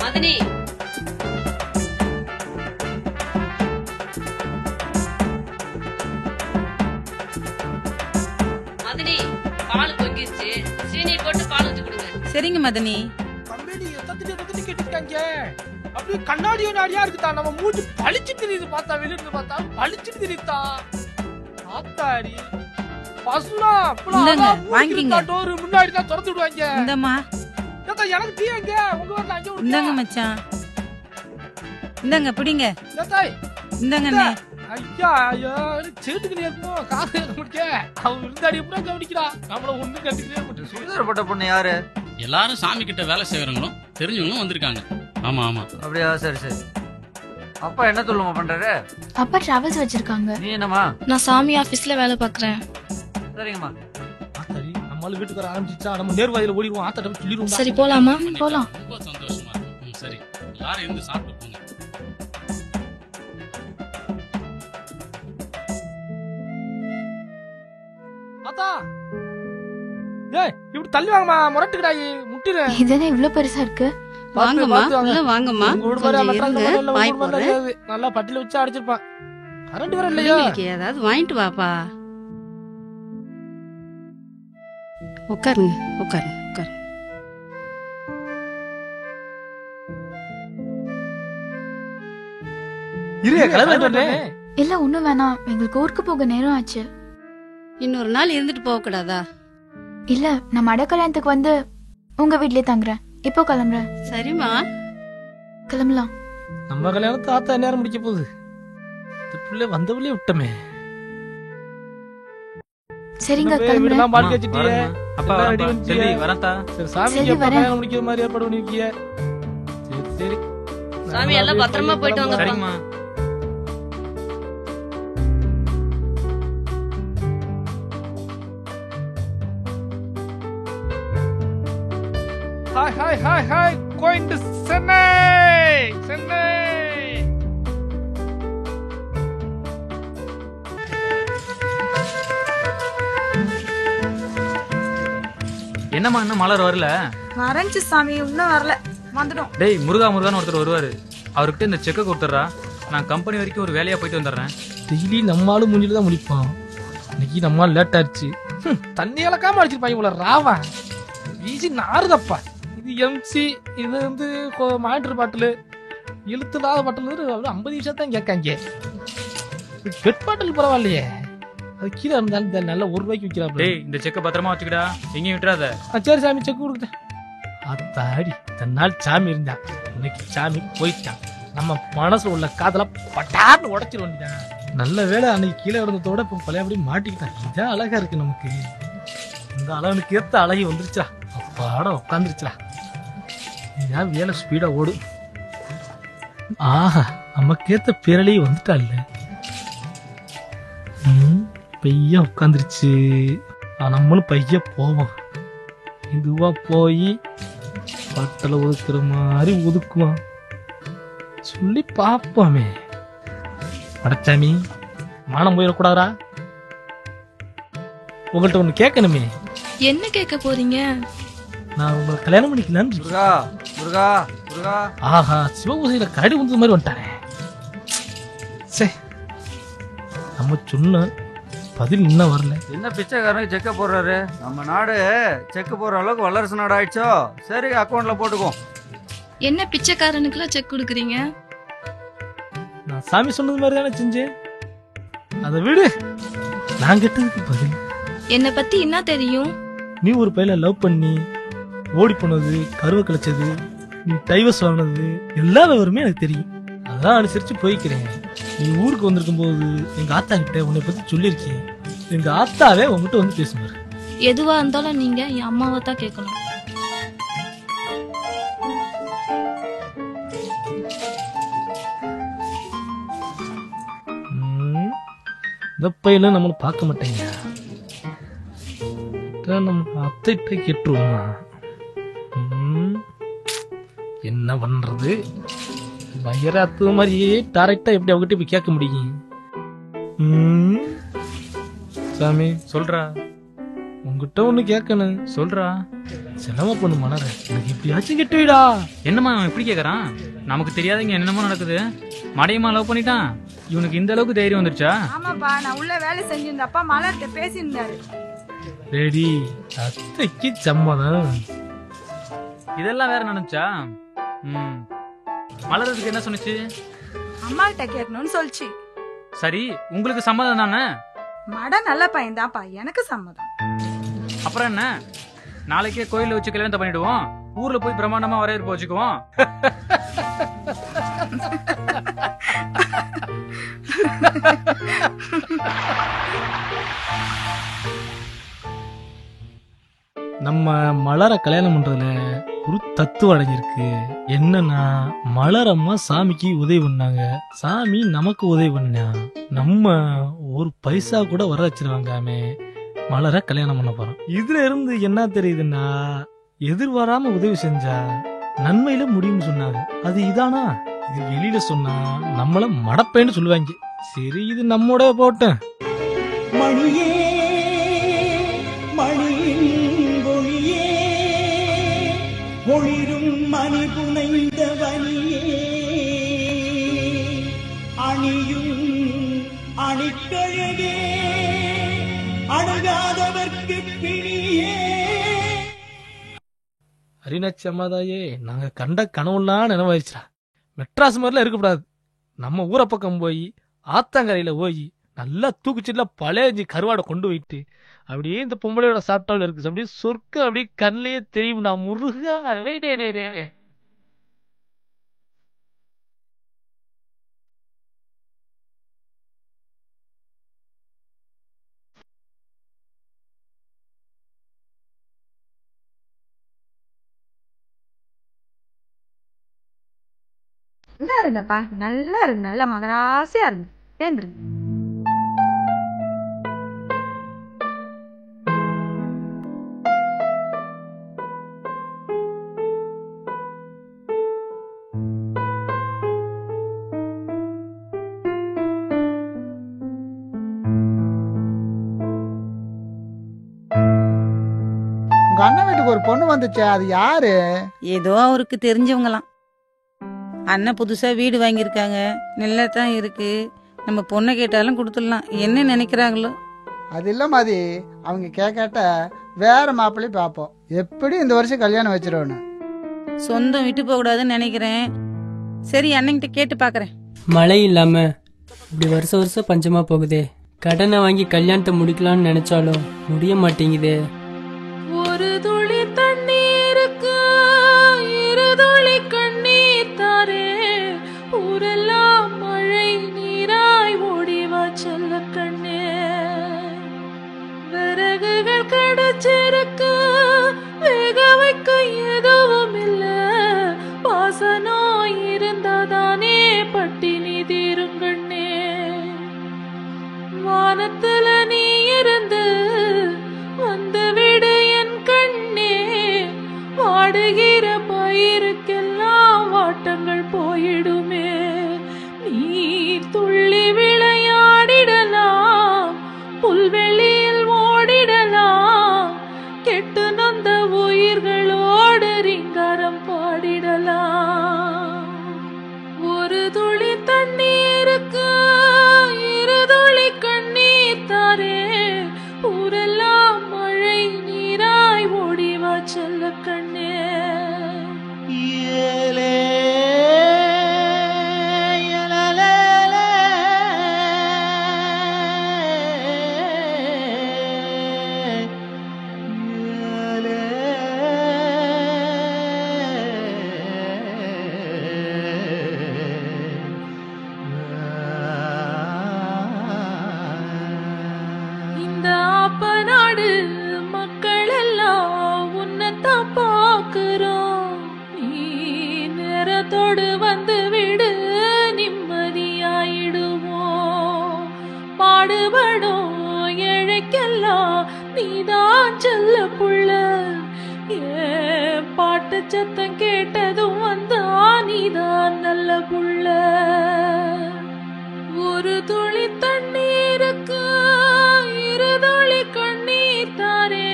மதனி மதனி பால் பொங்கிச்சு, சீனி போட்டு பால் ஊத்தி கொடுங்க.
சரிங்க மதனி.
கம்பெனி எத்தனை கேட்டிருக்காங்க. அப்படியே கண்ணாடியோ நாடியா இருக்குதா. நம்ம மூஞ்சி பளிச்சுட்டு தெரியுது. பார்த்தா வெளியிருந்து பார்த்தா பளிச்சுட்டு தெரியுதா. ஆத்தாடி பசுனா
வாங்கிங்க.
டோர் முன்னாடி தான் திறந்து விடுவாங்க.
இந்தம்மா
எனக்கு தீங்க. உங்க ஊர்ல அங்க
இந்தாங்க மச்சான். இந்தாங்க பிடிங்க. இந்தாங்க
அண்ணே. ஐயா ஐயா சேட்டுக்கு நேர்ப்போம் காசு முடிக்க. அவன் விருந்தாடி எப்படா கவனிக்கிறா. நம்மள ஒண்ணு கண்டுக்கவே மாட்டேன்.
சுடிதார் பொண்ணு யாரு?
எல்லாரும் சாமி கிட்ட வேலை செய்யறவங்களும் தெரிஞ்சவங்களும் வந்திருக்காங்க. ஆமா ஆமா.
அப்படியா? சரி சரி. அப்பா என்ன சொல்லுமா பண்றாரு?
அப்பா டிராவல்ஸ் வச்சிருக்காங்க.
நீ என்னமா?
நான் சாமி ஆபீஸ்ல வேலை பாக்குறேன்.
சரிங்கம்மா.
ஆத்தாடி நம்மள வீட்டுக்கு வர ஆரம்பிச்சிச்சா. நம்ம நேர்வாயில ஓடிடுவோம். ஆத்தாட்ட சொல்லிடுவோம்.
சரி போலாமா?
போலாம்.
ரொம்ப சந்தோஷமா இருக்கு. சரி எல்லாரும் இருந்து சாப்பிட்டு போங்க.
ஆத்தா ஏய் இப்படி தள்ளி வாங்கம்மா முரட்டுக்கிடாயி முட்டிடு.
இதென்ன இவ்வளவு பெருசா இருக்கு?
வாங்கம்மா உள்ள வாங்கம்மா.
உங்க வீடு மாதிரி
கொஞ்சம்
மெட்ராஸ்ல
இருங்க,
மட்டும் இல்ல,
வாய்
உங்க ஊர் மாதிரி
போடுறேன்.
கிடையாது. நல்லா பட்டில வச்சு அடிச்சிருப்பான். கரண்ட் வேற இல்லையா?
பிள்ளைங்களுக்கு ஏதாவது வாங்கிட்டு வாப்பா. உட்காருங்க உட்காருங்க உட்காருங்க.
இல்ல ஒண்ணும் வேணாம், எங்களுக்கு ஊருக்கு போக நேரம் ஆச்சு.
இன்னொரு நாள் இருந்துட்டு போக கூடாதா?
இல்ல நான் மட கல்யாணத்துக்கு வந்து உங்க வீட்லயே தங்குறேன். இப்போ கிளம்புறேன்.
சரிம்மா
கிளம்பலாம்.
நம்ம கல்யாணத்தை ஆத்தா நேரம் முடிக்க போகுது. இந்த பிள்ளை வந்த பிள்ளைய விட்டமே.
சரிங்க
வீடெல்லாம்
கிளம்புறேன்.
பால் வச்சிட்டியே.
அப்பா
எல்லாம்
வரேன்ப்பா.
ready பண்ணிட்டியே.
செல்வி, வரேன்தா.
சரி சாமி
சரி,
எப்ப
வரேன்.
கல்யாணம் முடிக்கிற மாதிரி ஏற்பாடு பண்ணிருக்கீங்க? சரி சரி.
சாமி எல்லாம் பத்திரமா போயிட்டு வாங்க.
சரிங்கம்மா.
Hi, going to Chennai.
என்னம்மா இன்னும் மலர் வரல?
வரஞ்சு சாமி இன்னும் வரல, வந்துடும்.
டேய் முருகான்னு ஒருத்தர் வருவாரு. அவர்கிட்ட இந்த செக்கை கொடுத்துட்றா. நான் கம்பெனி வரைக்கும் ஒரு வேலையா போயிட்டு வந்துடுறேன்.
டெய்லி நம்மளும் மூஞ்சில தான் முடிப்பான். இன்னைக்கு நம்ம லேட் ஆயிடுச்சு. தண்ணி இலக்காம அடிச்சிருப்பாங்க போல. ராவா வீசி நாறுதப்பா. இது எம்சி, இது வந்து மாயிட்டர் பாட்டில், இழுத்துலாத பாட்டில் 50 நிமிஷம் தான் கேட்காங்க. பெட் பாட்டில் பரவாயில்லையே, அது கீழே இருந்தாலும் இந்த நல்ல ₹1 விற்கிறாங்க.
டேய் இந்த செக்கை பத்திரமா வச்சுக்கிடா, எங்கேயும் விட்டுறாத.
சரி சாமி செக் கொடுக்குறேன். அத்தாடி தன்னால் சாமி இருந்தா, இன்னைக்கு சாமி போயிட்டான். நம்ம மனசுல உள்ள காதல பட்டார்னு உடைச்சிட வேண்டியதான். நல்ல வேலை அன்னைக்கு கீழே இருந்ததோட இப்ப பழையபடி மாட்டிக்கிட்டான். இதான் அழகா இருக்கு நமக்கு. இந்த அழகுக்கு ஏத்த அழகி வந்துருச்சா, அப்பாட உட்காந்துருச்சா. இதான் வேலை ஸ்பீடா ஓடு. ஆஹா நமக்கேத்த பிறலையே வந்துட்டா இல்ல. பைய உட்காந்துருச்சு. நம்மளும் பைய போவோம். இதுவா போய் பட்டலை ஒதுக்குற மாதிரி ஒதுக்குவான். சொல்லி பாப்போமே. அடச்சாமி மானம் போயிடக்கூடாதா? உங்கள்கிட்ட ஒண்ணு கேட்கணுமே.
என்ன கேட்க போறீங்க?
நான் உங்களை கல்யாணம் பண்ணிக்கலான்னு.
முருகா முருகா முருகா.
ஆஹா சிவபூசையில கரடி வந்தது மாதிரி வந்துட்டானே. சே நம்ம சொன்ன பதில் இன்னும் வரல.
என்ன பிச்சைக்காரனுக்கு செக்க போடுறாரு? நம்ம நாடு செக் போடுற அளவுக்கு வல்லரசு நாடு ஆயிடுச்சோ. சரி அக்கௌண்ட்ல போட்டுக்கோ.
என்ன பிச்சைக்காரனுக்குலாம் செக் கொடுக்குறீங்க?
நான் சாமி சொன்னது மாதிரி தானே செஞ்சேன். அதை விடு, நான் கேட்டதுக்கு பதில்.
என்ன பத்தி என்ன தெரியும்?
நீ ஒரு பையல லவ் பண்ணி ஓடி போனது, கருவை கழிச்சது, நீ டைவர்ஸ் வாங்கினது எல்லா விவரமே எனக்கு தெரியும். அதான் அனுசரிச்சு போய்க்கிறேன். நீ ஊருக்கு வந்திருக்கும் போது எங்க ஆத்தா கிட்ட உன்னை பத்தி சொல்லியிருக்கேன். எங்க ஆத்தாவே உங்ககிட்ட வந்து பேசுவாரு.
எதுவா இருந்தாலும் நீங்க என் அம்மாவை தான் கேட்கணும்.
இந்த பையனை நம்மள பார்க்க மாட்டேங்க. நம்ம அத்தைட்ட கேட்டுருவோமா? என்ன பண்றது? வயிற அத்து மாதிரியே டைரக்டா எப்படி அவங்ககிட்ட போய் கேட்க முடியும்? சாமி
சொல்றா.
உங்ககிட்ட ஒண்ணு கேட்கணும்.
சொல்றா.
செலவா பண்ணு மலர, எனக்கு இப்படியாச்சும் கெட்டுவிடா.
என்னம்மா அவன் எப்படி கேக்குறான்? நமக்கு தெரியாதங்க என்னமோ நடக்குது. மடையமா லவ் பண்ணிட்டான். இவனுக்கு இந்த அளவுக்கு தைரியம் வந்துருச்சா?
ஆமாப்பா, நான் உள்ள வேலை செஞ்சிருந்தப்பா மலர்கிட்ட பேசியிருந்தாரு.
ரெடி, அத்தைக்கு சம்மதம்.
இதெல்லாம் வேற நினைச்சா? மலர்றதுக்கு என்ன சொன்னுச்சு?
அம்மா கிட்ட கேட்கணும்னு சொல்லிச்சு.
சரி உங்களுக்கு சம்மதம் தானே?
மட நல்ல பையன் தான்ப்பா, எனக்கு சம்மதம்.
அப்புறம் என்ன, நாளைக்கே கோயில வச்சு கல்யாணத்தை பண்ணிடுவோம். ஊர்ல போய் பிரமாண்டமா வரவேற்பு வச்சுக்குவோம்.
நம்ம மலர கல்யாணம் பண்றதுல ஒரு தத்துவம் அடங்கியிருக்கு. என்னன்னா, மலரம்மா சாமிக்கு உதவி பண்ணாங்க, சாமி நமக்கு உதவி பண்ணா. நம்ம ஒரு பைசா கூட வர வச்சிருவாங்காமே மலர கல்யாணம் பண்ண போறோம். இதுல இருந்து என்ன தெரியுதுன்னா, எதிர்பாராம உதவி செஞ்சா நன்மையில முடியும்னு சொன்னாங்க. அது இதானா? இது வெளியில சொன்னா நம்மள மடப்பேன்னு சொல்லுவாங்க. சரி இது நம்மோட போட்டேன்.
மணியே கட்டழகே அணுகாதவர்க்கு பிணியே.
அரிணாச்சி அம்மாதாயே, நாங்க கண்ட கனவுலாம் நினைவாயிருச்சா. மெட்ராஸ் மாதிரிலாம் இருக்கக்கூடாது. நம்ம ஊரை பக்கம் போய் ஆத்தங்கரையில போய் நல்லா தூக்குச்சிட்டுல பழைய கருவாடை கொண்டு போயிட்டு அப்படியே இந்த பொம்பளையோட சாப்பிட்டாலும் இருக்கு. அப்படியே சொர்க்க அப்படியே கண்ணிலேயே தெரியும். நான் முருகா
நல்லா இருங்கப்பா, நல்லா இருக்கு, நல்ல மகராசியா இருக்கு. சேர்ந்துருங்க.
உங்க அண்ணன் வீட்டுக்கு ஒரு பொண்ணு வந்துச்சு, அது யாரு?
ஏதோ அவருக்கு தெரிஞ்சவங்களாம். அண்ணன் புதுசா வீடு வாங்கியிருக்காங்க, நல்லா தான் இருக்கு. நம்ம பொண்ணை கேட்டாலும் கொடுத்துடலாம். என்ன நினைக்கிறாங்களோ.
அது இல்ல மாதிரி அவங்க கேட்காட்ட வேற மாப்பிள்ளை பார்ப்போம். எப்படி இந்த வருஷம் கல்யாணம் வச்சிருவோன்னு.
சொந்தம் விட்டு போக கூடாதுன்னு நினைக்கிறேன். சரி, அண்ணன்கிட்ட கேட்டு பாக்குறேன்.
மழை இல்லாம இப்படி வருஷம் வருஷம் பஞ்சமா போகுதே. கடனை வாங்கி கல்யாணத்தை முடிக்கலாம்னு நினைச்சாலும் முடிய மாட்டேங்குதே.
ஒரு துளி தண்ணீருக்கு இரு துளி கண்ணீர் தாரே. ஊரெல்லாம் மழை நீராய் ஓடிவா செல்ல கண்ணே. விறகுகள் கிடைச்சிருக்கு, வேக வைக்க எதுவும் இல்ல. பாசனோ இருந்தாதானே பட்டினி தீருங்கண்ணே. வானத்துல நீ இருந்து வந்து விடு என் கண்ணே. வாடுகிற பயிருக்கெல்லாம் வாட்டங்கள் போயிடுமே. நீர் துள்ளி விளையாடிடலாம், புல்வெளியில் ஓடிடலாம். கெட்டு நொந்த உயிர்களோடு ரிங்காரம் பாடிடலாம். ஒரு துளி தண்ணீருக்கு இரு துளி கண்ணீர் தாரே. ஊரெல்லாம் மழை நீராய் ஓடிவா செல்ல கண்ணே. இந்த ஆப்ப நாடு மக்கள் எல்லாம் உன்னத்தான் பார்க்கிறோம். நீ நேரத்தோடு வந்து விடு, நிம்மதியாயிடுவோம். பாடுபடும் ஏழைக்கெல்லாம் நீதான் செல்ல புள்ள. ஏன் பாட்டு சத்தம் கேட்டதும் வந்தா நீதான் நல்ல புள்ள. ஒரு துளி தண்ணீருக்கு இரு துளி கண்ணீர் தாரே.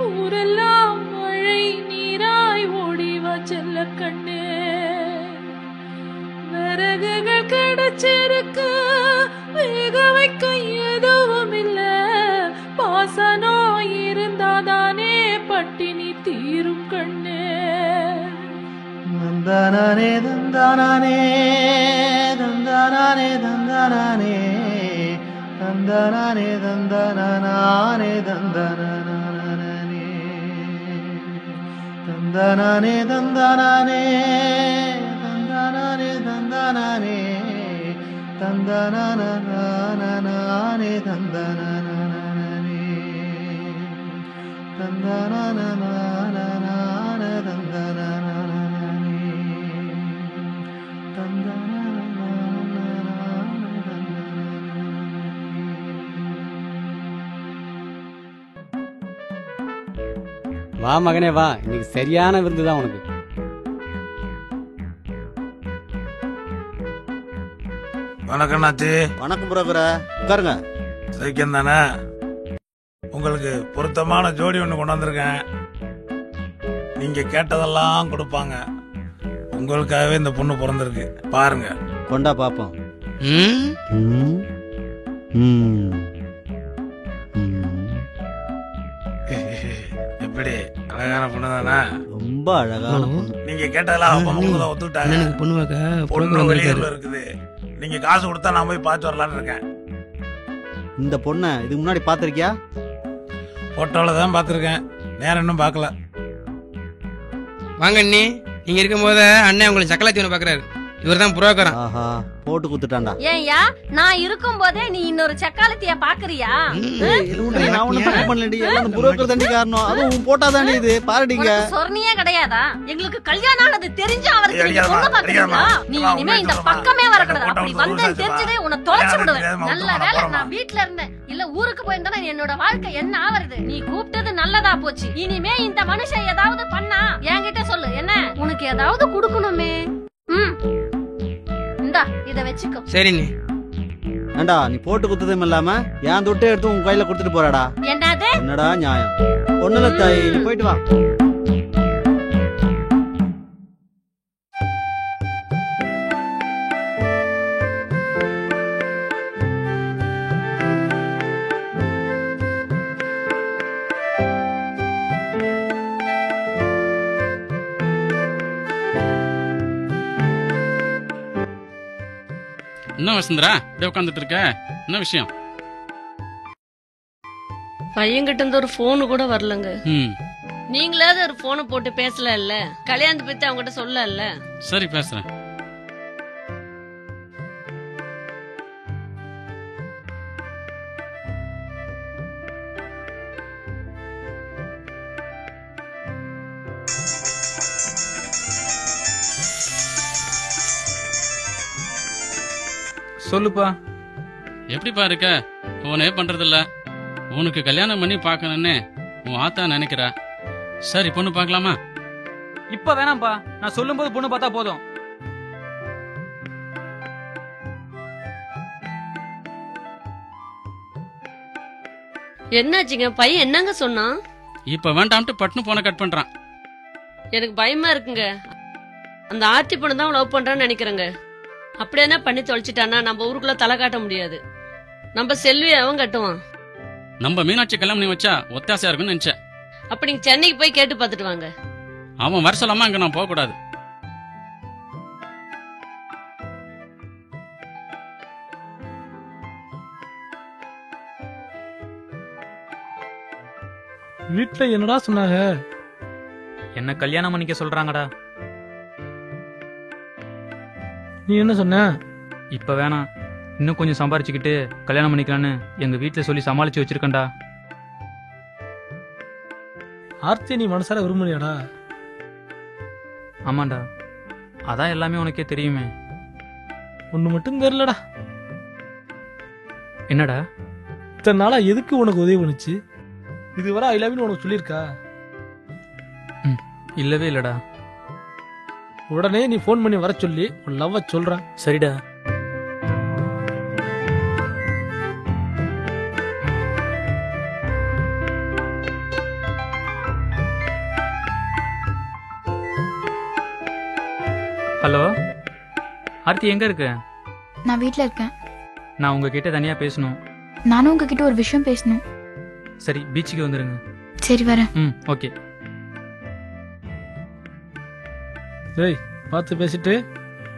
ஊரெல்லாம் மழை நீராய் ஓடிவா செல்ல கண்ணே. விறகுகள் கிடைச்சிருக்கு, வேக வைக்க எதுவும் இல்ல. பாசனோ இருந்தாதானே பட்டினி தீரும் கண்ணே.
தந்தானே தந்தானே தந்தானே தந்தானே தந்தானே தந்தானே தந்தானே தந்தானே தந்தானே தந்தானே தந்தானே தந்தானே தந்தானே
வா மகனே வா, இன்னைக்கு சரியான விருந்து தான் உனக்கு.
வணக்கம் நாச்சி.
வணக்கம் புரோக்கர, உட்காருங்க.
சைக்கியம் தானே? உங்களுக்கு பொருத்தமான ஜோடி ஒன்று கொண்டாந்துருக்கேன். நீங்க கேட்டதெல்லாம் கொடுப்பாங்க. உங்களுக்காகவே இந்த பொண்ணு பிறந்திருக்கு, பாருங்க.
கொண்டா பாப்போம்.
எப்படி அழகான பொண்ணு தானே?
ரொம்ப அழகான பொண்ணு.
நீங்க கேட்டதெல்லாம் அப்பா அம்மா ஒத்துக்கிட்டாங்க.
எனக்கு பொண்ணு பார்க்க
பொண்ணு வெளியூர்ல இருக்குது. நீங்க காசு கொடுத்தா நான் போய் பார்த்து வரலான்னு இருக்கேன்.
இந்த பொண்ணை இதுக்கு முன்னாடி பாத்திருக்கியா?
போட்டோல தான் பாத்திருக்கேன், நேரம் இன்னும் பார்க்கல.
வாங்க அண்ணி, நீங்க இருக்கும் போது அண்ணன் உங்களுக்கு சக்கலாத்தி ஒன்று பாக்குறாரு. இவர் தான் புரோக்கரன்.
ஆஹா, போட்டு குத்துட்டான்டா.
ஏன்யா நான் இருக்கும் போதே நீ இன்னொரு சக்காலத்திய பாக்குறியா?
நான் ஒண்ணும் தப்பு பண்ணலடி, எல்லாம் புரோக்கர் தாண்டி காரணம். அதுவும் போட்டா தாண்டி இது பாருடிங்க.
சொர்ணியே கிடையாதா? எங்களுக்கு கல்யாணம் ஆனது தெரிஞ்சு அவருக்கு நீங்க சொல்ல பாக்குறீங்களா? நீ இனிமே இந்த பக்கமே வரக்கூடாது. அப்படி வந்தேன்னு தெரிஞ்சதே உன்னை தொலைச்சு விடுவேன். நல்ல வேலை நான் வீட்டுல இருந்தேன், இல்ல ஊருக்கு போயிருந்தா என்னோட வாழ்க்கை என்ன ஆவறது? நீ கூப்பிட்டது நல்லதா போச்சு. இனிமே இந்த மனுஷன் ஏதாவது பண்ணா என்கிட்ட சொல்லு. என்ன உனக்கு ஏதாவது குடுக்கணுமே? இந்தா இத வெச்சுக்கோ.
சரி நீ
ஏண்டா, நீ போட்டு குத்ததும் இல்லாம என் தொட்டே எடுத்து உன் கையில கொடுத்துட்டு போறாடா.
என்னது?
என்னடா நியாயம்? ஒண்ணுல தாய், நீ போயிட்டு வா.
என்ன வசந்தரா இப்படியே உட்காந்துட்டு இருக்க? என்ன விஷயம்?
பையன்கிட்ட இருந்து ஒரு போனு கூட வரலங்க. நீங்களாவது ஒரு போனை போட்டு பேசல இல்ல? கல்யாணத்தை பத்தி அவங்ககிட்ட சொல்ல இல்ல?
சரி பேசுறேன்.
சொல்லுப்பா.
எப்படிப்பா இருக்க? போனே பண்றதில்ல. உனக்கு கல்யாணம் பண்ணி பார்க்கணும்னு உன் ஆத்தா நினைக்கிறா. சரி பொண்ணு பார்க்கலாமா?
இப்ப வேணாம்ப்பா, நான் சொல்லும் போது பொண்ணு பார்த்தா போதும்.
என்னாச்சுங்க? பையன் என்னங்க சொன்னான்?
இப்ப வேண்டாம்ட்டு பட்டுன்னு போன கட் பண்றான்.
எனக்கு பயமா இருக்குங்க. அந்த ஆர்த்தி பொண்ணு தான் லவ் பண்றான்னு நினைக்கிறேங்க. அப்படி என்ன பண்ணி தொலைச்சிட்டானா நம்ம ஊருக்குள்ள தலை காட்ட முடியாது. நம்ம செல்வி அவன் கட்டுவான்.
நம்ம மீனாட்சி கல்யாணம் பண்ணி வச்சா ஒத்தாசையா இருக்குன்னு நினைச்சேன்.
அப்ப நீங்க சென்னைக்கு போய் கேட்டு பாத்துட்டு வாங்க.
அவன் வர சொல்லாம அங்க நான் போக கூடாது.
வீட்டுல என்னடா சொன்னாங்க?
என்ன கல்யாணம் பண்ணிக்க சொல்றாங்கடா.
நீ என்ன சொன்ன?
இப்ப வேணாம், இன்னும் கொஞ்சம் சம்பாரிச்சுக்கிட்டு கல்யாணம் பண்ணிக்கலான்னு எங்க வீட்டுல சொல்லி சமாளிச்சு வச்சிருக்கேன்டா.
ஆர்த்தி நீ மனசார விரும்புறியாடா?
ஆமாண்டா, அதான் எல்லாமே உனக்கே தெரியுமே.
ஒண்ணு மட்டும் தெரியலடா.
என்னடா?
இத்தனை நாளா எதுக்கு உனக்கு உதவி பண்ணுச்சு? இதுவரை ஐ லவ் யூ உனக்கு சொல்லியிருக்கா?
இல்லவே இல்லடா.
உடனே நீ போன் பண்ணி வர சொல்லி உன் லவ்வ சொல்றேன்.
சரிடா. ஹலோ ஆர்த்தி, எங்க இருக்க?
நான் வீட்ல இருக்கேன்.
நான் உங்ககிட்ட தனியா பேசணும்.
நானும் உங்ககிட்ட ஒரு விஷயம் பேசணும்.
சரி, பீச்சுக்கு வந்துருங்க.
சரி வரேன்.
ஓகே.
டேய், பார்த்து பேசிட்டு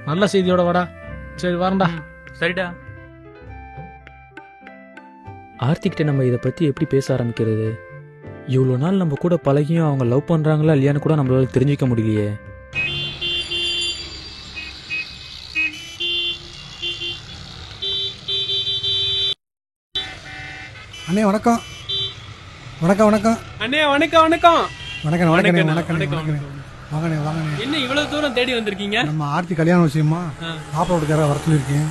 நல்ல செய்தியோட வாடா. சரி வரேன்டா.
சரிடா. ஆர்த்திக்கிட்ட நம்ம இதை பத்தி எப்படி பேச ஆரம்பிக்கிறது? இவ்வளோ நாள் நம்ம கூட பழகியும் அவங்க லவ் பண்றாங்களா இல்லையான்னு கூட நம்மளால தெரிஞ்சுக்க முடியலையே.
அண்ணே வணக்கம். வணக்கம் வணக்கம்
அண்ணே. வணக்கம் வணக்கம்
வணக்கம் வணக்கம் வணக்கம். வாங்கண்ணே வாங்கண்ணே.
என்ன இவ்வளவு தூரம் தேடி வந்திருக்கீங்க?
நம்ம ஆர்த்தி கல்யாணம் விஷயமா சாப்பாடுக்கார வர சொல்லியிருக்கேன்.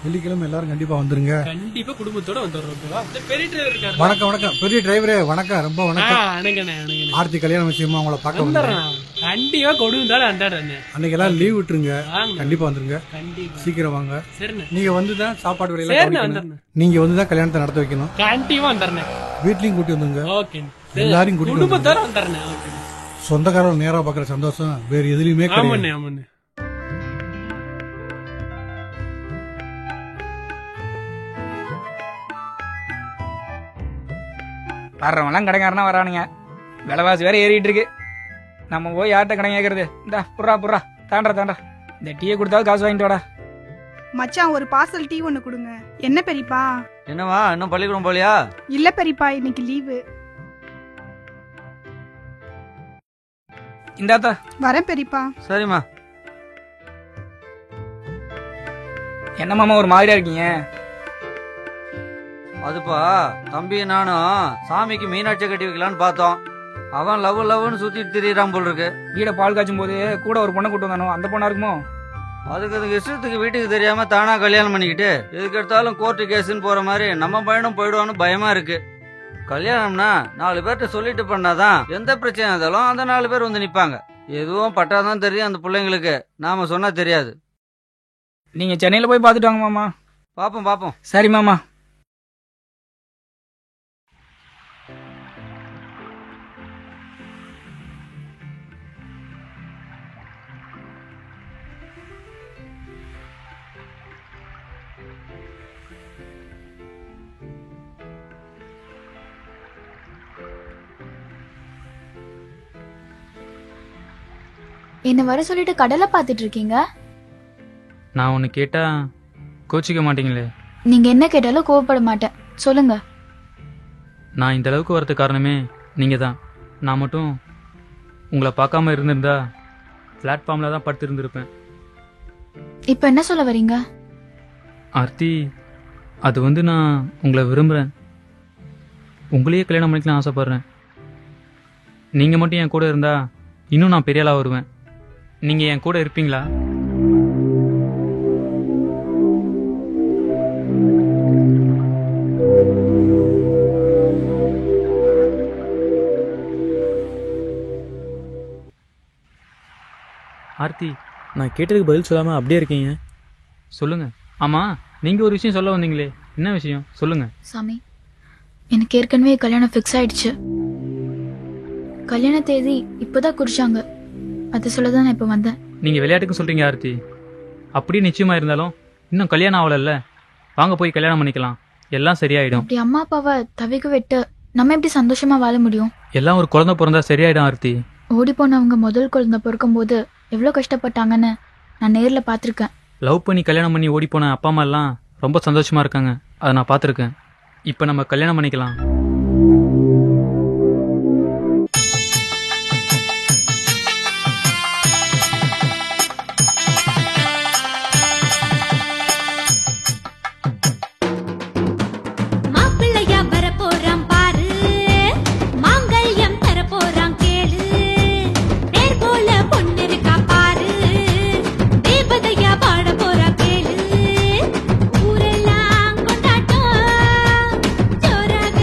வெள்ளிக்கிழமை எல்லாரும் கண்டிப்பா வந்துருங்க.
கண்டிப்பா குடும்பத்தோட வந்துடுறோம். பெரிய டிரைவர் இருக்காரு.
வணக்கம் வணக்கம். பெரிய டிரைவரே வணக்கம். ரொம்ப வணக்கம். ஆர்த்தி கல்யாணம் விஷயமா உங்களை பார்க்க வந்தேன்.
கண்டிப்பா கொடுந்தாலும்
அன்னைக்கு எல்லாம் லீவ் விட்டுருங்க. கண்டிப்பா வந்துருங்க. சீக்கிரம் வாங்க. நீங்க வந்துதான் சாப்பாடு வேலையில நீங்க வந்துதான் கல்யாணத்தை நடத்த வைக்கணும்.
கண்டிப்பா வந்துடுறேன்.
வீட்லயும் கூட்டி வந்துருங்க. எல்லாரையும் கூட்டி
குடும்பத்தோட வந்துடுறேன்.
சொந்தக்காரர் நேரா பாக்குற சந்தோஷம் வேற எதுலயுமே கிடையாது.
வர்றவங்களாம் கடைக்காரனா வரானுங்க, விலைவாசி வேற ஏறிட்டு இருக்கு. நம்ம போய் யார்கிட்ட கடன் கேட்கறது? இந்தா புறா தாண்டா இந்த டீயை கொடுத்தாவது காசு வாங்கிட்டு வாடா.
மச்சான் ஒரு பார்சல் டீ ஒன்னு கொடுங்க. என்ன பெரியப்பா?
என்னவா இன்னும் பள்ளிக்கூடம் போலியா?
இல்ல பெரியப்பா, இன்னைக்கு லீவு.
இந்தாத்தா
வரேன் பெரியப்பா.
சரிம்மா.
என்ன மாமா ஒரு மாதிரியா இருக்கீங்க?
அதுப்பா தம்பி நானும் சாமிக்கு மீனாட்சி கட்டி வைக்கலான்னு பார்த்தோம். அவன் லவ்னு சுத்திட்டு திரியறான் போல் இருக்கு.
வீட பால் காய்ச்சும் போது கூட ஒரு பொண்ணை கூட்டு வந்தானோ, அந்த பொண்ணா இருக்குமோ?
அதுக்கு இஷ்டத்துக்கு வீட்டுக்கு தெரியாம தானா கல்யாணம் பண்ணிக்கிட்டு எதுக்கு எடுத்தாலும் கோர்ட்டு கேஸுன்னு போற மாதிரி நம்ம பையனும் போயிடுவான்னு பயமா இருக்கு. கல்யாணம்னா 4 பேர்கிட்ட சொல்லிட்டு பண்ணாதான் எந்த பிரச்சனை இருந்தாலும் அந்த 4 பேர் வந்து நிப்பாங்க. எதுவும் பட்டாதான் தெரியும் அந்த பிள்ளைங்களுக்கு, நாம சொன்னா தெரியாது.
நீங்க சென்னையில போய் பாத்துட்டு வாங்க மாமா.
பாப்போம்.
சரி மாமா.
என்ன வர சொல்லிட்டு கடலை பார்த்துட்டு இருக்கீங்க?
நான் ஒன்று கேட்டா கோச்சிக்க மாட்டீங்களே?
நீங்க என்ன கேட்டாலும் கோவப்பட மாட்டேன், சொல்லுங்க.
நான் இந்த அளவுக்கு வரதுக்கு காரணமே நீங்க தான். நான் மட்டும் உங்களை பார்க்காம இருந்திருந்தா பிளாட்ஃபார்ம்ல தான் படுத்து இருந்திருப்பேன்.
இப்ப என்ன சொல்ல வரீங்க?
ஆர்த்தி, அது நான் உங்களை விரும்புகிறேன். உங்களையே கல்யாணம் பண்ணிக்கலாம் ஆசைப்படுறேன். நீங்கள் மட்டும் என் கூட இருந்தா இன்னும் நான் பெரிய ஆளா வருவேன். நீங்கள் என் கூட இருப்பீங்களா? ஆர்த்தி, நான் கேட்டதுக்கு பதில் சொல்லாமல் அப்படியே இருக்கீங்க. சொல்லுங்க. ஆமாம், நீங்கள் ஒரு விஷயம் சொல்ல வந்தீங்களே, என்ன விஷயம் சொல்லுங்க.
சாமி, எனக்கு ஏற்கனவே கல்யாணம் ஃபிக்ஸ் ஆயிடுச்சு. கல்யாண தேதி இப்போதான் குறிச்சாங்க, அதை சொல்லதான் நான் இப்போ வந்தேன்.
நீங்கள் விளையாட்டுக்கு சொல்கிறீங்க ஆர்த்தி. அப்படியே நிச்சயமாக இருந்தாலும் இன்னும் கல்யாணம் ஆகலைல்ல. வாங்க போய் கல்யாணம் பண்ணிக்கலாம், எல்லாம் சரியாயிடும்.
அப்படி அம்மா அப்பாவை தவிக்க விட்டு நம்ம எப்படி சந்தோஷமா வாழ முடியும்?
எல்லாம் ஒரு குழந்தை பிறந்தா சரியாயிடும் ஆர்த்தி.
ஓடி போனவங்க முதல் குழந்தை பிறக்கும் போது எவ்வளோ கஷ்டப்பட்டாங்கன்னு நான் நேரில் பார்த்துருக்கேன்.
லவ் பண்ணி கல்யாணம் பண்ணி ஓடி போன அப்பா அம்மா எல்லாம் ரொம்ப சந்தோஷமா இருக்காங்க, அதை நான் பார்த்துருக்கேன். இப்போ நம்ம கல்யாணம் பண்ணிக்கலாம்.
ஊரெல்லாம் கொண்டாட்டம் ஜோராக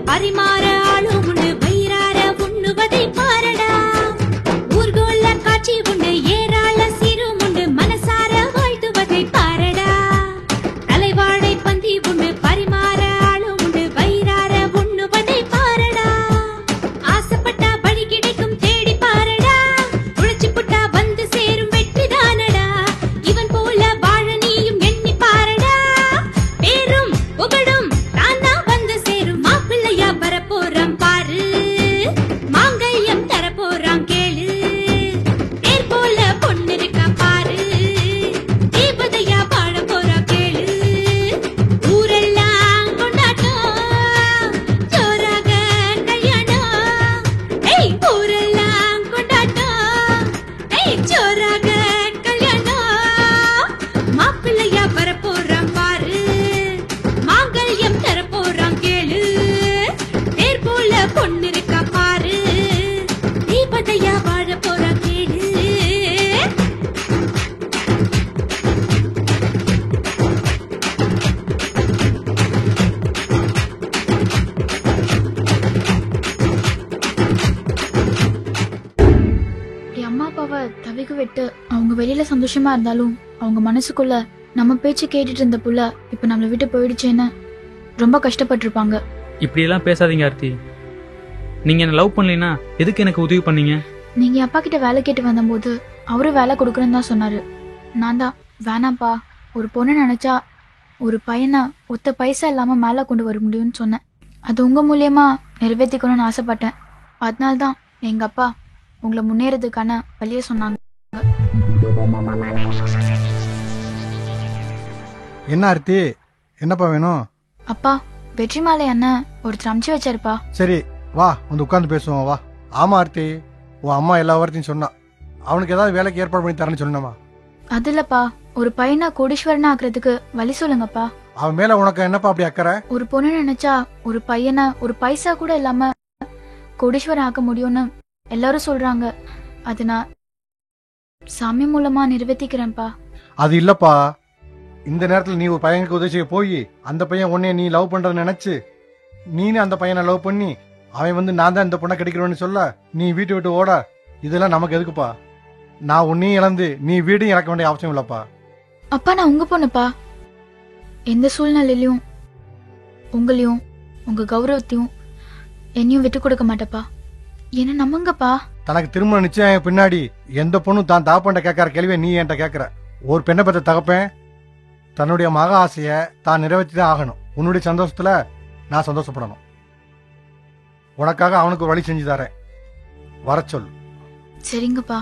பரிமாற ஆளும் உண்டு வயிறார உண்ணுவதை பாரடா ஊர்கோல காட்சி உண்டு ஏராள சிறும் உண்டு மனசார வாழ்த்துவதை பாரடா தலைவாழை பந்தி உண்டு பரிமாற ஆளும் உண்டு வயிறார உண்ணுவதை பாரடா ஆசைப்பட்டா வழி கிடைக்கும் தேடி பாரடா உழைச்சி புட்டா வந்து சேரும் வெற்றி தானடா இவன் போல வாழ நீயும் எண்ணி பாரடா பேரும் புகழும் தான் தான் வந்து சேரும் மாப்பிள்ளையா வரப்போறான் பாரு மாங்கல்யம் தரப்போறான் கேளு தேர் போல பொண்ணு இருக்கா பாரு தேவதையா வாழ போறா கேளு ஊரெல்லாம் கொண்டாட்டம் ஜோராக கல்யாணம் ஏய் ஊரெல்லாம் கொண்டாட்டம் ஏய் ஜோராக கல்யாணம் மாப்பிள்ளையா வரப்போறான் பாரு மாங்கல்யம் தரப்போறான் கேளு தேர் போல பொண்ணு இருக்கா பாரு தீபதையா வாழ போறா கேளு
இப்படி அம்மா அப்பாவை தவிக்க விட்டு அவங்க வெளியில சந்தோஷமா இருந்தாலும் அவங்க மனசுக்குள்ள நம்ம பேச்சு கேட்டுட்டு இருந்த புள்ள இப்ப நம்மளை விட்டு போயிடுச்சேன்னு ரொம்ப கஷ்டப்பட்டிருப்பாங்க.
இப்படியெல்லாம் பேசாதீங்க ஆர்த்தி. நீங்க என்ன லவ் பண்ணலைன்னா எதுக்கு எனக்கு உதவி பண்ணீங்க?
நீங்க அப்பா கிட்ட வேலை கேட்டு வந்தபோது அவரு வேலை கொடுக்கணும்னு தான் சொன்னாரு. நான் தான் வேணாப்பா, ஒரு பொண்ணு நினைச்சா ஒரு பையனை ஒத்த பைசா இல்லாம மேல கொண்டு வர முடியும்னு சொன்னேன். அது உங்க மூலியமா நிறைவேற்றிக்கணும்னு ஆசைப்பட்டேன். அதனால்தான் எங்க அப்பா உங்களை முன்னேறதுக்கான வழியை சொன்னாங்க.
என்ன ஆர்த்தி, என்னப்பா வேணும்?
அப்பா, வெற்றிமாலை அண்ணன் ஒருத்தர் அமுச்சு வச்சாருப்பா.
சரி வா, வந்து உட்காந்து பேசுவோம் வா. ஆமா ஆர்த்தி, உன் அம்மா எல்லா வார்த்தையும் சொன்னா. அவனுக்கு ஏதாவது வேலைக்கு ஏற்பாடு பண்ணி தரேன்னு சொன்னமா?
அது இல்லப்பா, ஒரு பையனை கோடீஸ்வரனா ஆக்குறதுக்கு வழி சொல்லுங்கப்பா.
அவன் மேல உனக்கு என்னப்பா அப்படி அக்கறை?
ஒரு பொண்ணு நினைச்சா ஒரு பையனை ஒரு பைசா கூட இல்லாம கோடீஸ்வரன் ஆக்க முடியும்னு எல்லாரும் சொல்றாங்க. அது நான் சாமி மூலமா நிறைவேற்றிக்கிறேன்ப்பா.
அது இல்லப்பா, இந்த நேரத்துல நீ ஒரு பையனுக்கு உதவி செய்ய போய் அந்த பையன் உன்னைய நீ லவ் பண்றத நினைச்சு நீனே அந்த பையனை லவ் பண்ணி அவன் வந்து நான் தான் இந்த பொண்ணை கிடைக்கிறோன்னு சொல்ல நீ வீட்டு விட்டு ஓட, இதெல்லாம் நமக்கு எதுக்குப்பா? நான் உன்னையும் இழந்து நீ வீடையும் இறக்க வேண்டிய அவசியம் இல்லப்பா.
அப்பா, நான் உங்க பொண்ணுப்பா. எந்த சூழ்நிலையிலும் உங்களையும் உங்க கௌரவத்தையும் என்னையும் விட்டு கொடுக்க மாட்டப்பா. என்ன நம்புங்கப்பா.
தனக்கு திருமணம் நிச்சயம் பின்னாடி எந்த பொண்ணும் தான் தாப்பண்ட கேட்கற கேள்வியை நீ என்கிட்ட கேட்கற. ஒரு பெண்ணை பத்த தகப்பேன் தன்னுடைய மக ஆசைய தான் நிறைவேற்றி தான் ஆகணும். உன்னுடைய சந்தோஷத்துல நான் சந்தோஷப்படணும். உனக்காக அவனுக்கு ஒரு வழி செஞ்சு தரேன், வர சொல்.
சரிங்கப்பா.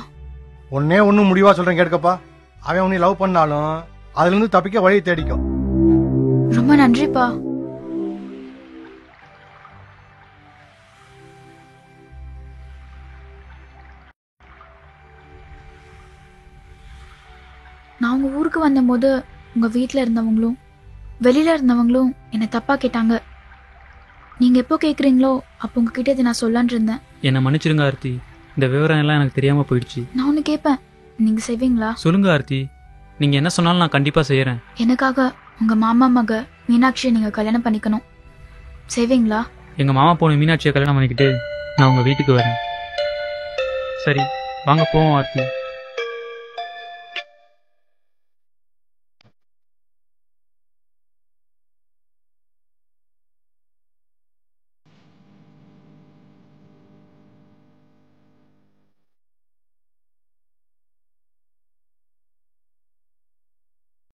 ஒன்னே ஒன்னும் முடிவா சொல்றேன் கேட்கப்பா. அவன் உன்னை லவ் பண்ணாலும் அதுல இருந்து தப்பிக்க வழியை தேடிக்கும்.
ரொம்ப நன்றிப்பா. நான் உங்க ஊருக்கு வந்தபோது உங்க வீட்டுல இருந்தவங்களும் வெளியில இருந்தவங்களும் என்ன தப்பா கேட்டாங்க. நீங்க எப்போ கேக்குறீங்களோ அப்போ உங்ககிட்ட இதை நான் சொல்லலான் இருந்தேன்.
என்ன மன்னிச்சிருங்க ஆர்த்தி, இந்த விவரம் எல்லாம் எனக்கு தெரியாம போயிடுச்சு.
நான் ஒன்னு கேட்பேன், நீங்க செய்வீங்களா?
சொல்லுங்க ஆர்த்தி, நீங்க என்ன சொன்னாலும் நான் கண்டிப்பா செய்யறேன்.
எனக்காக உங்க மாமா மக மீனாட்சியை நீங்க கல்யாணம் பண்ணிக்கணும், செய்வீங்களா?
எங்க மாமா பொண்ணு மீனாட்சியை கல்யாணம் பண்ணிக்கிட்டு நான் உங்க வீட்டுக்கு வரேன். சரி வாங்க போவோம் ஆர்த்தி.